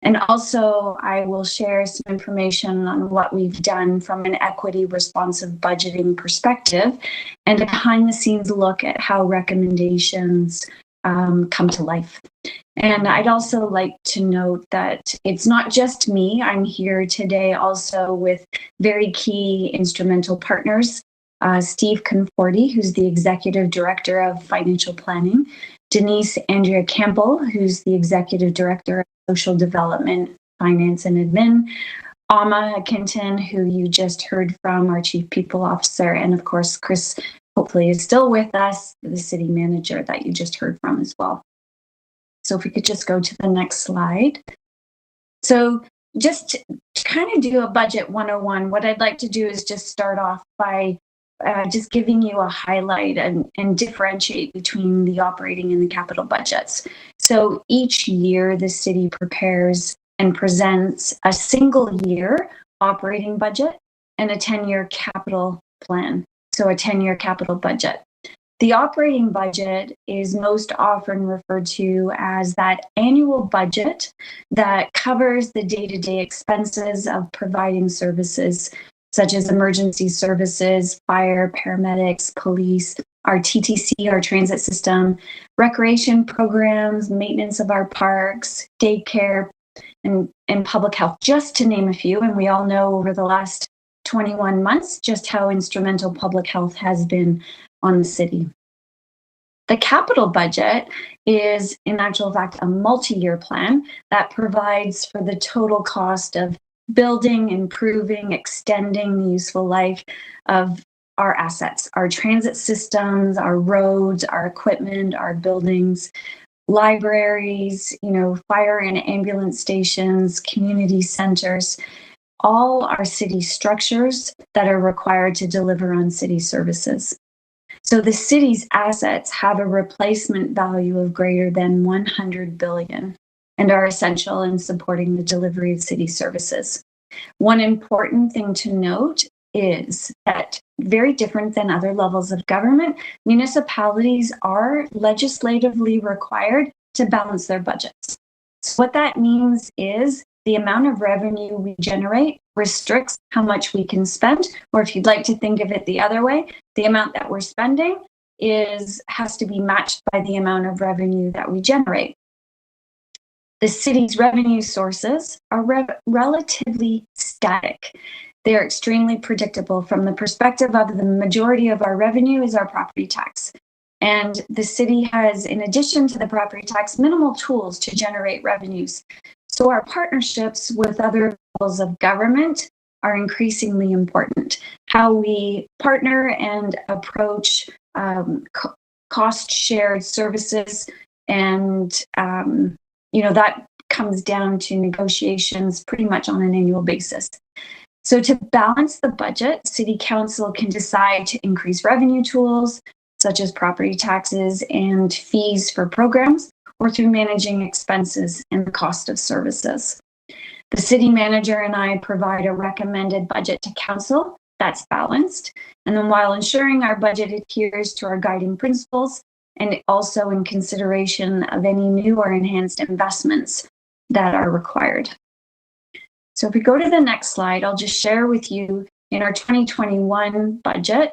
And also, I will share some information on what we've done from an equity responsive budgeting perspective and a behind the scenes look at how recommendations come to life. And I'd also like to note that it's not just me. I'm here today also with very key instrumental partners, Steve Conforti, who's the Executive Director of Financial Planning, Denise Andrea Campbell, who's the Executive Director of Social Development, Finance and Admin, Amma Akinton, who you just heard from, our Chief People Officer, and of course, Chris hopefully is still with us, the City Manager that you just heard from as well. So if we could just go to the next slide. So just to kind of do a budget 101, what I'd like to do is just start off by just giving you a highlight and differentiate between the operating and the capital budgets. So each year the city prepares and presents a single year operating budget and a 10-year capital plan. So a 10-year capital budget. The operating budget is most often referred to as that annual budget that covers the day-to-day expenses of providing services such as emergency services, fire, paramedics, police, our TTC, our transit system, recreation programs, maintenance of our parks, daycare, and public health, just to name a few. And we all know over the last 21 months just how instrumental public health has been on the city. The capital budget is, in actual fact, a multi-year plan that provides for the total cost of building, improving, extending the useful life of our assets, our transit systems, our roads, our equipment, our buildings, libraries, fire and ambulance stations, community centers, all our city structures that are required to deliver on city services. So the city's assets have a replacement value of greater than 100 billion and are essential in supporting the delivery of city services. One important thing to note is that, very different than other levels of government, municipalities are legislatively required to balance their budgets. So what that means is the amount of revenue we generate restricts how much we can spend, or if you'd like to think of it the other way, the amount that we're spending has to be matched by the amount of revenue that we generate. The city's revenue sources are relatively static. They're extremely predictable from the perspective of the majority of our revenue is our property tax. And the city has, in addition to the property tax, minimal tools to generate revenues. So our partnerships with other levels of government are increasingly important. How we partner and approach cost shared services, and that comes down to negotiations pretty much on an annual basis. So to balance the budget, City Council can decide to increase revenue tools, such as property taxes and fees for programs, or through managing expenses and the cost of services. The city manager and I provide a recommended budget to council that's balanced, and then while ensuring our budget adheres to our guiding principles, and also in consideration of any new or enhanced investments that are required. So if we go to the next slide, I'll just share with you in our 2021 budget,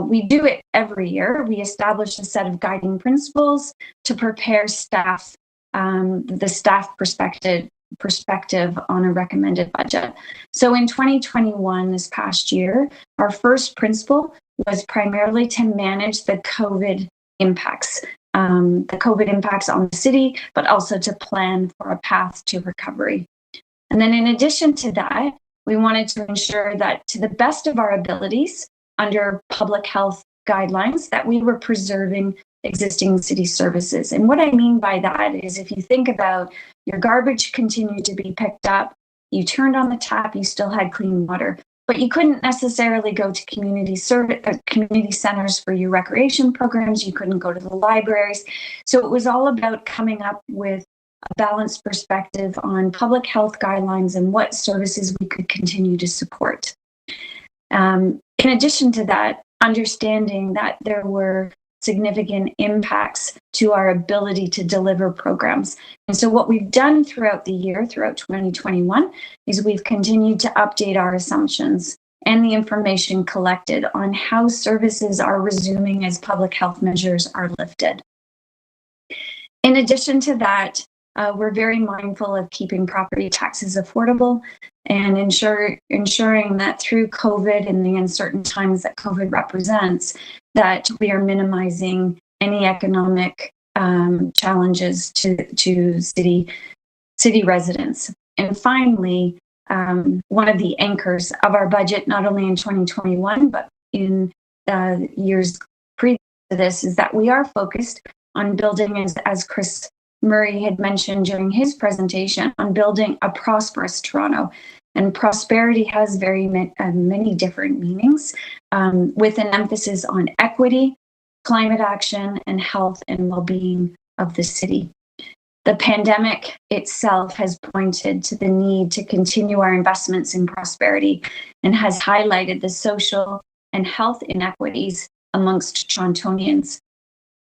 we do it every year. We establish a set of guiding principles to prepare staff, the staff perspective on a recommended budget. So in 2021, this past year, our first principle was primarily to manage the COVID impacts on the city, but also to plan for a path to recovery. And then in addition to that, we wanted to ensure that to the best of our abilities under public health guidelines, that we were preserving existing city services. And what I mean by that is if you think about your garbage continued to be picked up, you turned on the tap, you still had clean water. but you couldn't necessarily go to community centers for your recreation programs. You couldn't go to the libraries. So it was all about coming up with a balanced perspective on public health guidelines and what services we could continue to support. In addition to that, understanding that there were significant impacts to our ability to deliver programs. And so what we've done throughout the year, throughout 2021, is we've continued to update our assumptions and the information collected on how services are resuming as public health measures are lifted. In addition to that, we're very mindful of keeping property taxes affordable and ensuring that through COVID and the uncertain times that COVID represents, that we are minimizing any economic challenges to city residents. And finally, one of the anchors of our budget, not only in 2021, but in years previous to this, is that we are focused on building, as Chris Murray had mentioned during his presentation, on building a prosperous Toronto. And prosperity has many different meanings, with an emphasis on equity, climate action, and health and well-being of the city. The pandemic itself has pointed to the need to continue our investments in prosperity and has highlighted the social and health inequities amongst Torontonians.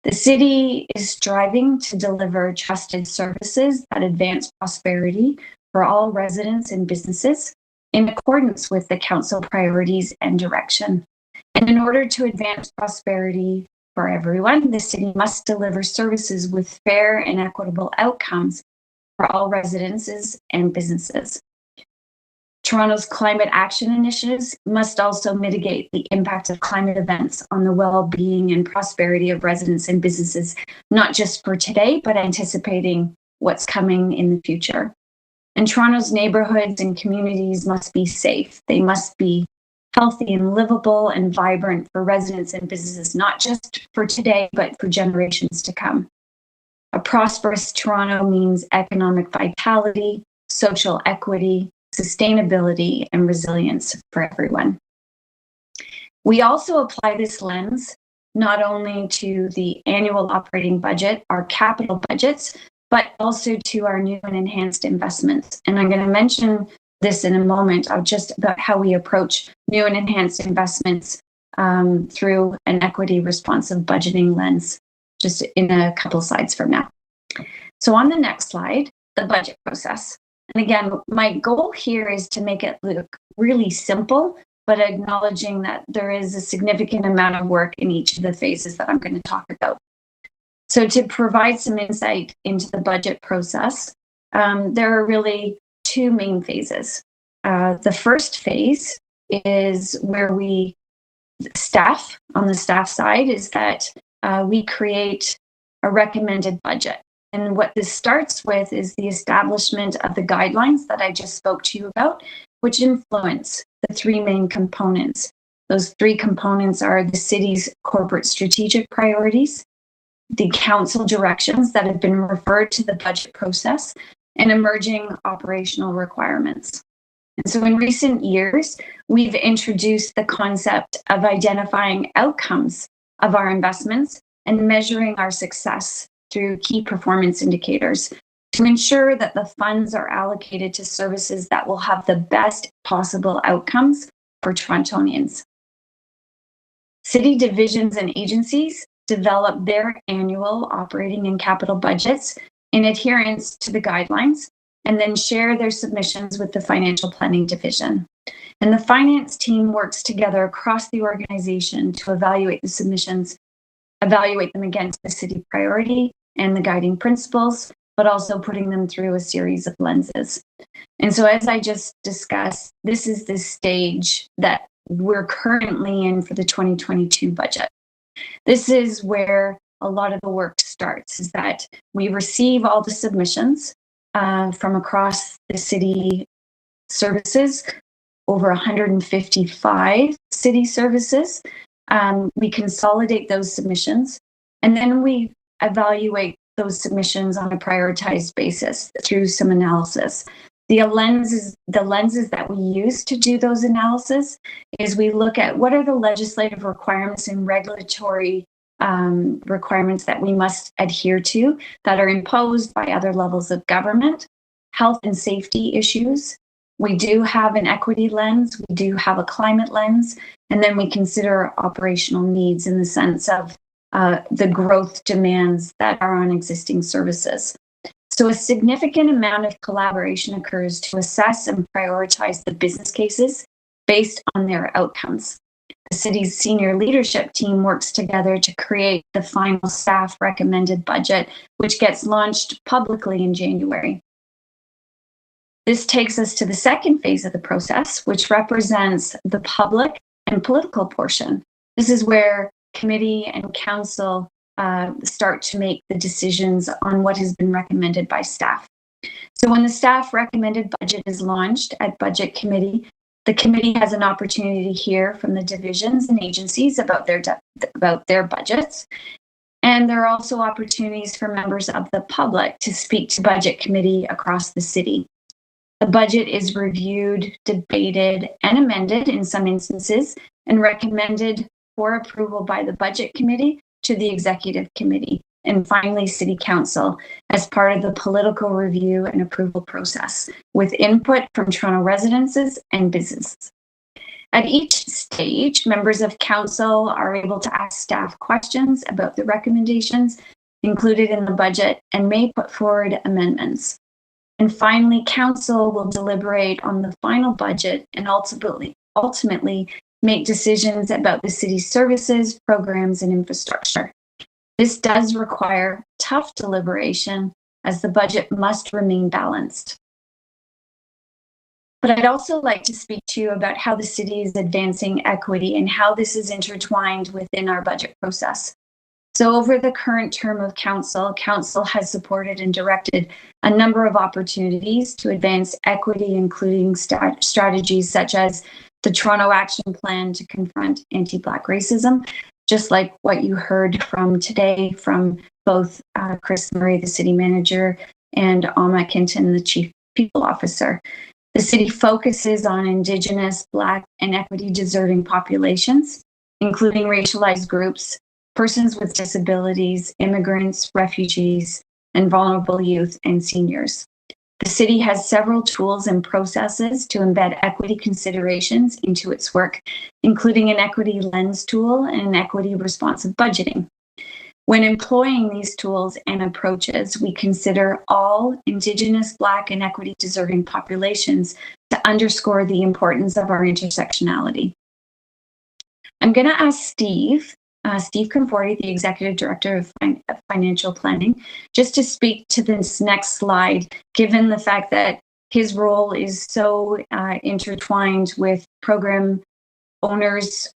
The city is striving to deliver trusted services that advance prosperity for all residents and businesses in accordance with the council priorities and direction. And in order to advance prosperity for everyone, the city must deliver services with fair and equitable outcomes for all residences and businesses. Toronto's climate action initiatives must also mitigate the impact of climate events on the well-being and prosperity of residents and businesses, not just for today, but anticipating what's coming in the future. And Toronto's neighborhoods and communities must be safe. They must be healthy and livable and vibrant for residents and businesses, not just for today, but for generations to come. A prosperous Toronto means economic vitality, social equity, sustainability, and resilience for everyone. We also apply this lens not only to the annual operating budget, our capital budgets, but also to our new and enhanced investments. And I'm going to mention this in a moment, just about how we approach new and enhanced investments through an equity responsive budgeting lens, just in a couple slides from now. So on the next slide, the budget process. And again, my goal here is to make it look really simple, but acknowledging that there is a significant amount of work in each of the phases that I'm going to talk about. So to provide some insight into the budget process, there are really two main phases. The first phase is where on the staff side, is that we create a recommended budget. And what this starts with is the establishment of the guidelines that I just spoke to you about, which influence the three main components. Those three components are the city's corporate strategic priorities, the council directions that have been referred to the budget process, and emerging operational requirements. And so in recent years, we've introduced the concept of identifying outcomes of our investments and measuring our success through key performance indicators to ensure that the funds are allocated to services that will have the best possible outcomes for Torontonians. City divisions and agencies develop their annual operating and capital budgets in adherence to the guidelines, and then share their submissions with the financial planning division. And the finance team works together across the organization to evaluate the submissions, evaluate them against the city priority and the guiding principles, but also putting them through a series of lenses. And so as I just discussed, this is the stage that we're currently in for the 2022 budget. This is where a lot of the work starts, is that we receive all the submissions from across the city services, over 155 city services. We consolidate those submissions, and then we evaluate those submissions on a prioritized basis through some analysis. The lenses that we use to do those analysis is we look at what are the legislative requirements and regulatory requirements that we must adhere to that are imposed by other levels of government, health and safety issues. We do have an equity lens, we do have a climate lens, and then we consider operational needs in the sense of the growth demands that are on existing services. So a significant amount of collaboration occurs to assess and prioritize the business cases based on their outcomes. The city's senior leadership team works together to create the final staff recommended budget, which gets launched publicly in January. This takes us to the second phase of the process, which represents the public and political portion. This is where committee and council start to make the decisions on what has been recommended by staff. So when the staff recommended budget is launched at budget committee, the committee has an opportunity to hear from the divisions and agencies about their budgets. And there are also opportunities for members of the public to speak to budget committee across the city. The budget is reviewed, debated, and amended in some instances, and recommended for approval by the budget committee to the executive committee, and finally city council as part of the political review and approval process with input from Toronto residents and businesses. At each stage, members of council are able to ask staff questions about the recommendations included in the budget and may put forward amendments. And finally, council will deliberate on the final budget and ultimately make decisions about the city's services, programs, and infrastructure. This does require tough deliberation as the budget must remain balanced. But I'd also like to speak to you about how the city is advancing equity and how this is intertwined within our budget process. So over the current term of council has supported and directed a number of opportunities to advance equity, including strategies such as the Toronto Action Plan to confront anti-Black racism, just like what you heard from today from both Chris Murray, the city manager, and Alma Kinton, the chief people officer. The city focuses on Indigenous, Black, and equity-deserving populations, including racialized groups, persons with disabilities, immigrants, refugees, and vulnerable youth and seniors. The city has several tools and processes to embed equity considerations into its work, including an equity lens tool and an equity responsive budgeting. When employing these tools and approaches, we consider all Indigenous, Black, and equity-deserving populations to underscore the importance of our intersectionality. I'm going to ask Steve Conforti, the Executive Director of Financial Planning, just to speak to this next slide, given the fact that his role is so intertwined with program owners,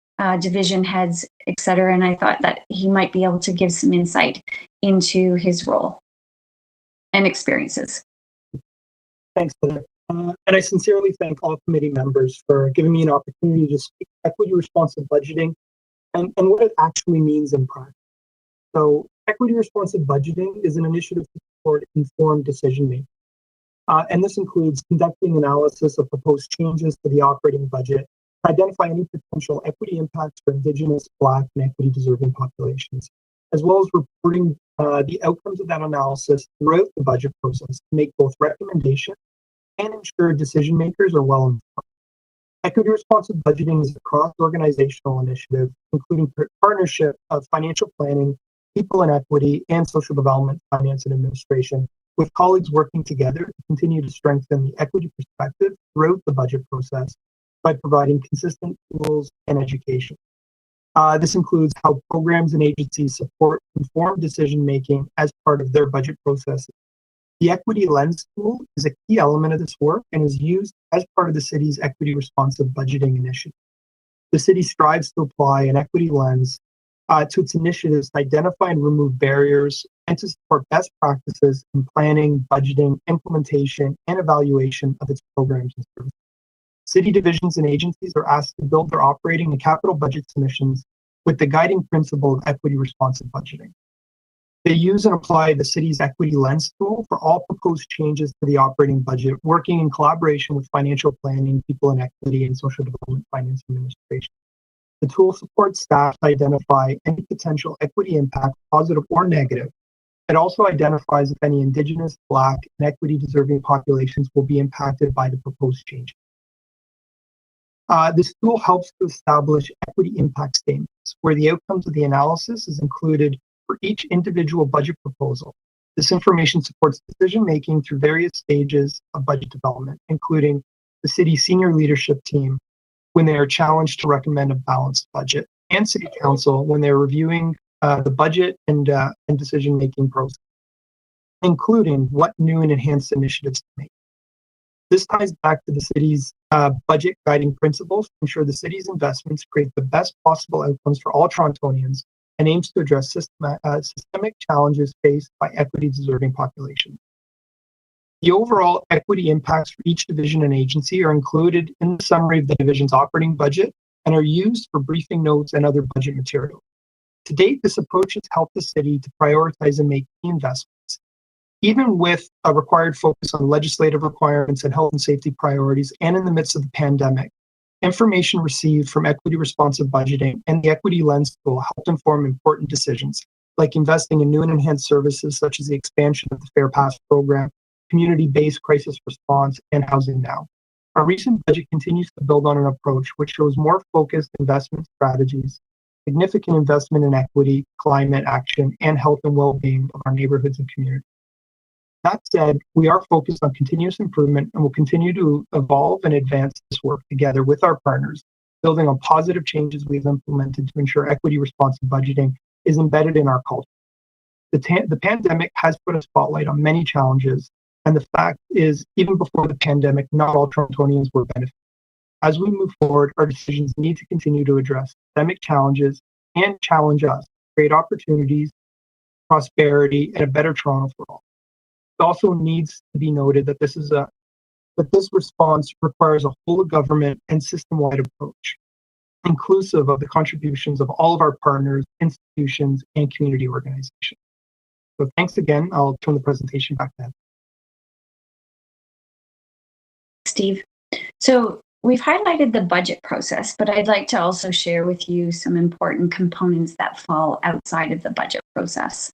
division heads, et cetera. And I thought that he might be able to give some insight into his role and experiences. Thanks, Heather. And I sincerely thank all committee members for giving me an opportunity to speak equity responsive budgeting and what it actually means in practice. So equity responsive budgeting is an initiative to support informed decision making. And this includes conducting analysis of proposed changes to the operating budget to identify any potential equity impacts for Indigenous, Black, and equity-deserving populations, as well as reporting the outcomes of that analysis throughout the budget process to make both recommendations and ensure decision makers are well informed. Equity responsive budgeting is a cross-organizational initiative, including partnership of financial planning, people and equity, and social development, finance, and administration, with colleagues working together to continue to strengthen the equity perspective throughout the budget process by providing consistent tools and education. This includes how programs and agencies support informed decision-making as part of their budget processes. The Equity Lens tool is a key element of this work and is used as part of the city's equity responsive budgeting initiative. The city strives to apply an equity lens to its initiatives to identify and remove barriers and to support best practices in planning, budgeting, implementation, and evaluation of its programs and services. City divisions and agencies are asked to build their operating and capital budget submissions with the guiding principle of equity responsive budgeting. They use and apply the city's equity lens tool for all proposed changes to the operating budget, working in collaboration with financial planning, people in equity, and social development finance administration. The tool supports staff to identify any potential equity impact, positive or negative. It also identifies if any Indigenous, Black, and equity-deserving populations will be impacted by the proposed changes. This tool helps to establish equity impact statements, where the outcomes of the analysis is included for each individual budget proposal. This information supports decision-making through various stages of budget development, including the city's senior leadership team when they are challenged to recommend a balanced budget, and City Council when they're reviewing the budget and decision-making process, including what new and enhanced initiatives to make. This ties back to the city's budget guiding principles to ensure the city's investments create the best possible outcomes for all Torontonians and aims to address systemic challenges faced by equity-deserving populations. The overall equity impacts for each division and agency are included in the summary of the division's operating budget and are used for briefing notes and other budget materials. To date, this approach has helped the city to prioritize and make key investments. Even with a required focus on legislative requirements and health and safety priorities, and in the midst of the pandemic, information received from equity responsive budgeting and the equity lens tool helped inform important decisions, like investing in new and enhanced services such as the expansion of the Fair Pass program, community-based crisis response, and Housing Now. Our recent budget continues to build on an approach which shows more focused investment strategies, significant investment in equity, climate action, and health and well-being of our neighborhoods and communities. That said, we are focused on continuous improvement and will continue to evolve and advance this work together with our partners, building on positive changes we've implemented to ensure equity responsive budgeting is embedded in our culture. The pandemic has put a spotlight on many challenges, and the fact is, even before the pandemic, not all Torontonians were benefiting. As we move forward, our decisions need to continue to address systemic challenges and challenge us to create opportunities, prosperity, and a better Toronto for all. It also needs to be noted that this response requires a whole of government and system-wide approach, inclusive of the contributions of all of our partners, institutions, and community organizations. So thanks again. I'll turn the presentation back to Heather. Steve. So we've highlighted the budget process, but I'd like to also share with you some important components that fall outside of the budget process.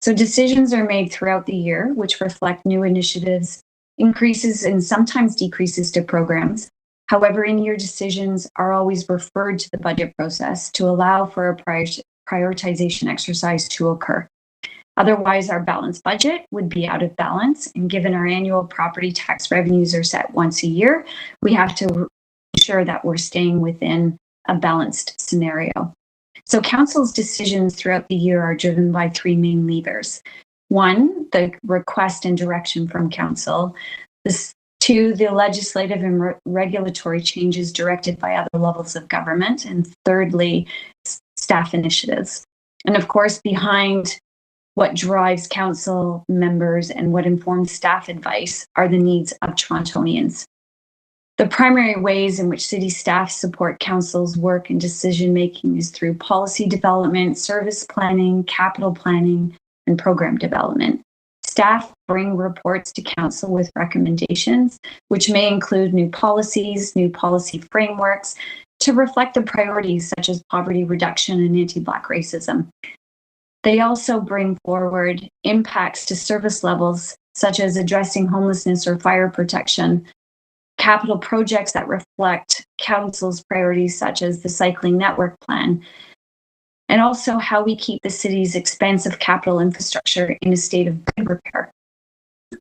So decisions are made throughout the year, which reflect new initiatives, increases and sometimes decreases to programs. However, in-year decisions are always referred to the budget process to allow for a prioritization exercise to occur. Otherwise, our balanced budget would be out of balance, and given our annual property tax revenues are set once a year, we have to ensure that we're staying within a balanced scenario. So council's decisions throughout the year are driven by three main levers. One, the request and direction from council. Two, the legislative and regulatory changes directed by other levels of government. And thirdly, staff initiatives. And of course, behind what drives council members and what informs staff advice are the needs of Torontonians. The primary ways in which city staff support council's work and decision-making is through policy development, service planning, capital planning, and program development. Staff bring reports to council with recommendations, which may include new policies, new policy frameworks to reflect the priorities such as poverty reduction and anti-Black racism. They also bring forward impacts to service levels, such as addressing homelessness or fire protection, capital projects that reflect council's priorities, such as the cycling network plan, and also how we keep the city's expansive capital infrastructure in a state of good repair.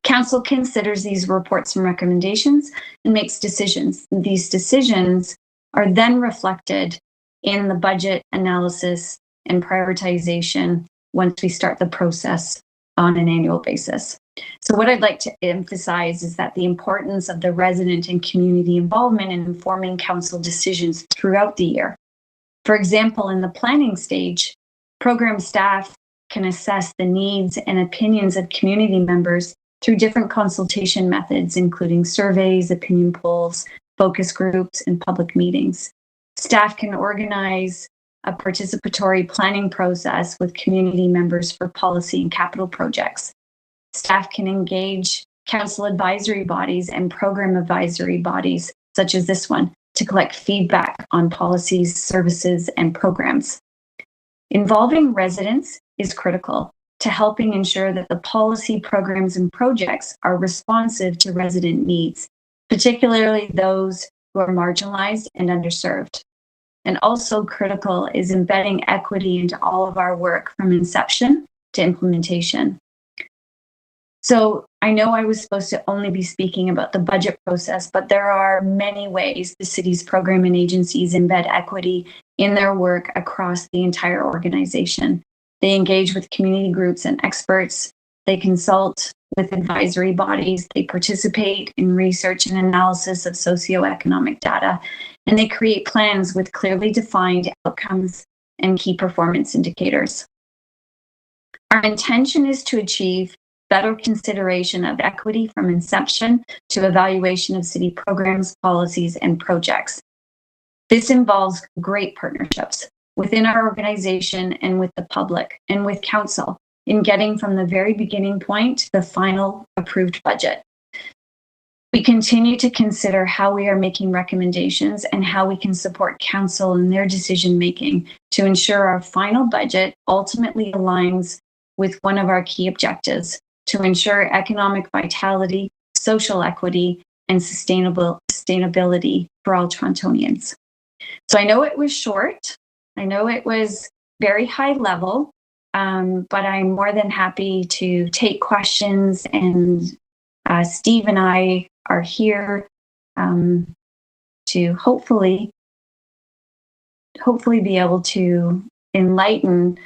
Council considers these reports and recommendations and makes decisions. These decisions are then reflected in the budget analysis and prioritization once we start the process on an annual basis. So what I'd like to emphasize is that the importance of the resident and community involvement in informing council decisions throughout the year. For example, in the planning stage, program staff can assess the needs and opinions of community members through different consultation methods, including surveys, opinion polls, focus groups, and public meetings. Staff can organize a participatory planning process with community members for policy and capital projects. Staff can engage council advisory bodies and program advisory bodies, such as this one, to collect feedback on policies, services, and programs. Involving residents is critical to helping ensure that the policy, programs, and projects are responsive to resident needs, particularly those who are marginalized and underserved. And also critical is embedding equity into all of our work from inception to implementation. So I know I was supposed to only be speaking about the budget process, but there are many ways the city's program and agencies embed equity in their work across the entire organization. They engage with community groups and experts. They consult with advisory bodies. They participate in research and analysis of socioeconomic data, and they create plans with clearly defined outcomes and key performance indicators. Our intention is to achieve better consideration of equity from inception to evaluation of city programs, policies, and projects. This involves great partnerships within our organization and with the public and with council in getting from the very beginning point to the final approved budget. We continue to consider how we are making recommendations and how we can support council in their decision-making to ensure our final budget ultimately aligns with one of our key objectives, to ensure economic vitality, social equity, and sustainability for all Torontonians. So I know it was short. I know it was very high level, but I'm more than happy to take questions, and Steve and I are here to hopefully be able to enlighten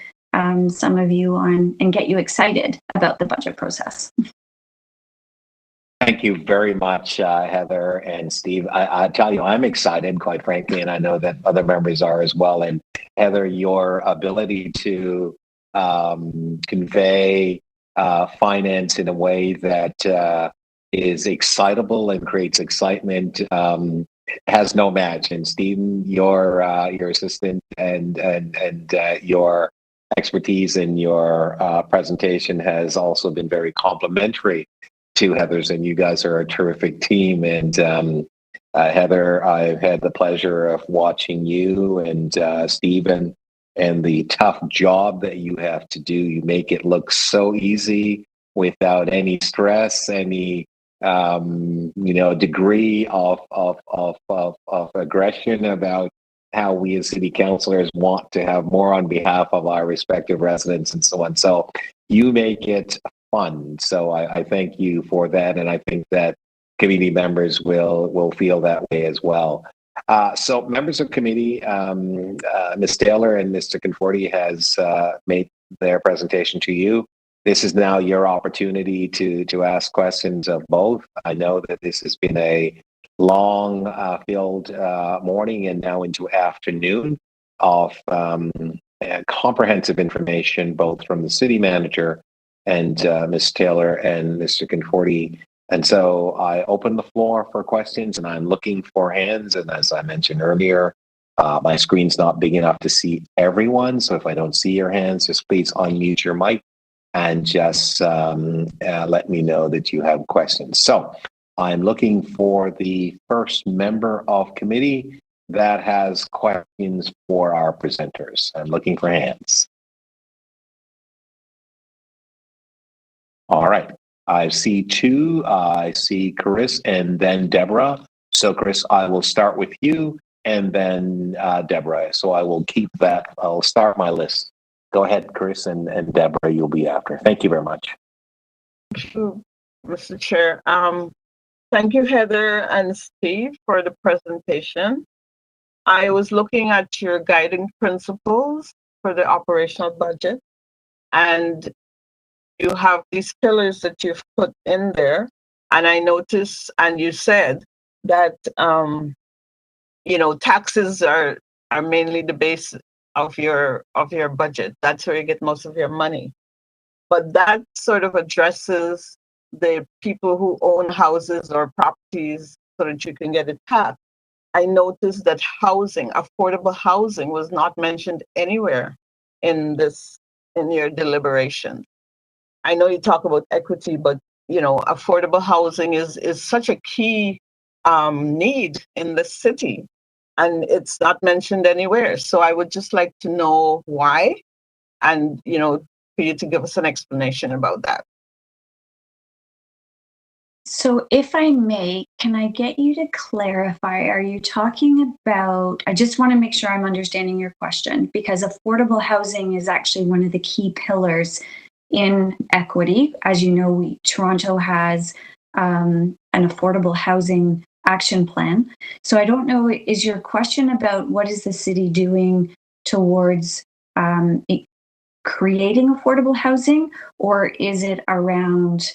some of you on and get you excited about the budget process. Thank you very much, Heather and Steve. I tell you, I'm excited, quite frankly, and I know that other members are as well. And Heather, your ability to convey finance in a way that is excitable and creates excitement has no match. And Steve, your assistant and your expertise in your presentation has also been very complimentary to Heather's, and you guys are a terrific team. And Heather, I've had the pleasure of watching you and Stephen and the tough job that you have to do. You make it look so easy without any stress, any degree of aggression about how we as city councilors want to have more on behalf of our respective residents and so on. So you make it fun. So I thank you for that, and I think that committee members will feel that way as well. So members of committee, Ms. Taylor and Mr. Conforti has made their presentation to you. This is now your opportunity to ask questions of both. I know that this has been a long filled morning and now into afternoon of comprehensive information, both from the city manager and Ms. Taylor and Mr. Conforti. And so I open the floor for questions, and I'm looking for hands. And as I mentioned earlier, my screen's not big enough to see everyone. So if I don't see your hands, just please unmute your mic and just let me know that you have questions. So I'm looking for the first member of committee that has questions for our presenters. I'm looking for hands. All right, I see two. I see Chris and then Deborah. So Chris, I will start with you and then Deborah. So I will keep that. I'll start my list. Go ahead, Chris, and Deborah, you'll be after. Thank you very much. Sure, Mr. Chair. Thank you, Heather and Steve, for the presentation. I was looking at your guiding principles for the operational budget, and you have these pillars that you've put in there. And I noticed, and you said that, taxes are mainly the base of your budget. That's where you get most of your money. But that sort of addresses the people who own houses or properties so that you can get it taxed. I noticed that housing, affordable housing, was not mentioned anywhere in your deliberation. I know you talk about equity, but affordable housing is such a key need in the city, and it's not mentioned anywhere. So I would just like to know why, and for you to give us an explanation about that. So if I may, can I get you to clarify, are you talking about, I just want to make sure I'm understanding your question, because affordable housing is actually one of the key pillars in equity. As you know, Toronto has an affordable housing action plan. So I don't know, is your question about what is the city doing towards creating affordable housing, or is it around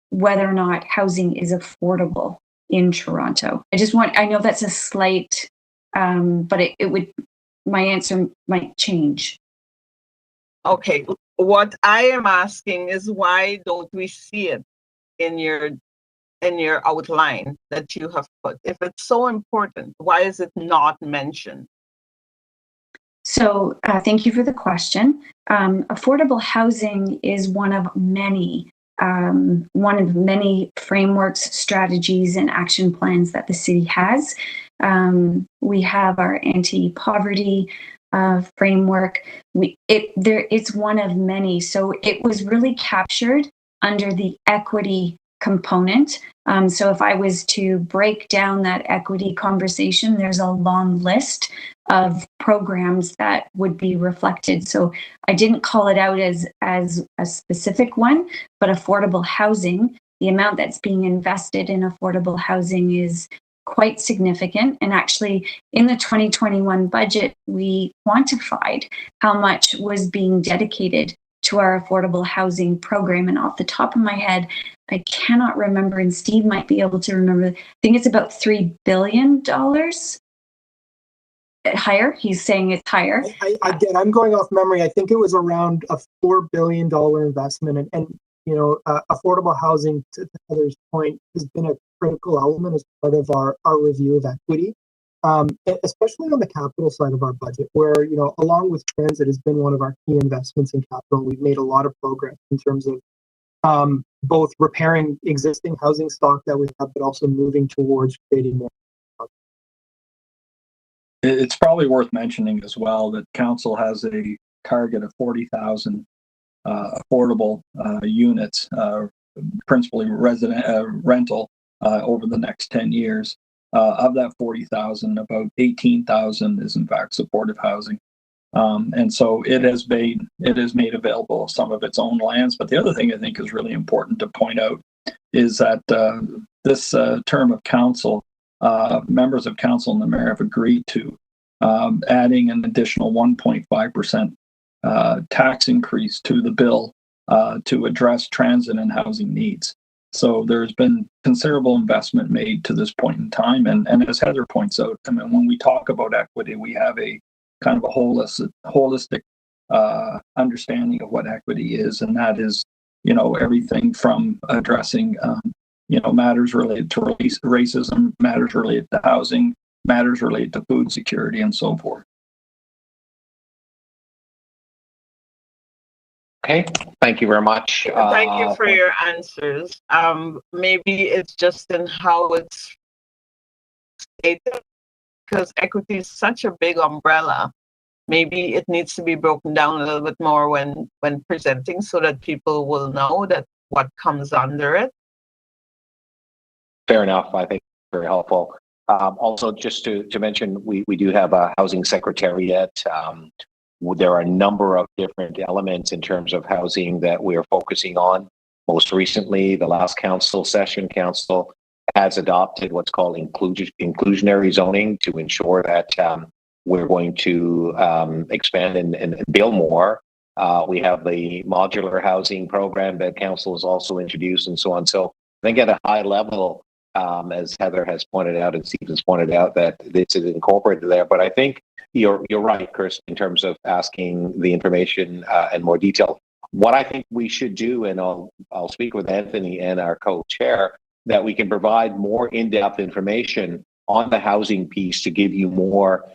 whether or not housing is affordable in Toronto? I know that's a slight, but my answer might change. Okay, what I am asking is, why don't we see it in your outline that you have put? If it's so important, why is it not mentioned? So thank you for the question. Affordable housing is one of many frameworks, strategies, and action plans that the city has. We have our anti-poverty framework. It's one of many. So it was really captured under the equity component. So if I was to break down that equity conversation, there's a long list of programs that would be reflected. So I didn't call it out as a specific one, but affordable housing, the amount that's being invested in affordable housing is quite significant. And actually, in the 2021 budget, we quantified how much was being dedicated to our affordable housing program. And off the top of my head, I cannot remember, and Steve might be able to remember, I think it's about $3 billion. Higher. He's saying it's higher. Again, I'm going off memory. I think it was around a $4 billion investment. And affordable housing, to Heather's point, has been a critical element as part of our review of equity, especially on the capital side of our budget, where, along with transit has been one of our key investments in capital. We've made a lot of progress in terms of both repairing existing housing stock that we have, but also moving towards creating more. It's probably worth mentioning as well that council has a target of 40,000 affordable units, principally rental, over the next 10 years. Of that 40,000, about 18,000 is in fact supportive housing. And so it has made available some of its own lands. But the other thing I think is really important to point out is that this term of council, members of council and the mayor have agreed to adding an additional 1.5% tax increase to the bill to address transit and housing needs. So there's been considerable investment made to this point in time. And as Heather points out, I mean, when we talk about equity, we have a kind of a holistic understanding of what equity is. And that is, everything from addressing, matters related to racism, matters related to housing, matters related to food security, and so forth. Okay, thank you very much. Thank you for your answers. Maybe it's just in how it's stated, because equity is such a big umbrella. Maybe it needs to be broken down a little bit more when presenting, so that people will know that what comes under it. Fair enough. I think very helpful. Also, just to mention, we do have a housing secretariat. There are a number of different elements in terms of housing that we are focusing on. Most recently, the last council has adopted what's called inclusionary zoning to ensure that we're going to expand and build more. We have the modular housing program that council has also introduced, and so on. So I think at a high level, as Heather has pointed out and Steve has pointed out, that this is incorporated there. But I think you're right, Chris, in terms of asking the information in more detail. What I think we should do, and I'll speak with Anthony and our co-chair, that we can provide more in-depth information on the housing piece to give you more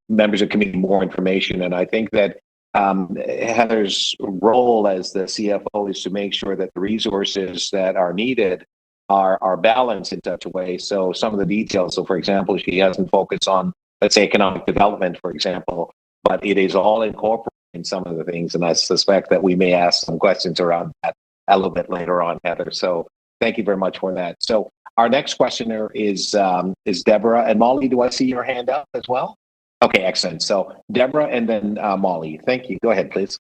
members of committee more information. And I think that Heather's role as the CFO is to make sure that the resources that are needed are balanced in such a way. So some of the details, so for example, she hasn't focused on, let's say, economic development, for example, but it is all incorporated in some of the things. And I suspect that we may ask some questions around that a little bit later on, Heather. So thank you very much for that. So our next questioner is Deborah. And Molly, do I see your hand up as well? Okay, excellent. So Deborah and then Molly. Thank you. Go ahead, please.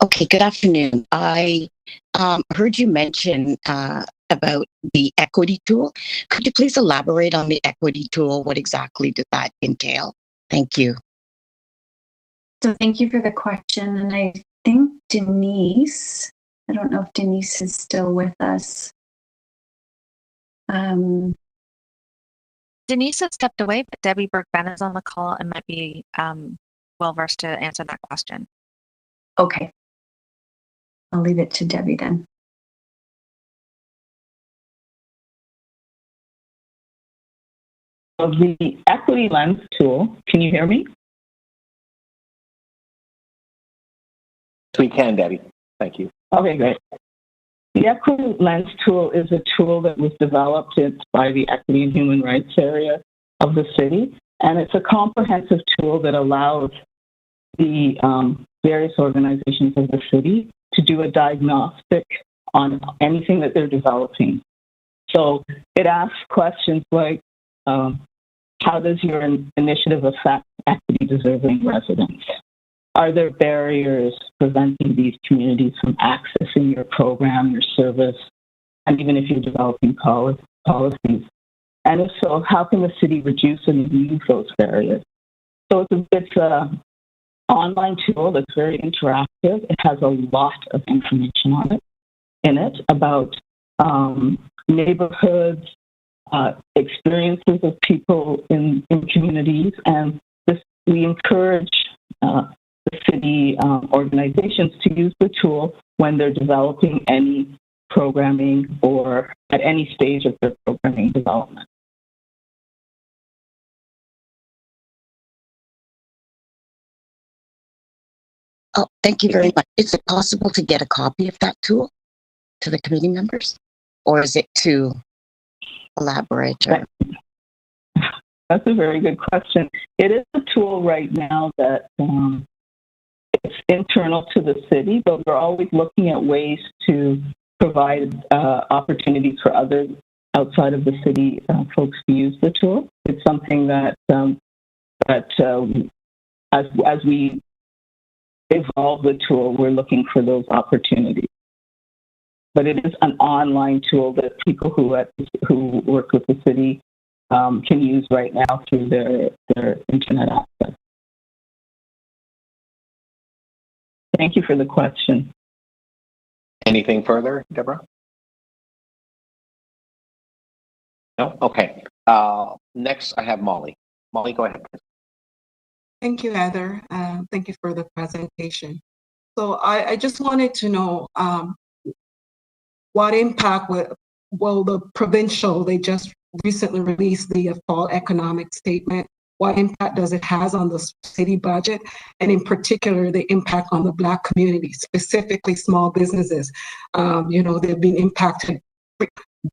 Okay, good afternoon. I heard you mention about the equity tool. Could you please elaborate on the equity tool? What exactly does that entail? Thank you. So thank you for the question. And I think Denise, I don't know if Denise is still with us. Denise has stepped away, but Debbie Burke-Ben is on the call and might be well-versed to answer that question. Okay. I'll leave it to Debbie then. Of the equity lens tool, can you hear me? We can, Debbie. Thank you. Okay, great. The Equity Lens tool is a tool that was developed by the Equity and Human Rights area of the city, and it's a comprehensive tool that allows the various organizations of the city to do a diagnostic on anything that they're developing. So it asks questions like, how does your initiative affect equity-deserving residents? Are there barriers preventing these communities from accessing your program, your service, and even if you're developing policies? And if so, how can the city reduce and remove those barriers? So it's an online tool that's very interactive. It has a lot of information in it about neighborhoods, experiences of people in communities, and we encourage the city organizations to use the tool when they're developing any programming or at any stage of their programming development. Oh, thank you very much. Is it possible to get a copy of that tool to the committee members? Or is it too elaborate? That's a very good question. It is a tool right now that it's internal to the city, but we're always looking at ways to provide opportunities for others outside of the city folks to use the tool. It's something that as we evolve the tool, we're looking for those opportunities. But it is an online tool that people who work with the city can use right now through their internet access. Thank you for the question. Anything further, Deborah? No? Okay. Next, I have Molly. Molly, go ahead, please. Thank you, Heather. Thank you for the presentation. So I just wanted to know what impact the provincial, they just recently released the fall economic statement. What impact does it has on the city budget, and in particular, the impact on the Black community, specifically small businesses? They've been impacted,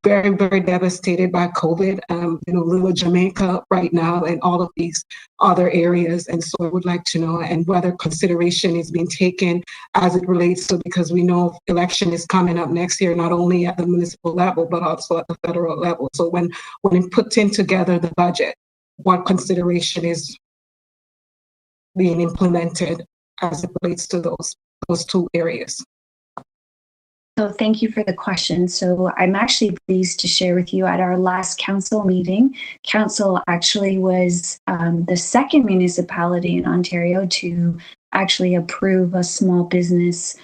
very, very devastated by COVID. Little Jamaica right now, and all of these other areas. And so I would like to know, and whether consideration is being taken as it relates to, because we know election is coming up next year, not only at the municipal level, but also at the federal level. So when it puts in together the budget, what consideration is being implemented as it relates to those two areas? So thank you for the question. So I'm actually pleased to share with you at our last council meeting, council actually was the second municipality in Ontario to actually approve a small business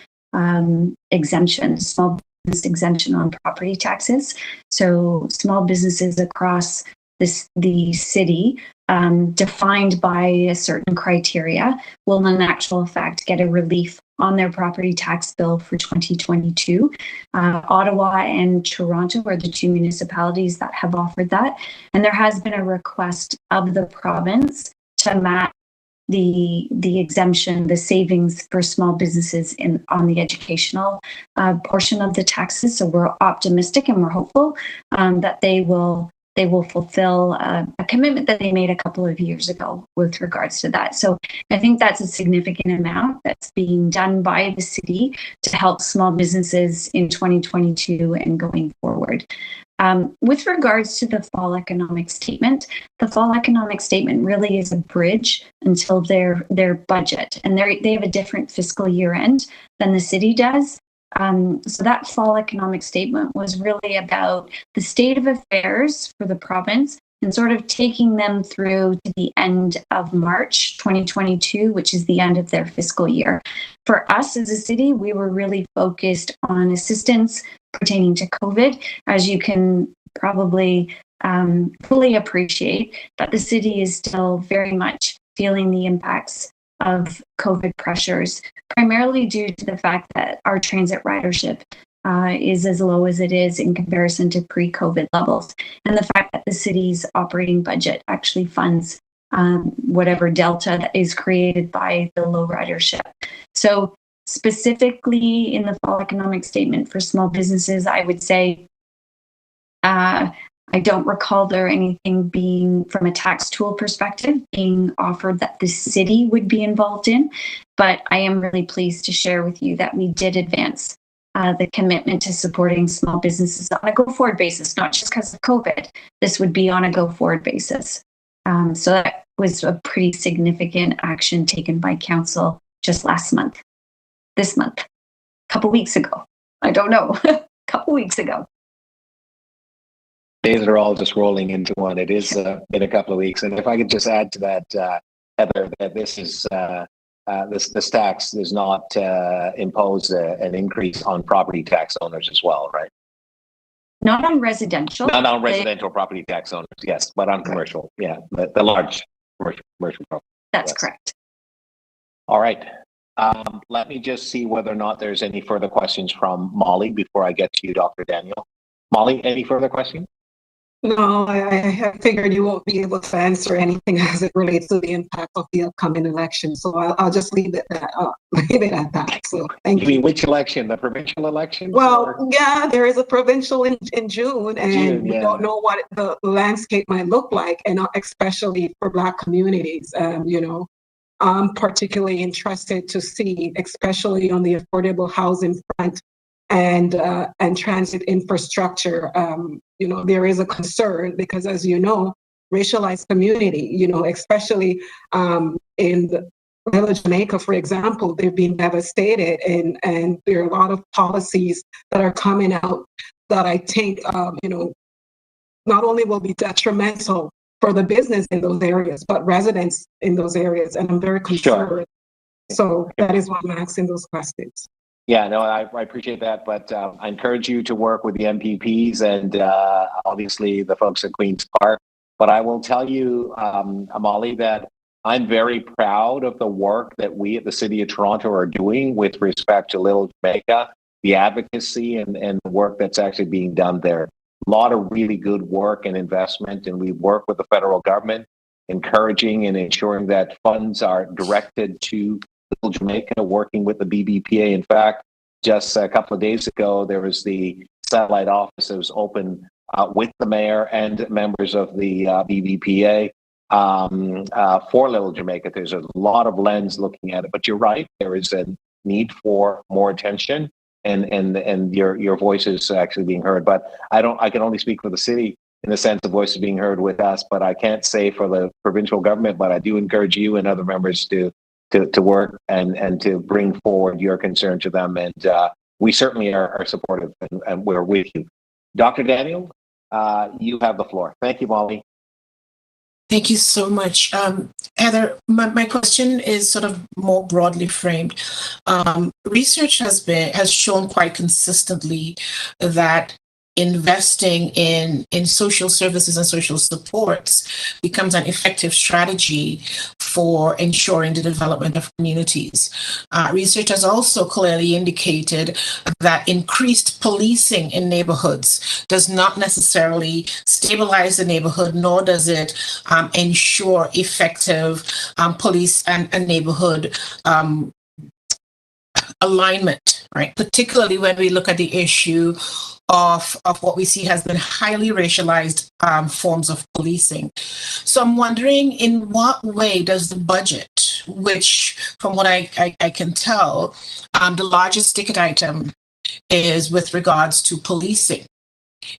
exemption on property taxes. So small businesses across the city, defined by a certain criteria, will in actual fact get a relief on their property tax bill for 2022. Ottawa and Toronto are the two municipalities that have offered that. And there has been a request of the province to match the exemption, the savings for small businesses on the educational portion of the taxes. So we're optimistic and we're hopeful that they will fulfill a commitment that they made a couple of years ago with regards to that. So I think that's a significant amount that's being done by the city to help small businesses in 2022 and going forward. With regards to the fall economic statement, the fall economic statement really is a bridge until their budget, and they have a different fiscal year end than the city does. So that fall economic statement was really about the state of affairs for the province and sort of taking them through to the end of March 2022, which is the end of their fiscal year. For us as a city, we were really focused on assistance pertaining to COVID. As you can probably fully appreciate, that the city is still very much feeling the impacts of COVID pressures, primarily due to the fact that our transit ridership is as low as it is in comparison to pre-COVID levels, and the fact that the city's operating budget actually funds whatever delta that is created by the low ridership. So specifically in the fall economic statement for small businesses, I would say I don't recall there anything being, from a tax tool perspective, being offered that the city would be involved in. But I am really pleased to share with you that we did advance the commitment to supporting small businesses on a go-forward basis, not just because of COVID. This would be on a go-forward basis. So that was a pretty significant action taken by council just this month, a couple weeks ago. I don't know, a couple weeks ago. Days are all just rolling into one. It is in a couple of weeks. And if I could just add to that, Heather, that this is this tax does not impose an increase on property tax owners as well, right? Not on residential. Not on residential property tax owners, yes, but on commercial, yeah, the large commercial property. That's correct. All right. Let me just see whether or not there's any further questions from Molly before I get to you, Dr. Daniel. Molly, any further questions? No, I figured you won't be able to answer anything as it relates to the impact of the upcoming election. So I'll just leave it at that. So thank you. You mean which election? The provincial election? Well, yeah, there is a provincial in June, and we don't know what the landscape might look like, and especially for Black communities. I'm particularly interested to see, especially on the affordable housing front and transit infrastructure. There is a concern because, as you know, racialized community, especially in the Little Jamaica, for example, they've been devastated, and there are a lot of policies that are coming out that I think, not only will be detrimental for the business in those areas, but residents in those areas. And I'm very concerned. Sure. So that is why I'm asking those questions. Yeah, no, I appreciate that, but I encourage you to work with the MPPs and obviously the folks at Queen's Park. But I will tell you, Amali, that I'm very proud of the work that we at the City of Toronto are doing with respect to Little Jamaica, the advocacy and the work that's actually being done there. A lot of really good work and investment, and we work with the federal government, encouraging and ensuring that funds are directed to Little Jamaica, working with the BBPA. In fact, just a couple of days ago, there was the satellite office that was open with the mayor and members of the BBPA for Little Jamaica. There's a lot of lens looking at it, but you're right, there is a need for more attention, and your voice is actually being heard. But I can only speak for the city in the sense of voices being heard with us, but I can't say for the provincial government. But I do encourage you and other members to work and to bring forward your concern to them. And we certainly are supportive, and we're with you. Dr. Daniel, you have the floor. Thank you, Molly. Thank you so much. Heather, my question is sort of more broadly framed. Research has shown quite consistently that investing in social services and social supports becomes an effective strategy for for ensuring the development of communities. Research has also clearly indicated that increased policing in neighborhoods does not necessarily stabilize the neighborhood, nor does it ensure effective police and neighborhood alignment, right? Particularly when we look at the issue of what we see has been highly racialized forms of policing. So I'm wondering, in what way does the budget, which from what I can tell, the largest ticket item is with regards to policing,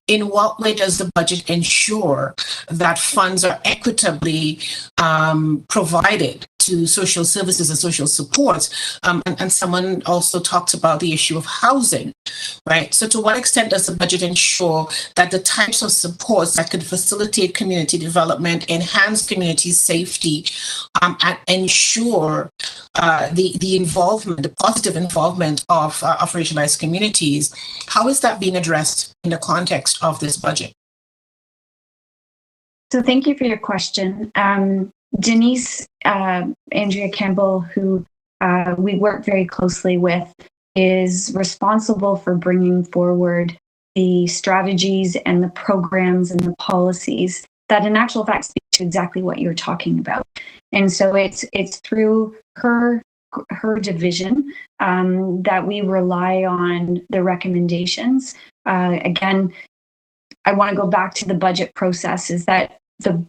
in what way does the budget ensure that funds are equitably provided to social services and social supports? And someone also talked about the issue of housing, right? So to what extent does the budget ensure that the types of supports that could facilitate community development, enhance community safety, and ensure the involvement, the positive involvement of racialized communities, how is that being addressed in the context of this budget? So thank you for your question. Denise Andrea Campbell, who we work very closely with, is responsible for bringing forward the strategies and the programs and the policies that in actual fact speak to exactly what you're talking about. And so it's through her division that we rely on the recommendations. Again, I want to go back to the budget process, is that the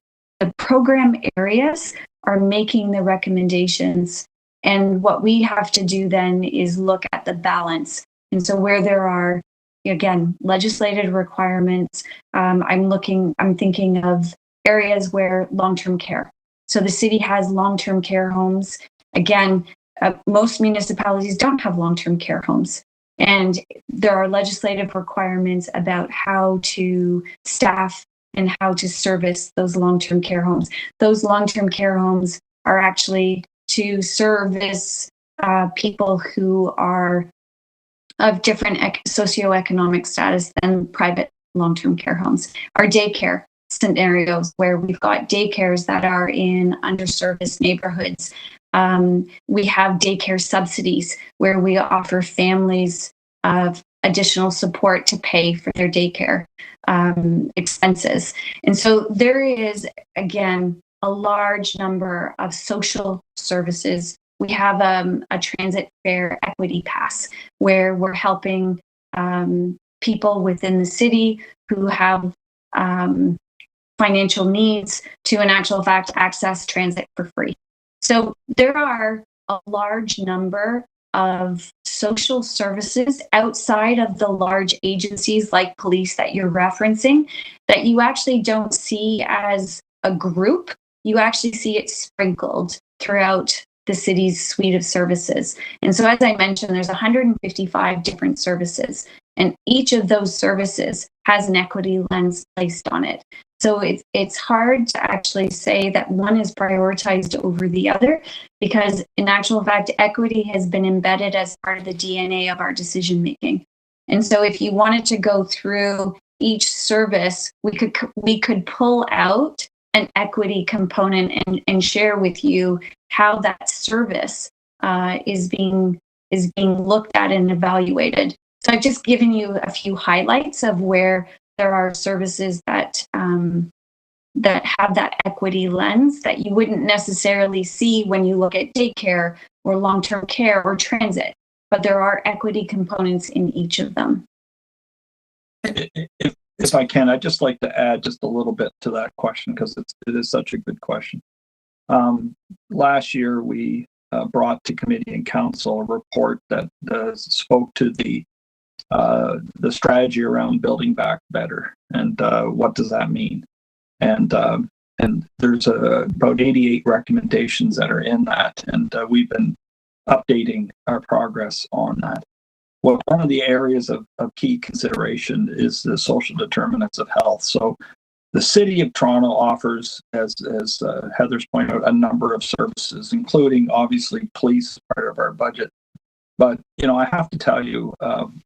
program areas are making the recommendations. And what we have to do then is look at the balance. And so where there are, again, legislative requirements, I'm thinking of areas where long-term care. So the city has long-term care homes. Again, most municipalities don't have long-term care homes. And there are legislative requirements about how to staff and how to service those long-term care homes. Those long-term care homes are actually to service people who are of different socioeconomic status than private long-term care homes. Our daycare scenarios, where we've got daycares that are in underserviced neighborhoods. We have daycare subsidies where we offer families additional support to pay for their daycare expenses. And so there is, again, a large number of social services. We have a transit fare equity pass where we're helping people within the city who have financial needs to, in actual fact, access transit for free. So there are a large number of social services outside of the large agencies like police that you're referencing that you actually don't see as a group. You actually see it sprinkled throughout the city's suite of services. And so, as I mentioned, there's 155 different services, and each of those services has an equity lens placed on it. So it's hard to actually say that one is prioritized over the other, because in actual fact, equity has been embedded as part of the DNA of our decision making. And so if you wanted to go through each service, we could pull out an equity component and share with you how that service is being looked at and evaluated. So I've just given you a few highlights of where there are services that have that equity lens that you wouldn't necessarily see when you look at daycare or long-term care or transit, but there are equity components in each of them. If I can, I'd just like to add just a little bit to that question, because it is such a good question. Last year, we brought to committee and council a report that spoke to the strategy around building back better, and what does that mean? And there's about 88 recommendations that are in that, and we've been updating our progress on that. Well, one of the areas of key consideration is the social determinants of health. So the City of Toronto offers, as Heather's pointed out, a number of services, including obviously police, part of our budget. But, I have to tell you,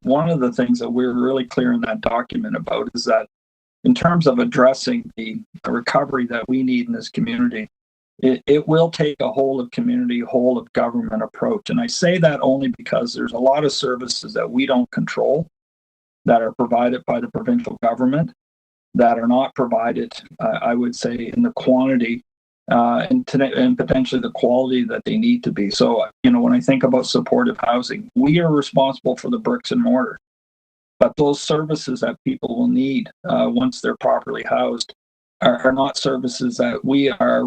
one of the things that we're really clear in that document about is that in terms of addressing the recovery that we need in this community, it will take a whole of community, whole of government approach. And I say that only because there's a lot of services that we don't control that are provided by the provincial government that are not provided, I would say, in the quantity and potentially the quality that they need to be. So, when I think about supportive housing, we are responsible for the bricks and mortar, but those services that people will need once they're properly housed are not services that we are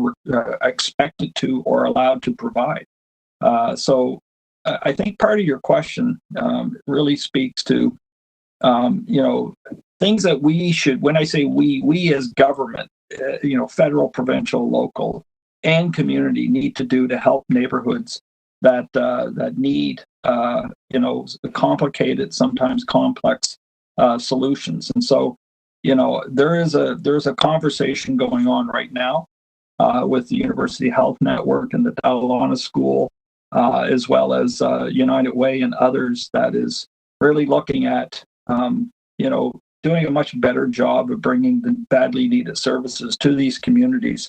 expected to or allowed to provide. So I think part of your question really speaks to, things that we should, when I say we as government, federal, provincial, local, and community need to do to help neighborhoods that need, complicated, sometimes complex solutions. And so, there's a conversation going on right now with the University Health Network and the Dalalana School, as well as United Way and others, that is really looking at, doing a much better job of bringing the badly needed services to these communities,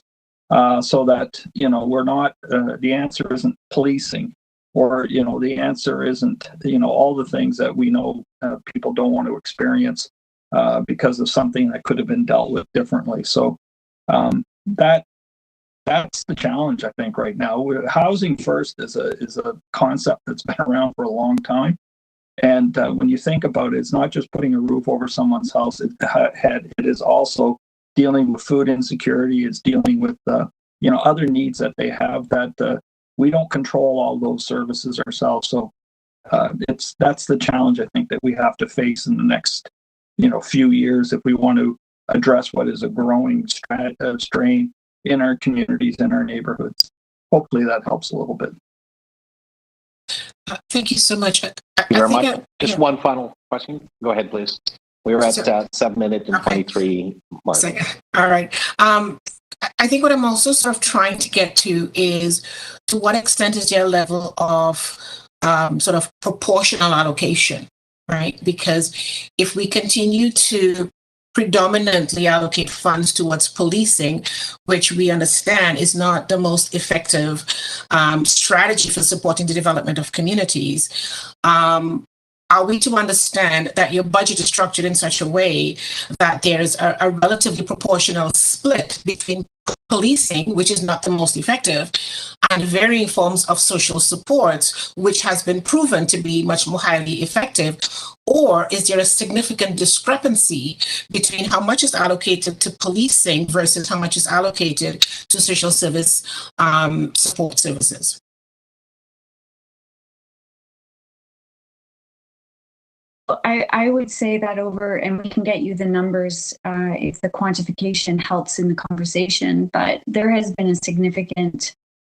so that, we're not, the answer isn't policing, or, the answer isn't, all the things that we know people don't want to experience because of something that could have been dealt with differently. So that's the challenge, I think, right now. Housing first is a concept that's been around for a long time. And when you think about it, it's not just putting a roof over someone's house head. It is also dealing with food insecurity. It's dealing with other needs that they have that we don't control all those services ourselves. So that's the challenge, I think, that we have to face in the next few years if we want to address what is a growing strain in our communities and our neighborhoods. Hopefully that helps a little bit. Thank you so much. Thank you very much. Just one final question. Go ahead, please. We're at 7 minutes and 23 mark. All right. I think what I'm also sort of trying to get to is, to what extent is there a level of sort of proportional allocation, right? Because if we continue to predominantly allocate funds towards policing, which we understand is not the most effective strategy for supporting the development of communities, are we to understand that your budget is structured in such a way that there's a relatively proportional split between policing, which is not the most effective, and varying forms of social support, which has been proven to be much more highly effective? Or is there a significant discrepancy between how much is allocated to policing versus how much is allocated to social service support services? I would say that and we can get you the numbers if the quantification helps in the conversation, but there has been a significant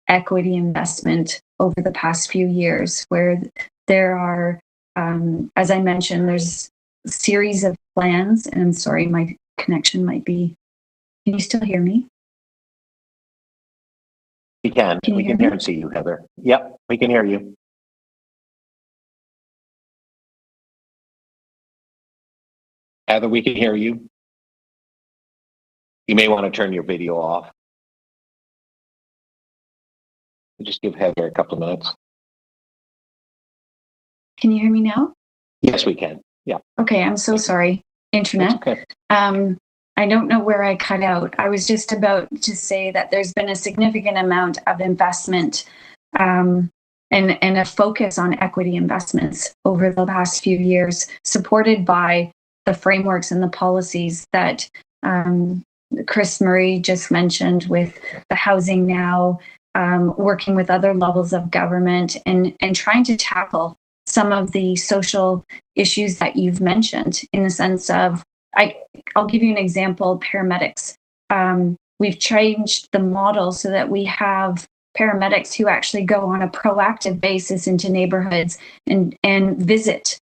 equity investment over the past few years where there are, as I mentioned, there's a series of plans, and I'm sorry, my connection might be, can you still hear me? We can hear and see you, Heather. Yep, we can hear you. Heather, we can hear you. You may want to turn your video off. Just give Heather a couple of minutes. Can you hear me now? Yes, we can. Yeah. Okay, I'm so sorry. Internet. That's okay. I don't know where I cut out. I was just about to say that there's been a significant amount of investment and a focus on equity investments over the past few years, supported by the frameworks and the policies that Chris Murray just mentioned, with the Housing Now, working with other levels of government and trying to tackle some of the social issues that you've mentioned, in the sense of, I'll give you an example, paramedics. We've changed the model so that we have paramedics who actually go on a proactive basis into neighborhoods and visit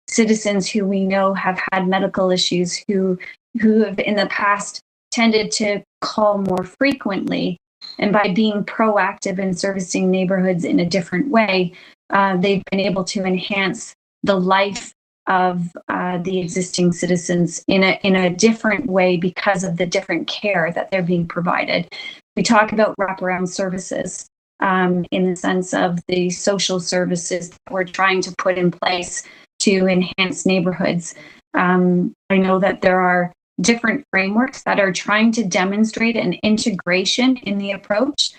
citizens who we know have had medical issues, who have in the past tended to call more frequently. And by being proactive in servicing neighborhoods in a different way, they've been able to enhance the life of the existing citizens in a different way because of the different care that they're being provided. We talk about wraparound services in the sense of the social services that we're trying to put in place to enhance neighborhoods. I know that there are different frameworks that are trying to demonstrate an integration in the approach,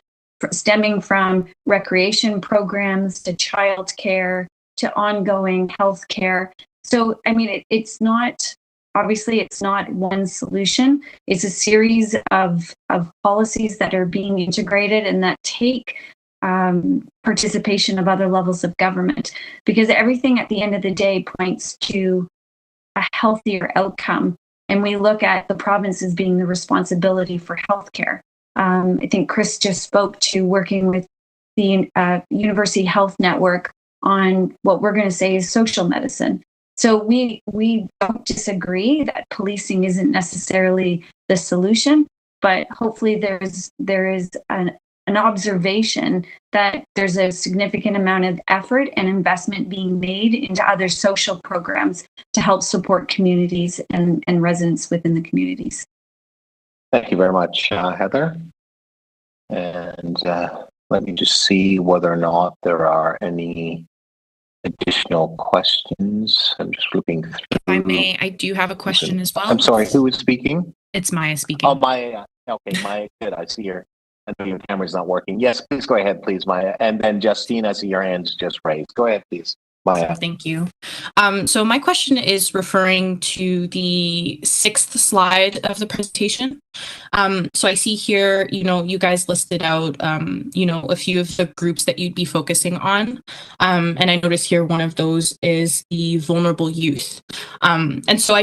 stemming from recreation programs to childcare to ongoing health care. So, I mean, it's not, obviously, it's not one solution. It's a series of policies that are being integrated and that take participation of other levels of government, because everything at the end of the day points to a healthier outcome. And we look at the provinces being the responsibility for healthcare. I think Chris just spoke to working with the University Health Network on what we're going to say is social medicine. So we don't disagree that policing isn't necessarily the solution, but hopefully there is an observation that there's a significant amount of effort and investment being made into other social programs to help support communities and residents within the communities. Thank you very much, Heather. And let me just see whether or not there are any additional questions. I'm just flipping through. If I may, I do have a question as well. I'm sorry, who is speaking? It's Maya speaking. Oh, Maya. Okay, Maya, good. I see your, I know your camera's not working. Yes, please go ahead, please, Maya. And then Justine, I see your hand's just raised. Go ahead, please. Maya. Thank you. So my question is referring to the 6th slide of the presentation. So I see here, you guys listed out, a few of the groups that you'd be focusing on. And I notice here one of those is the vulnerable youth. And so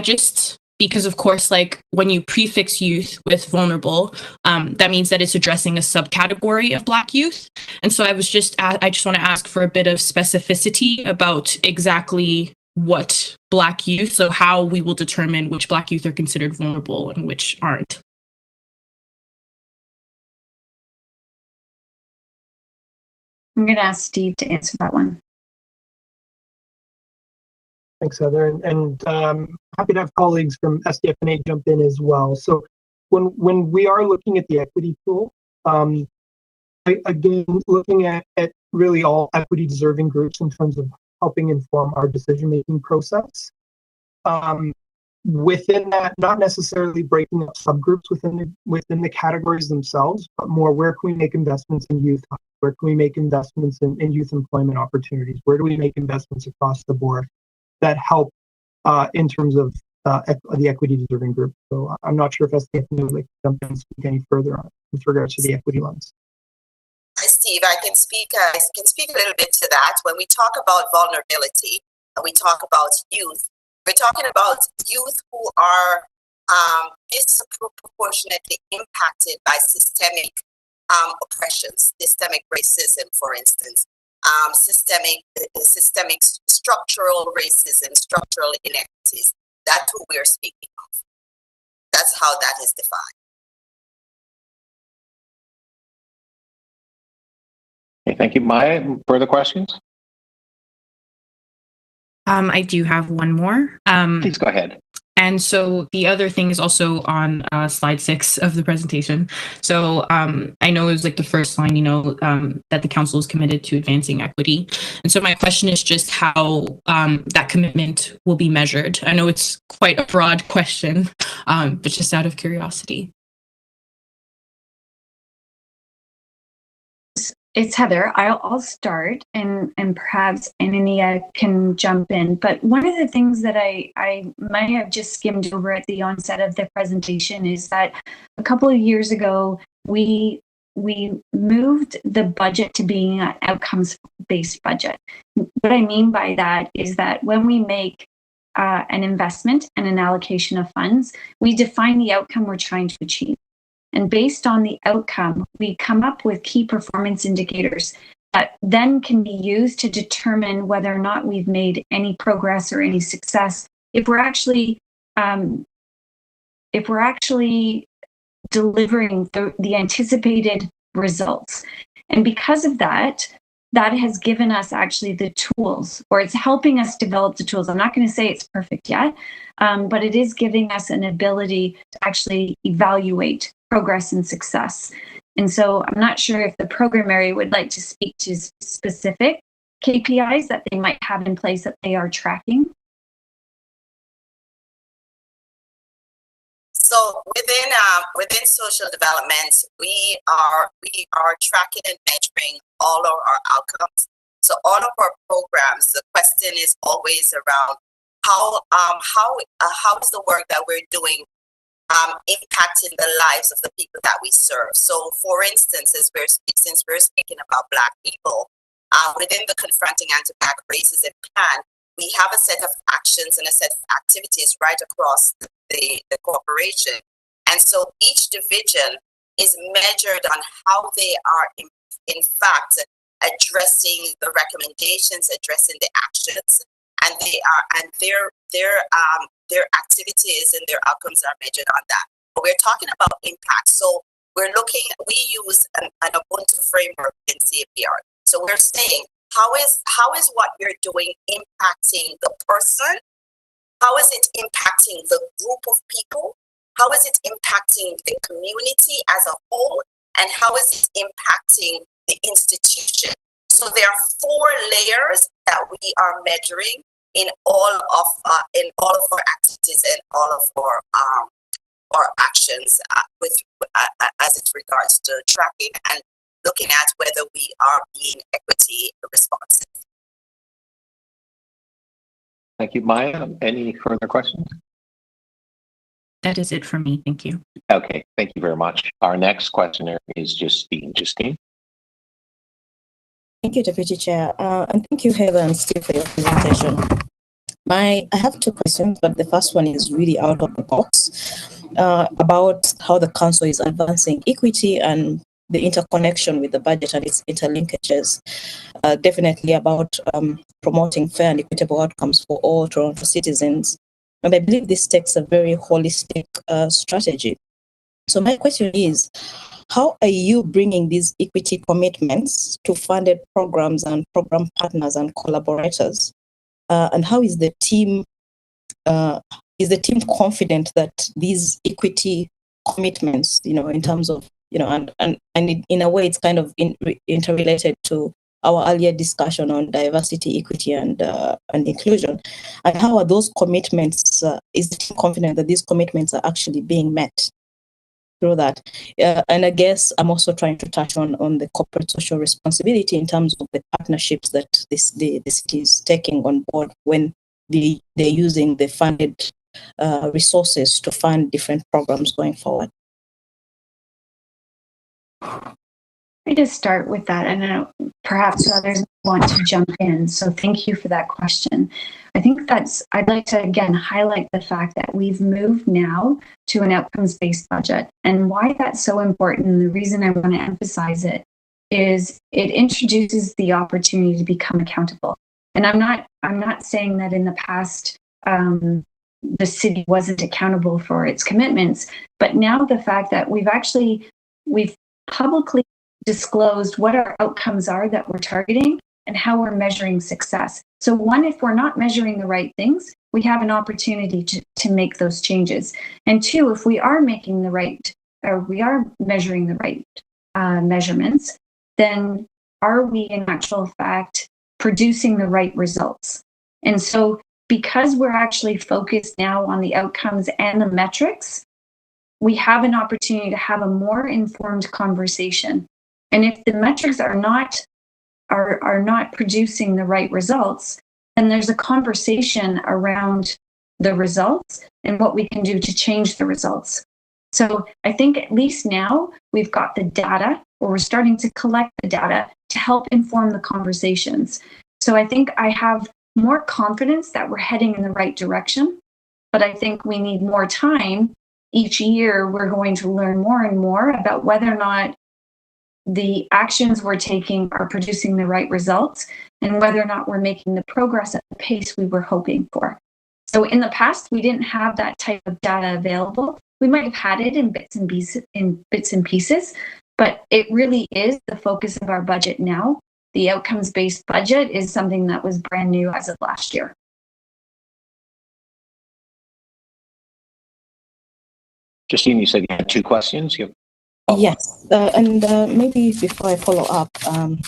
because of course, like when you prefix youth with vulnerable, that means that it's addressing a subcategory of Black youth. And so I just want to ask for a bit of specificity about exactly what Black youth, so how we will determine which Black youth are considered vulnerable and which aren't. I'm going to ask Steve to answer that one. Thanks, Heather. And happy to have colleagues from SDF&A jump in as well. So when we are looking at the equity tool, again, looking at really all equity deserving groups in terms of helping inform our decision-making process. Within that, not necessarily breaking up subgroups within the categories themselves, but more where can we make investments in youth? Where can we make investments in youth employment opportunities? Where do we make investments across the board that help in terms of the equity deserving group? So I'm not sure if SDF would like to jump in and speak any further on with regards to the equity lens. Hi, Steve. I can speak a little bit to that. When we talk about vulnerability and we talk about youth, we're talking about youth who are disproportionately impacted by systemic oppressions, systemic racism, for instance. Systemic structural racism, structural inequities. That's who we're speaking of. That's how that is defined. Okay, thank you, Maya. Further questions? I do have one more. Please go ahead. And so the other thing is also on slide 6 of the presentation. So I know it was like the first line, that the council is committed to advancing equity. And so my question is just how that commitment will be measured. I know it's quite a broad question, but just out of curiosity. It's Heather. I'll start, and perhaps Anania can jump in. But one of the things that I might have just skimmed over at the onset of the presentation is that a couple of years ago, we moved the budget to being an outcomes-based budget. What I mean by that is that when we make an investment and an allocation of funds, we define the outcome we're trying to achieve. And based on the outcome, we come up with key performance indicators that then can be used to determine whether or not we've made any progress or any success. If we're actually delivering the anticipated results. And because of that, that has given us actually the tools, or it's helping us develop the tools. I'm not going to say it's perfect yet, but it is giving us an ability to actually evaluate progress and success. And so I'm not sure if the program area would like to speak to specific KPIs that they might have in place that they are tracking. So within social development, we are tracking and measuring all of our outcomes. So all of our programs, the question is always around how is the work that we're doing impacting the lives of the people that we serve. So for instance, since we're speaking about Black people, within the Confronting Anti-Black Racism plan, we have a set of actions and a set of activities right across the corporation. And so each division is measured on how they are in fact addressing the recommendations, addressing the actions, and their activities and their outcomes are measured on that. But we're talking about impact. So we use an Ubuntu framework in CAPR. So we're saying, how is what you're doing impacting the person? How is it impacting the group of people? How is it impacting the community as a whole? And how is it impacting the institution? So there are 4 layers that we are measuring in all of our activities and all of our actions as it regards to tracking and looking at whether we are being equity responsive. Thank you, Maya. Any further questions? That is it for me. Thank you. Okay, thank you very much. Our next questioner is Justine. Justine? Thank you, Deputy Chair. And thank you, Heather and Steve, for your presentation. I have 2 questions, but the first one is really out of the box about how the council is advancing equity and the interconnection with the budget and its interlinkages. Definitely about promoting fair and equitable outcomes for all Toronto citizens. And I believe this takes a very holistic strategy. So my question is, how are you bringing these equity commitments to funded programs and program partners and collaborators? And how is the team confident that these equity commitments, in terms of, and in a way, it's kind of interrelated to our earlier discussion on diversity, equity, and inclusion. And how are those commitments? Is the team confident that these commitments are actually being met through that? And I guess I'm also trying to touch on the corporate social responsibility in terms of the partnerships that the city is taking on board when they're using the funded resources to fund different programs going forward. I just start with that, and perhaps others want to jump in. So thank you for that question. I think I'd like to again highlight the fact that we've moved now to an outcomes-based budget, and why that's so important. And the reason I want to emphasize it is it introduces the opportunity to become accountable. And I'm not saying that in the past the city wasn't accountable for its commitments, but now the fact that we've publicly disclosed what our outcomes are that we're targeting and how we're measuring success. So 1, if we're not measuring the right things, we have an opportunity to make those changes. And 2, if we are making the right, or we are measuring the right measurements, then are we in actual fact producing the right results? And so because we're actually focused now on the outcomes and the metrics, we have an opportunity to have a more informed conversation. And if the metrics are not producing the right results, then there's a conversation around the results and what we can do to change the results. So I think at least now we've got the data, or we're starting to collect the data to help inform the conversations. So I think I have more confidence that we're heading in the right direction, but I think we need more time. Each year, we're going to learn more and more about whether or not the actions we're taking are producing the right results and whether or not we're making the progress at the pace we were hoping for. So in the past, we didn't have that type of data available. We might have had it in bits and pieces, but it really is the focus of our budget now. The outcomes-based budget is something that was brand new as of last year. Justine, you said you had 2 questions. Yes, and maybe before I follow up,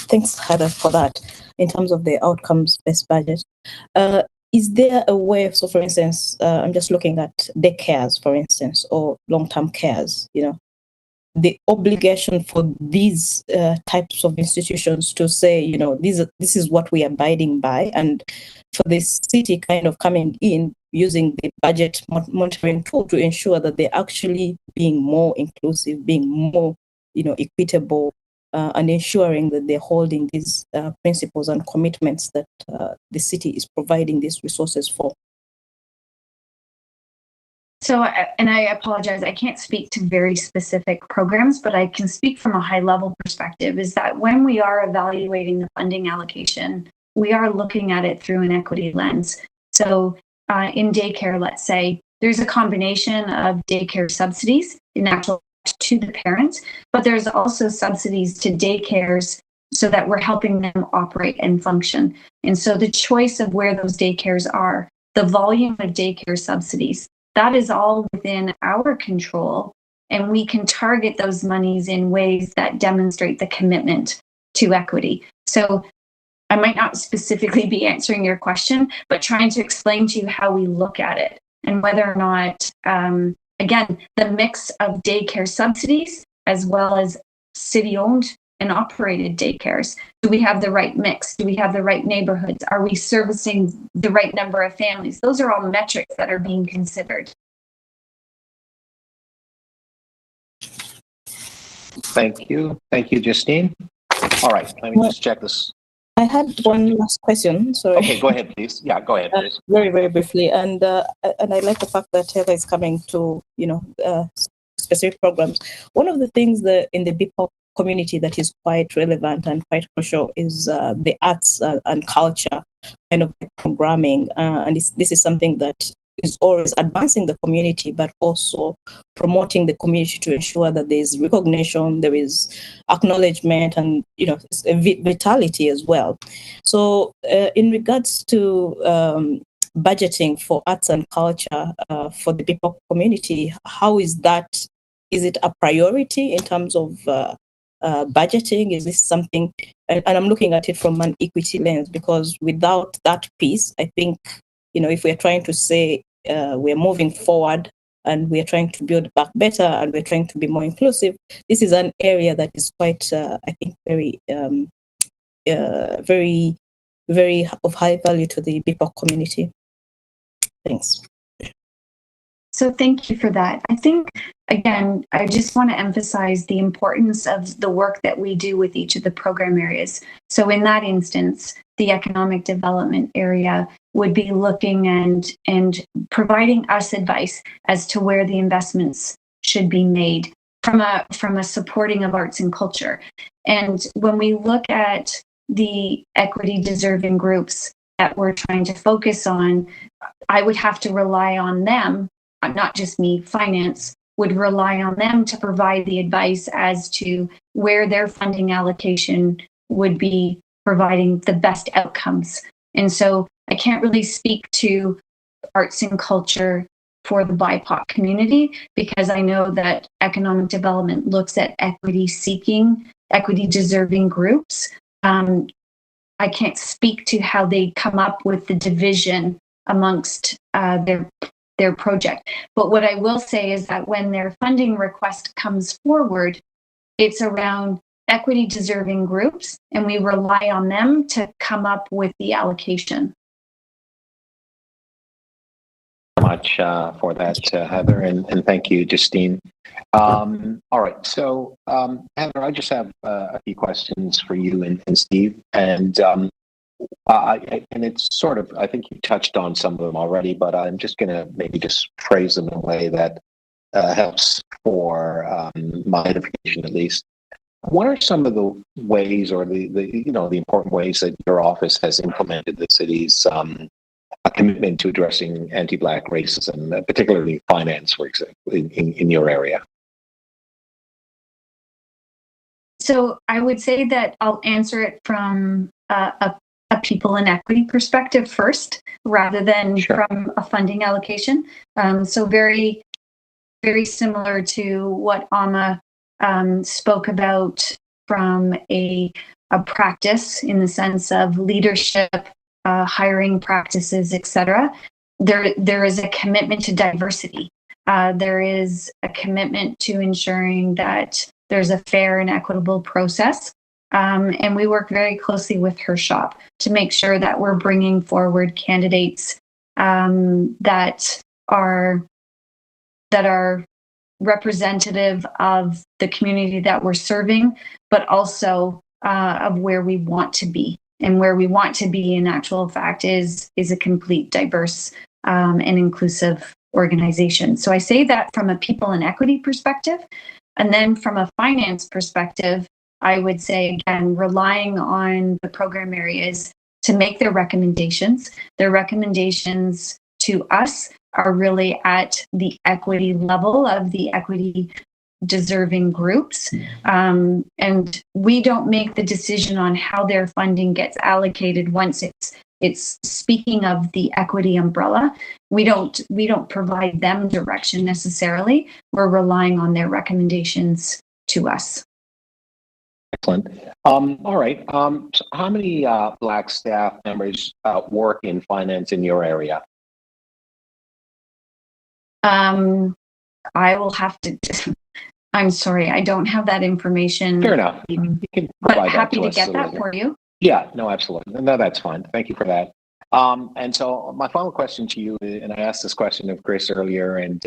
thanks Heather for that. In terms of the outcomes-based budget, is there a way? So, for instance, I'm just looking at daycares, for instance, or long-term cares. The obligation for these types of institutions to say, this is what we are abiding by, and for the city kind of coming in using the budget monitoring tool to ensure that they're actually being more inclusive, being more, equitable, and ensuring that they're holding these principles and commitments that the city is providing these resources for. So, and I apologize, I can't speak to very specific programs, but I can speak from a high level perspective, is that when we are evaluating the funding allocation, we are looking at it through an equity lens. So in daycare, let's say, there's a combination of daycare subsidies in actual to the parents, but there's also subsidies to daycares so that we're helping them operate and function. And so the choice of where those daycares are, the volume of daycare subsidies, that is all within our control, and we can target those monies in ways that demonstrate the commitment to equity. So I might not specifically be answering your question, but trying to explain to you how we look at it and whether or not, again, the mix of daycare subsidies as well as city-owned and operated daycares. Do we have the right mix? Do we have the right neighborhoods? Are we servicing the right number of families? Those are all metrics that are being considered. Thank you. Thank you, Justine. All right, let me just check this. I had one last question. Sorry. Okay, go ahead, please. Yeah, go ahead, please. Very, very briefly. And I like the fact that Heather is coming to, specific programs. One of the things that in the BIPOC community that is quite relevant and quite crucial is the arts and culture kind of programming. And this is something that is always advancing the community, but also promoting the community to ensure that there is recognition, there is acknowledgement, and vitality as well. So in regards to budgeting for arts and culture for the BIPOC community, how is that? Is it a priority in terms of budgeting? Is this something, and I'm looking at it from an equity lens, because without that piece, I think, if we're trying to say we're moving forward and we're trying to build back better and we're trying to be more inclusive, this is an area that is quite, I think, very, very of high value to the BIPOC community. Thanks. So thank you for that. I think, again, I just want to emphasize the importance of the work that we do with each of the program areas. So in that instance, the economic development area would be looking and providing us advice as to where the investments should be made from a supporting of arts and culture. And when we look at the equity deserving groups that we're trying to focus on, I would have to rely on them, not just me, finance would rely on them to provide the advice as to where their funding allocation would be providing the best outcomes. And so I can't really speak to arts and culture for the BIPOC community, because I know that economic development looks at equity seeking, equity deserving groups. I can't speak to how they come up with the division amongst their project. But what I will say is that when their funding request comes forward, it's around equity deserving groups, and we rely on them to come up with the allocation. Much for that, Heather, and thank you, Justine. All right, so Heather, I just have a few questions for you and Steve, and it's sort of, I think you touched on some of them already, but I'm just going to maybe just phrase them in a way that helps for my edification, at least. What are some of the ways, or the important ways that your office has implemented the city's a commitment to addressing anti-Black racism, particularly finance, for example, in your area? So I would say that I'll answer it from a people and equity perspective first, rather than from a funding allocation. So very, very similar to what Amma spoke about from a practice in the sense of leadership, hiring practices, etc. There is a commitment to diversity. There is a commitment to ensuring that there's a fair and equitable process. And we work very closely with her shop to make sure that we're bringing forward candidates that are representative of the community that we're serving, but also of where we want to be. And where we want to be, in actual fact, is a complete, diverse, and inclusive organization. So I say that from a people and equity perspective. And then from a finance perspective, I would say, again, relying on the program areas to make their recommendations. Their recommendations to us are really at the equity level of the equity deserving groups. And we don't make the decision on how their funding gets allocated once it's speaking of the equity umbrella. We don't provide them direction necessarily. We're relying on their recommendations to us. Excellent. All right. So how many Black staff members work in finance in your area? I will have to. I'm sorry, I don't have that information. Fair enough. You can but provide happy that to us get that later. for you. Yeah, no, absolutely. No, that's fine. Thank you for that. And so my final question to you, and I asked this question of Chris earlier, and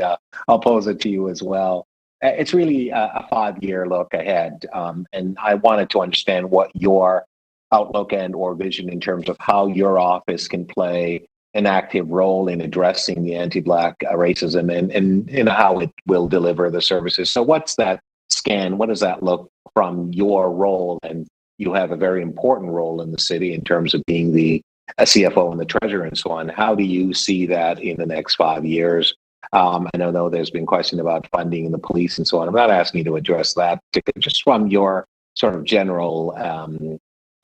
I'll pose it to you as well. It's really a 5-year look ahead, and I wanted to understand what your outlook and or vision in terms of how your office can play an active role in addressing the anti-Black racism and how it will deliver the services. So what's that scan? What does that look from your role? And you have a very important role in the city in terms of being the CFO and the treasurer and so on. How do you see that in the next 5 years? I know there's been question about funding in the police and so on. I'm not asking you to address that, just from your sort of general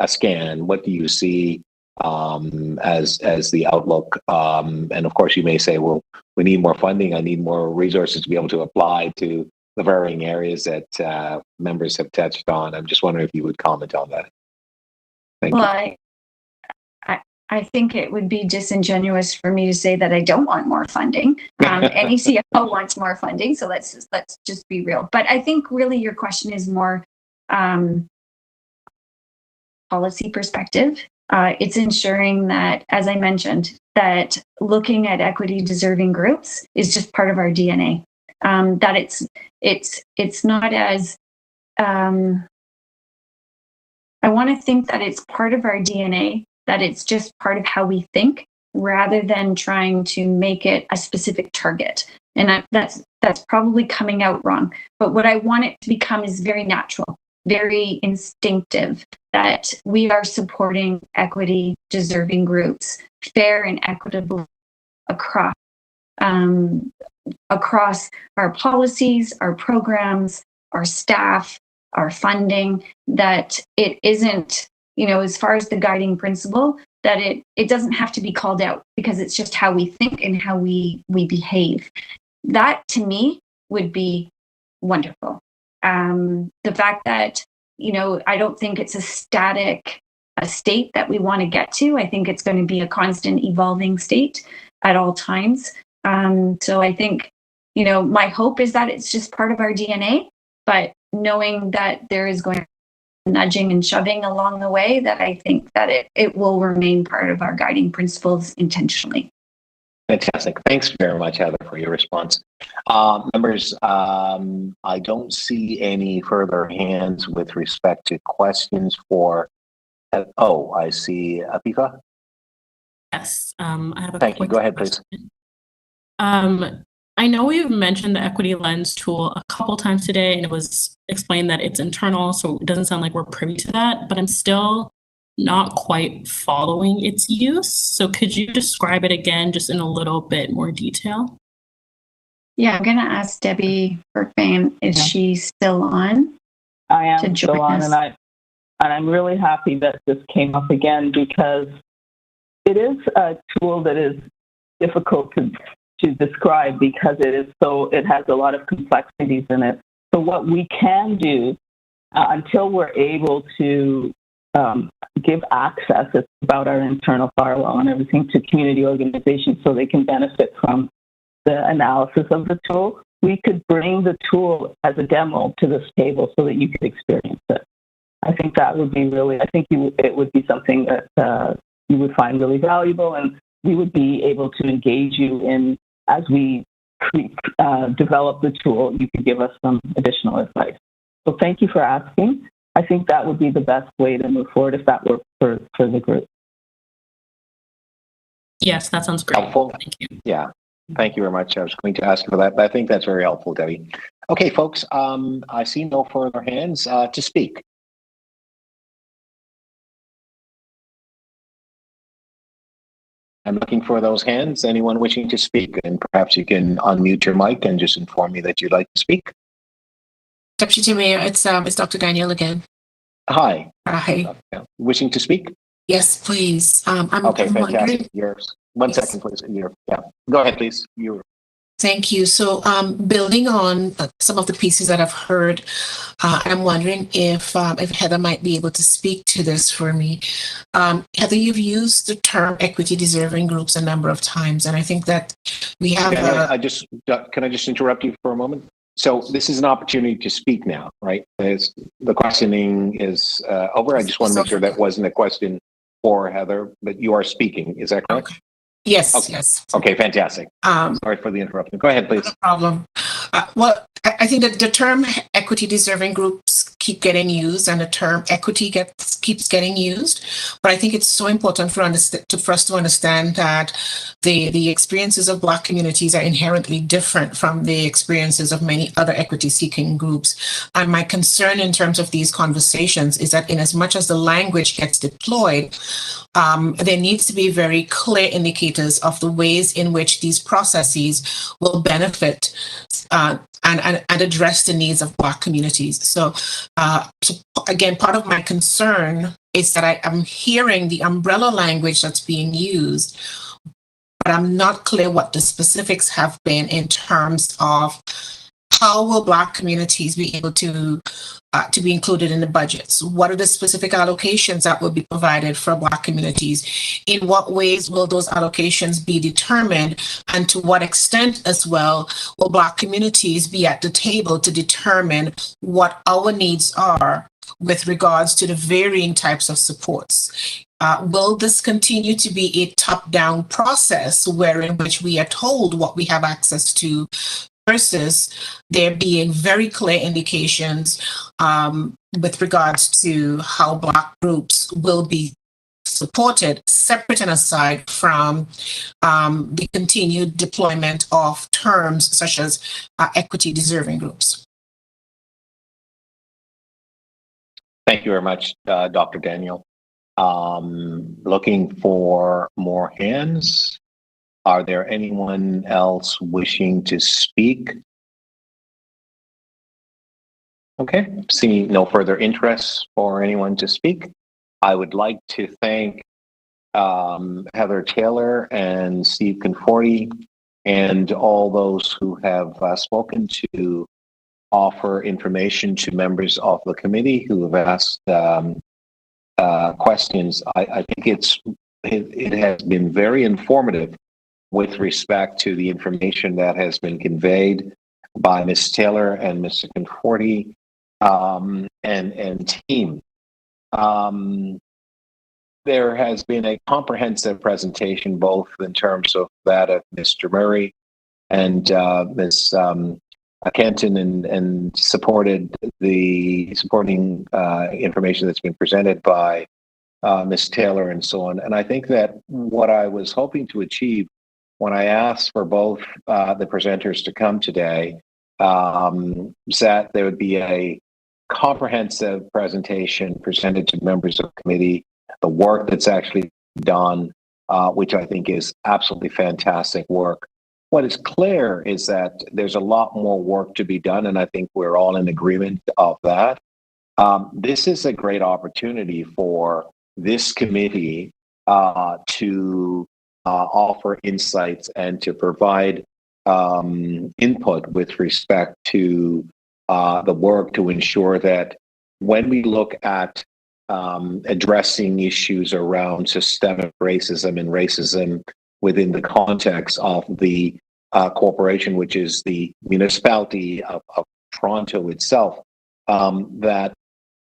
scan. What do you see as the outlook? And of course, you may say, well, we need more funding. I need more resources to be able to apply to the varying areas that members have touched on. I'm just wondering if you would comment on that. Thank you. I think it would be disingenuous for me to say that I don't want more funding. Any CFO wants more funding, so let's just be real. But I think really your question is more policy perspective. It's ensuring that, as I mentioned, that looking at equity deserving groups is just part of our DNA. That it's not as I want to think that it's part of our DNA, that it's just part of how we think, rather than trying to make it a specific target. And that's probably coming out wrong. But what I want it to become is very natural, very instinctive, that we are supporting equity deserving groups, fair and equitable across our policies, our programs, our staff, our funding, that it isn't, as far as the guiding principle, that it doesn't have to be called out, because it's just how we think and how we behave. That, to me, would be wonderful. The fact that, I don't think it's a static state that we want to get to. I think it's going to be a constant evolving state at all times. So I think, my hope is that it's just part of our DNA, but knowing that there is going to be nudging and shoving along the way, that I think that it will remain part of our guiding principles intentionally. Fantastic. Thanks very much, Heather, for your response. Members, I don't see any further hands with respect to questions for, I see Afifa. Yes, I have a Thank you. Go ahead, please. I know we've mentioned the Equity Lens tool a couple times today, and it was explained that it's internal, so it doesn't sound like we're privy to that, but I'm still not quite following its use. So could you describe it again, just in a little bit more detail? Yeah, I'm going to ask Debbie Burkman, is she still on? I am still on, and I'm really happy that this came up again, because it is a tool that is difficult to describe, because it has a lot of complexities in it. So So what we can do until we're able to give access, it's about our internal firewall and everything, to community organizations so they can benefit from the analysis of the tool, we could bring the tool as a demo to this table so that you could experience it. I think that would be really, it would be something that you would find really valuable, and we would be able to engage you in, as we develop the tool, you could give us some additional advice. So thank you for asking. I think that would be the best way to move forward if that works for the group. Yes, that sounds great. Helpful. Thank you. Yeah. Thank you very much. I was going to ask you for that, but I think that's very helpful, Debbie. Okay, folks, I see no further hands to speak. I'm looking for those hands. Anyone wishing to speak? And perhaps you can unmute your mic and just inform me that you'd like to speak. Deputy Mayor, it's Dr. Daniel again. Hi. Hi. Wishing to speak? Yes, please. I'm fantastic. Yours. One second, please. Yeah. Go ahead, please. Thank you. So, building on some of the pieces that I've heard, I'm wondering if Heather might be able to speak to this for me. Heather, you've used the term equity deserving groups a number of times, and I think that we have. Can I just interrupt you for a moment? So this is an opportunity to speak now, right? The questioning is over. I just want to make sure that wasn't a question for Heather, but you are speaking. Is that correct? Okay. Yes. Okay. Yes. Okay. Fantastic. Sorry for the interruption. Go ahead, please. No problem. Well, I think that the term equity deserving groups keep getting used, and the term equity keeps getting used. But I think it's so important for us to understand that the experiences of Black communities are inherently different from the experiences of many other equity-seeking groups. And my concern in terms of these conversations is that in as much as the language gets deployed, there needs to be very clear indicators of the ways in which these processes will benefit and address the needs of Black communities. So again, part of my concern is that I am hearing the umbrella language that's being used, but I'm not clear what the specifics have been in terms of how will Black communities be able to be included in the budgets? What are the specific allocations that will be provided for Black communities? In what ways will those allocations be determined? And to what extent as well will Black communities be at the table to determine what our needs are with regards to the varying types of supports? Will this continue to be a top-down process in which we are told what we have access to, versus there being very clear indications with regards to how Black groups will be supported, separate and aside from the continued deployment of terms such as equity deserving groups? Thank you very much, Dr. Daniel. Looking for more hands. Are there anyone else wishing to speak? Okay, seeing no further interest for anyone to speak, I would like to thank Heather Taylor and Steve Conforti and all those who have spoken to offer information to members of the committee who have asked questions. I think it has been very informative with respect to the information that has been conveyed by Ms. Taylor and Mr. Conforti and team. There has been a comprehensive presentation, both in terms of that of Mr. Murray and Ms. Kenton, and supporting information that's been presented by Ms. Taylor and so on. And I think that what I was hoping to achieve when I asked for both the presenters to come today is that there would be a comprehensive presentation presented to members of the committee, the work that's actually done, which I think is absolutely fantastic work. What is clear is that there's a lot more work to be done, and I think we're all in agreement of that. This is a great opportunity for this committee to offer insights and to provide input with respect to the work to ensure that when we look at addressing issues around systemic racism and racism within the context of the corporation, which is the municipality of Toronto itself, that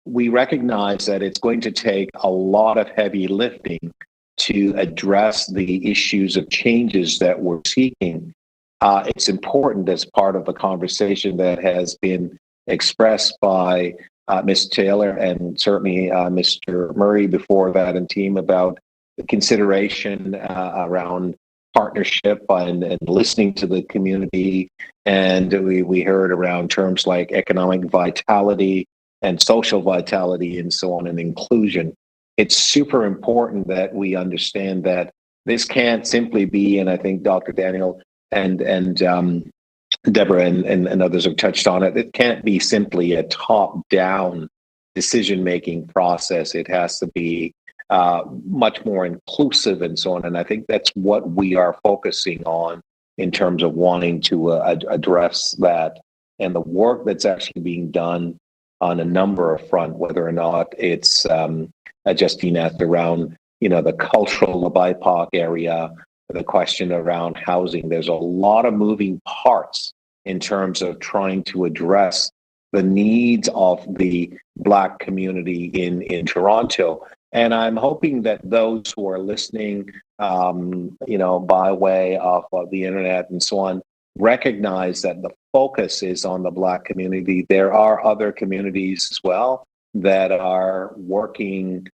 we recognize that it's going to take a lot of heavy lifting to address the issues of changes that we're seeking. It's important as part of the conversation that has been expressed by Ms. Taylor and certainly Mr. Murray before that and team about the consideration around partnership and listening to the community. And we heard around terms like economic vitality and social vitality and so on, and inclusion. It's super important that we understand that this can't simply be, and I think Dr. Daniel and Deborah and others have touched on it, it can't be simply a top-down decision-making process. It has to be much more inclusive and so on. And I think that's what we are focusing on in terms of wanting to address that. And the work that's actually being done on a number of fronts, whether or not it's Justine asked around, the cultural, the BIPOC area, the question around housing. There's a lot of moving parts in terms of trying to address the needs of the Black community in Toronto. And I'm hoping that those who are listening, by way of the internet and so on, recognize that the focus is on the Black community. There are other communities as well that are working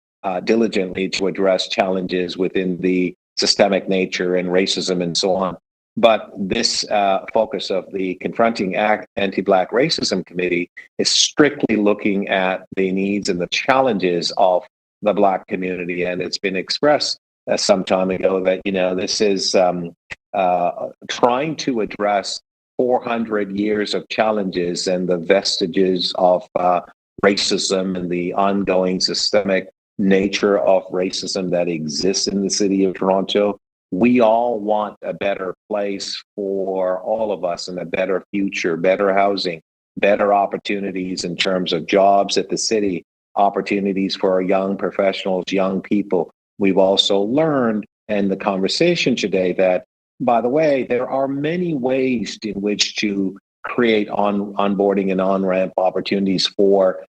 diligently to address challenges within the systemic nature and racism and so on. But this focus of the Confronting Anti-Black Racism Committee is strictly looking at the needs and the challenges of the Black community. And it's been expressed some time ago that, this is trying to address 400 years of challenges and the vestiges of racism and the ongoing systemic nature of racism that exists in the city of Toronto. We all want a better place for all of us and a better future, better housing, better opportunities in terms of jobs at the city, opportunities for our young professionals, young people. We've also learned in the conversation today that, by the way, there are many ways in which to create onboarding and on-ramp opportunities for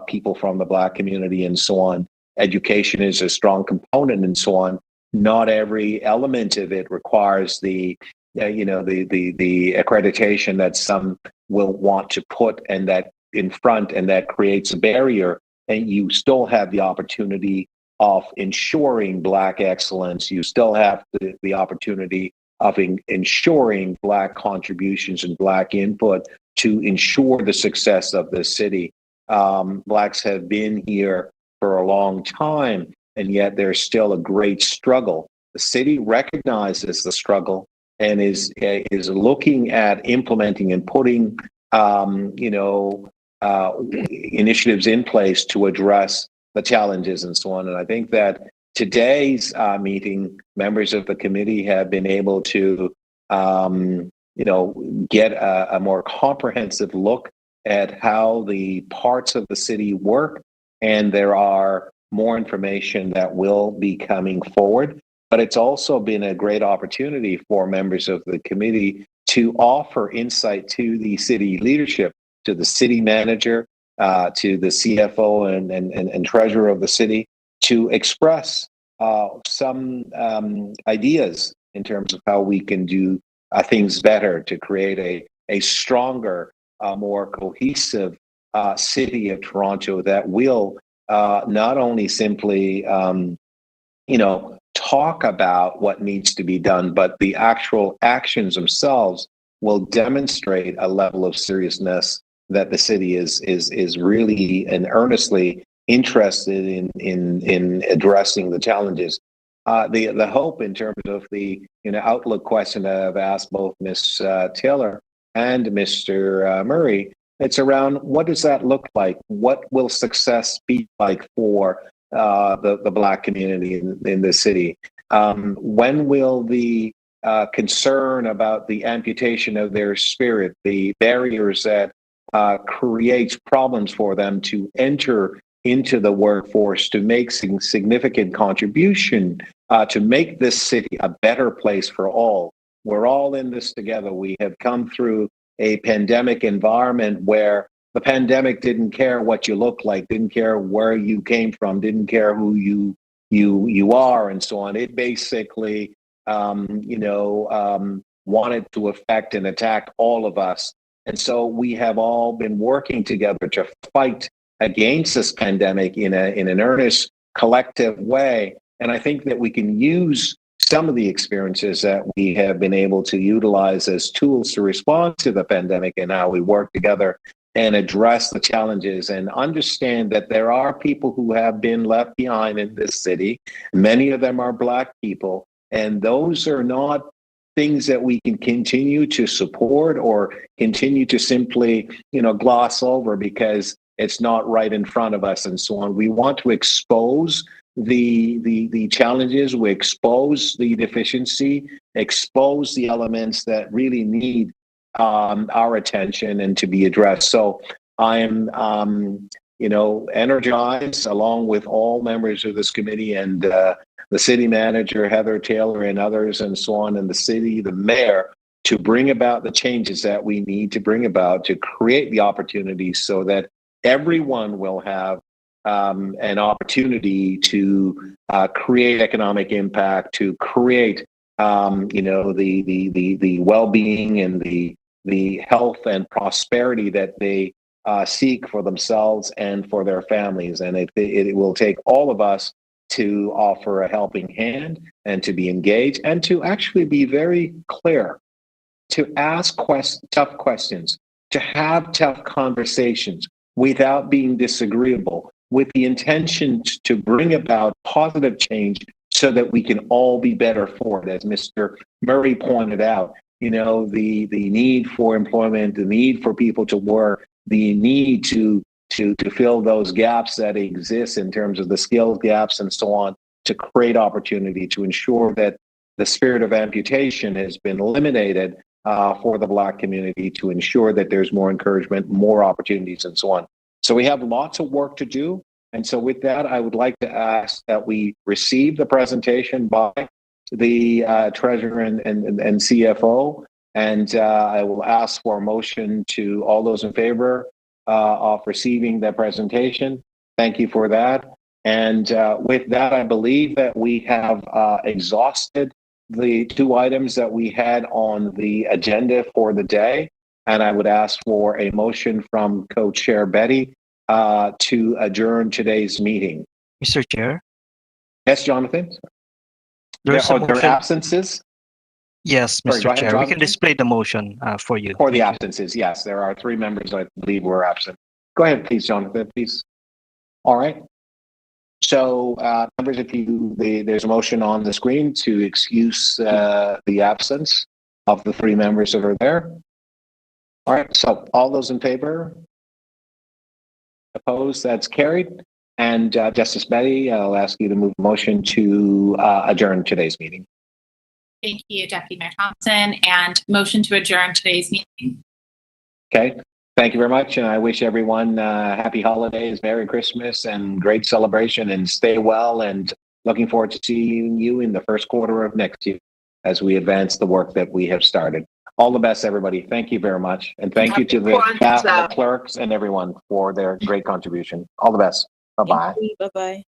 people from the Black community and so on. Education is a strong component and so on. Not every element of it requires the accreditation that some will want to put and that in front, and that creates a barrier. And you still have the opportunity of ensuring Black excellence. You still have the opportunity of ensuring Black contributions and Black input to ensure the success of the city. Blacks have been here for a long time, and yet there's still a great struggle. The city recognizes the struggle and is looking at implementing and putting initiatives in place to address the challenges and so on. And I think that today's meeting, members of the committee have been able to get a more comprehensive look at how the parts of the city work, and there are more information that will be coming forward. But it's also been a great opportunity for members of the committee to offer insight to the city leadership, to the city manager, to the CFO and treasurer of the city, to express some ideas in terms of how we can do things better to create a stronger, more cohesive city of Toronto that will not only simply, talk about what needs to be done, but the actual actions themselves will demonstrate a level of seriousness that the city is really and earnestly interested in addressing the challenges. The hope in terms of the outlook question that I've asked both Ms. Taylor and Mr. Murray, it's around what does that look like? What will success be like for the Black community in the city? When will the concern about the amputation of their spirit, the barriers that creates problems for them to enter into the workforce, to make significant contribution, to make this city a better place for all. We're all in this together. We have come through a pandemic environment where the pandemic didn't care what you look like, didn't care where you came from, didn't care who you are, and so on. It basically, wanted to affect and attack all of us. And so we have all been working together to fight against this pandemic in an earnest, collective way. And I think that we can use some of the experiences that we have been able to utilize as tools to respond to the pandemic and how we work together and address the challenges and understand that there are people who have been left behind in this city. Many of them are Black people, and those are not things that we can continue to support or continue to simply, gloss over because it's not right in front of us and so on. We want to expose the challenges, we expose the deficiency, expose the elements that really need our attention and to be addressed. So I am, energized along with all members of this committee and the city manager, Heather Taylor, and others and so on, and the mayor, to bring about the changes that we need to bring about to create the opportunities so that everyone will have an opportunity to create economic impact, to create, the well-being and the health and prosperity that they seek for themselves and for their families. And it will take all of us to offer a helping hand and to be engaged and to actually be very clear, to ask tough questions, to have tough conversations without being disagreeable, with the intention to bring about positive change so that we can all be better for it. As Mr. Murray pointed out, the need for employment, the need for people to work, the need to fill those gaps that exist in terms of the skills gaps and so on, to create opportunity, to ensure that the spirit of amputation has been eliminated for the Black community, to ensure that there's more encouragement, more opportunities, and so on. So we have lots of work to do. And so with that, I would like to ask that we receive the presentation by the treasurer and CFO. And I will ask for a motion to all those in favor of receiving the presentation. Thank you for that. And with that, I believe that we have exhausted the two items that we had on the agenda for the day. And I would ask for a motion from Co-Chair Betty to adjourn today's meeting. Mr. Chair? Yes, Jonathan? There are absences? Yes, Mr. Sorry, Chair. We can display the motion for you. For the absences, yes. There are 3 members I believe were absent. Go ahead, please, Jonathan, please. All right. So, members, there's a motion on the screen to excuse the absence of the 3 members that are there. All right. So, all those in favor? Opposed? That's carried. And Justice Betty, I'll ask you to move a motion to adjourn today's meeting. Thank you, Deputy Mayor Thompson, and motion to adjourn today's meeting. Okay. Thank you very much. And I wish everyone happy holidays, Merry Christmas, and great celebration, and stay well. And looking forward to seeing you in the first quarter of next year as we advance the work that we have started. All the best, everybody. Thank you very much. And thank you to the staff, the clerks, and everyone for their great contribution. All the best. Bye-bye. Bye-bye.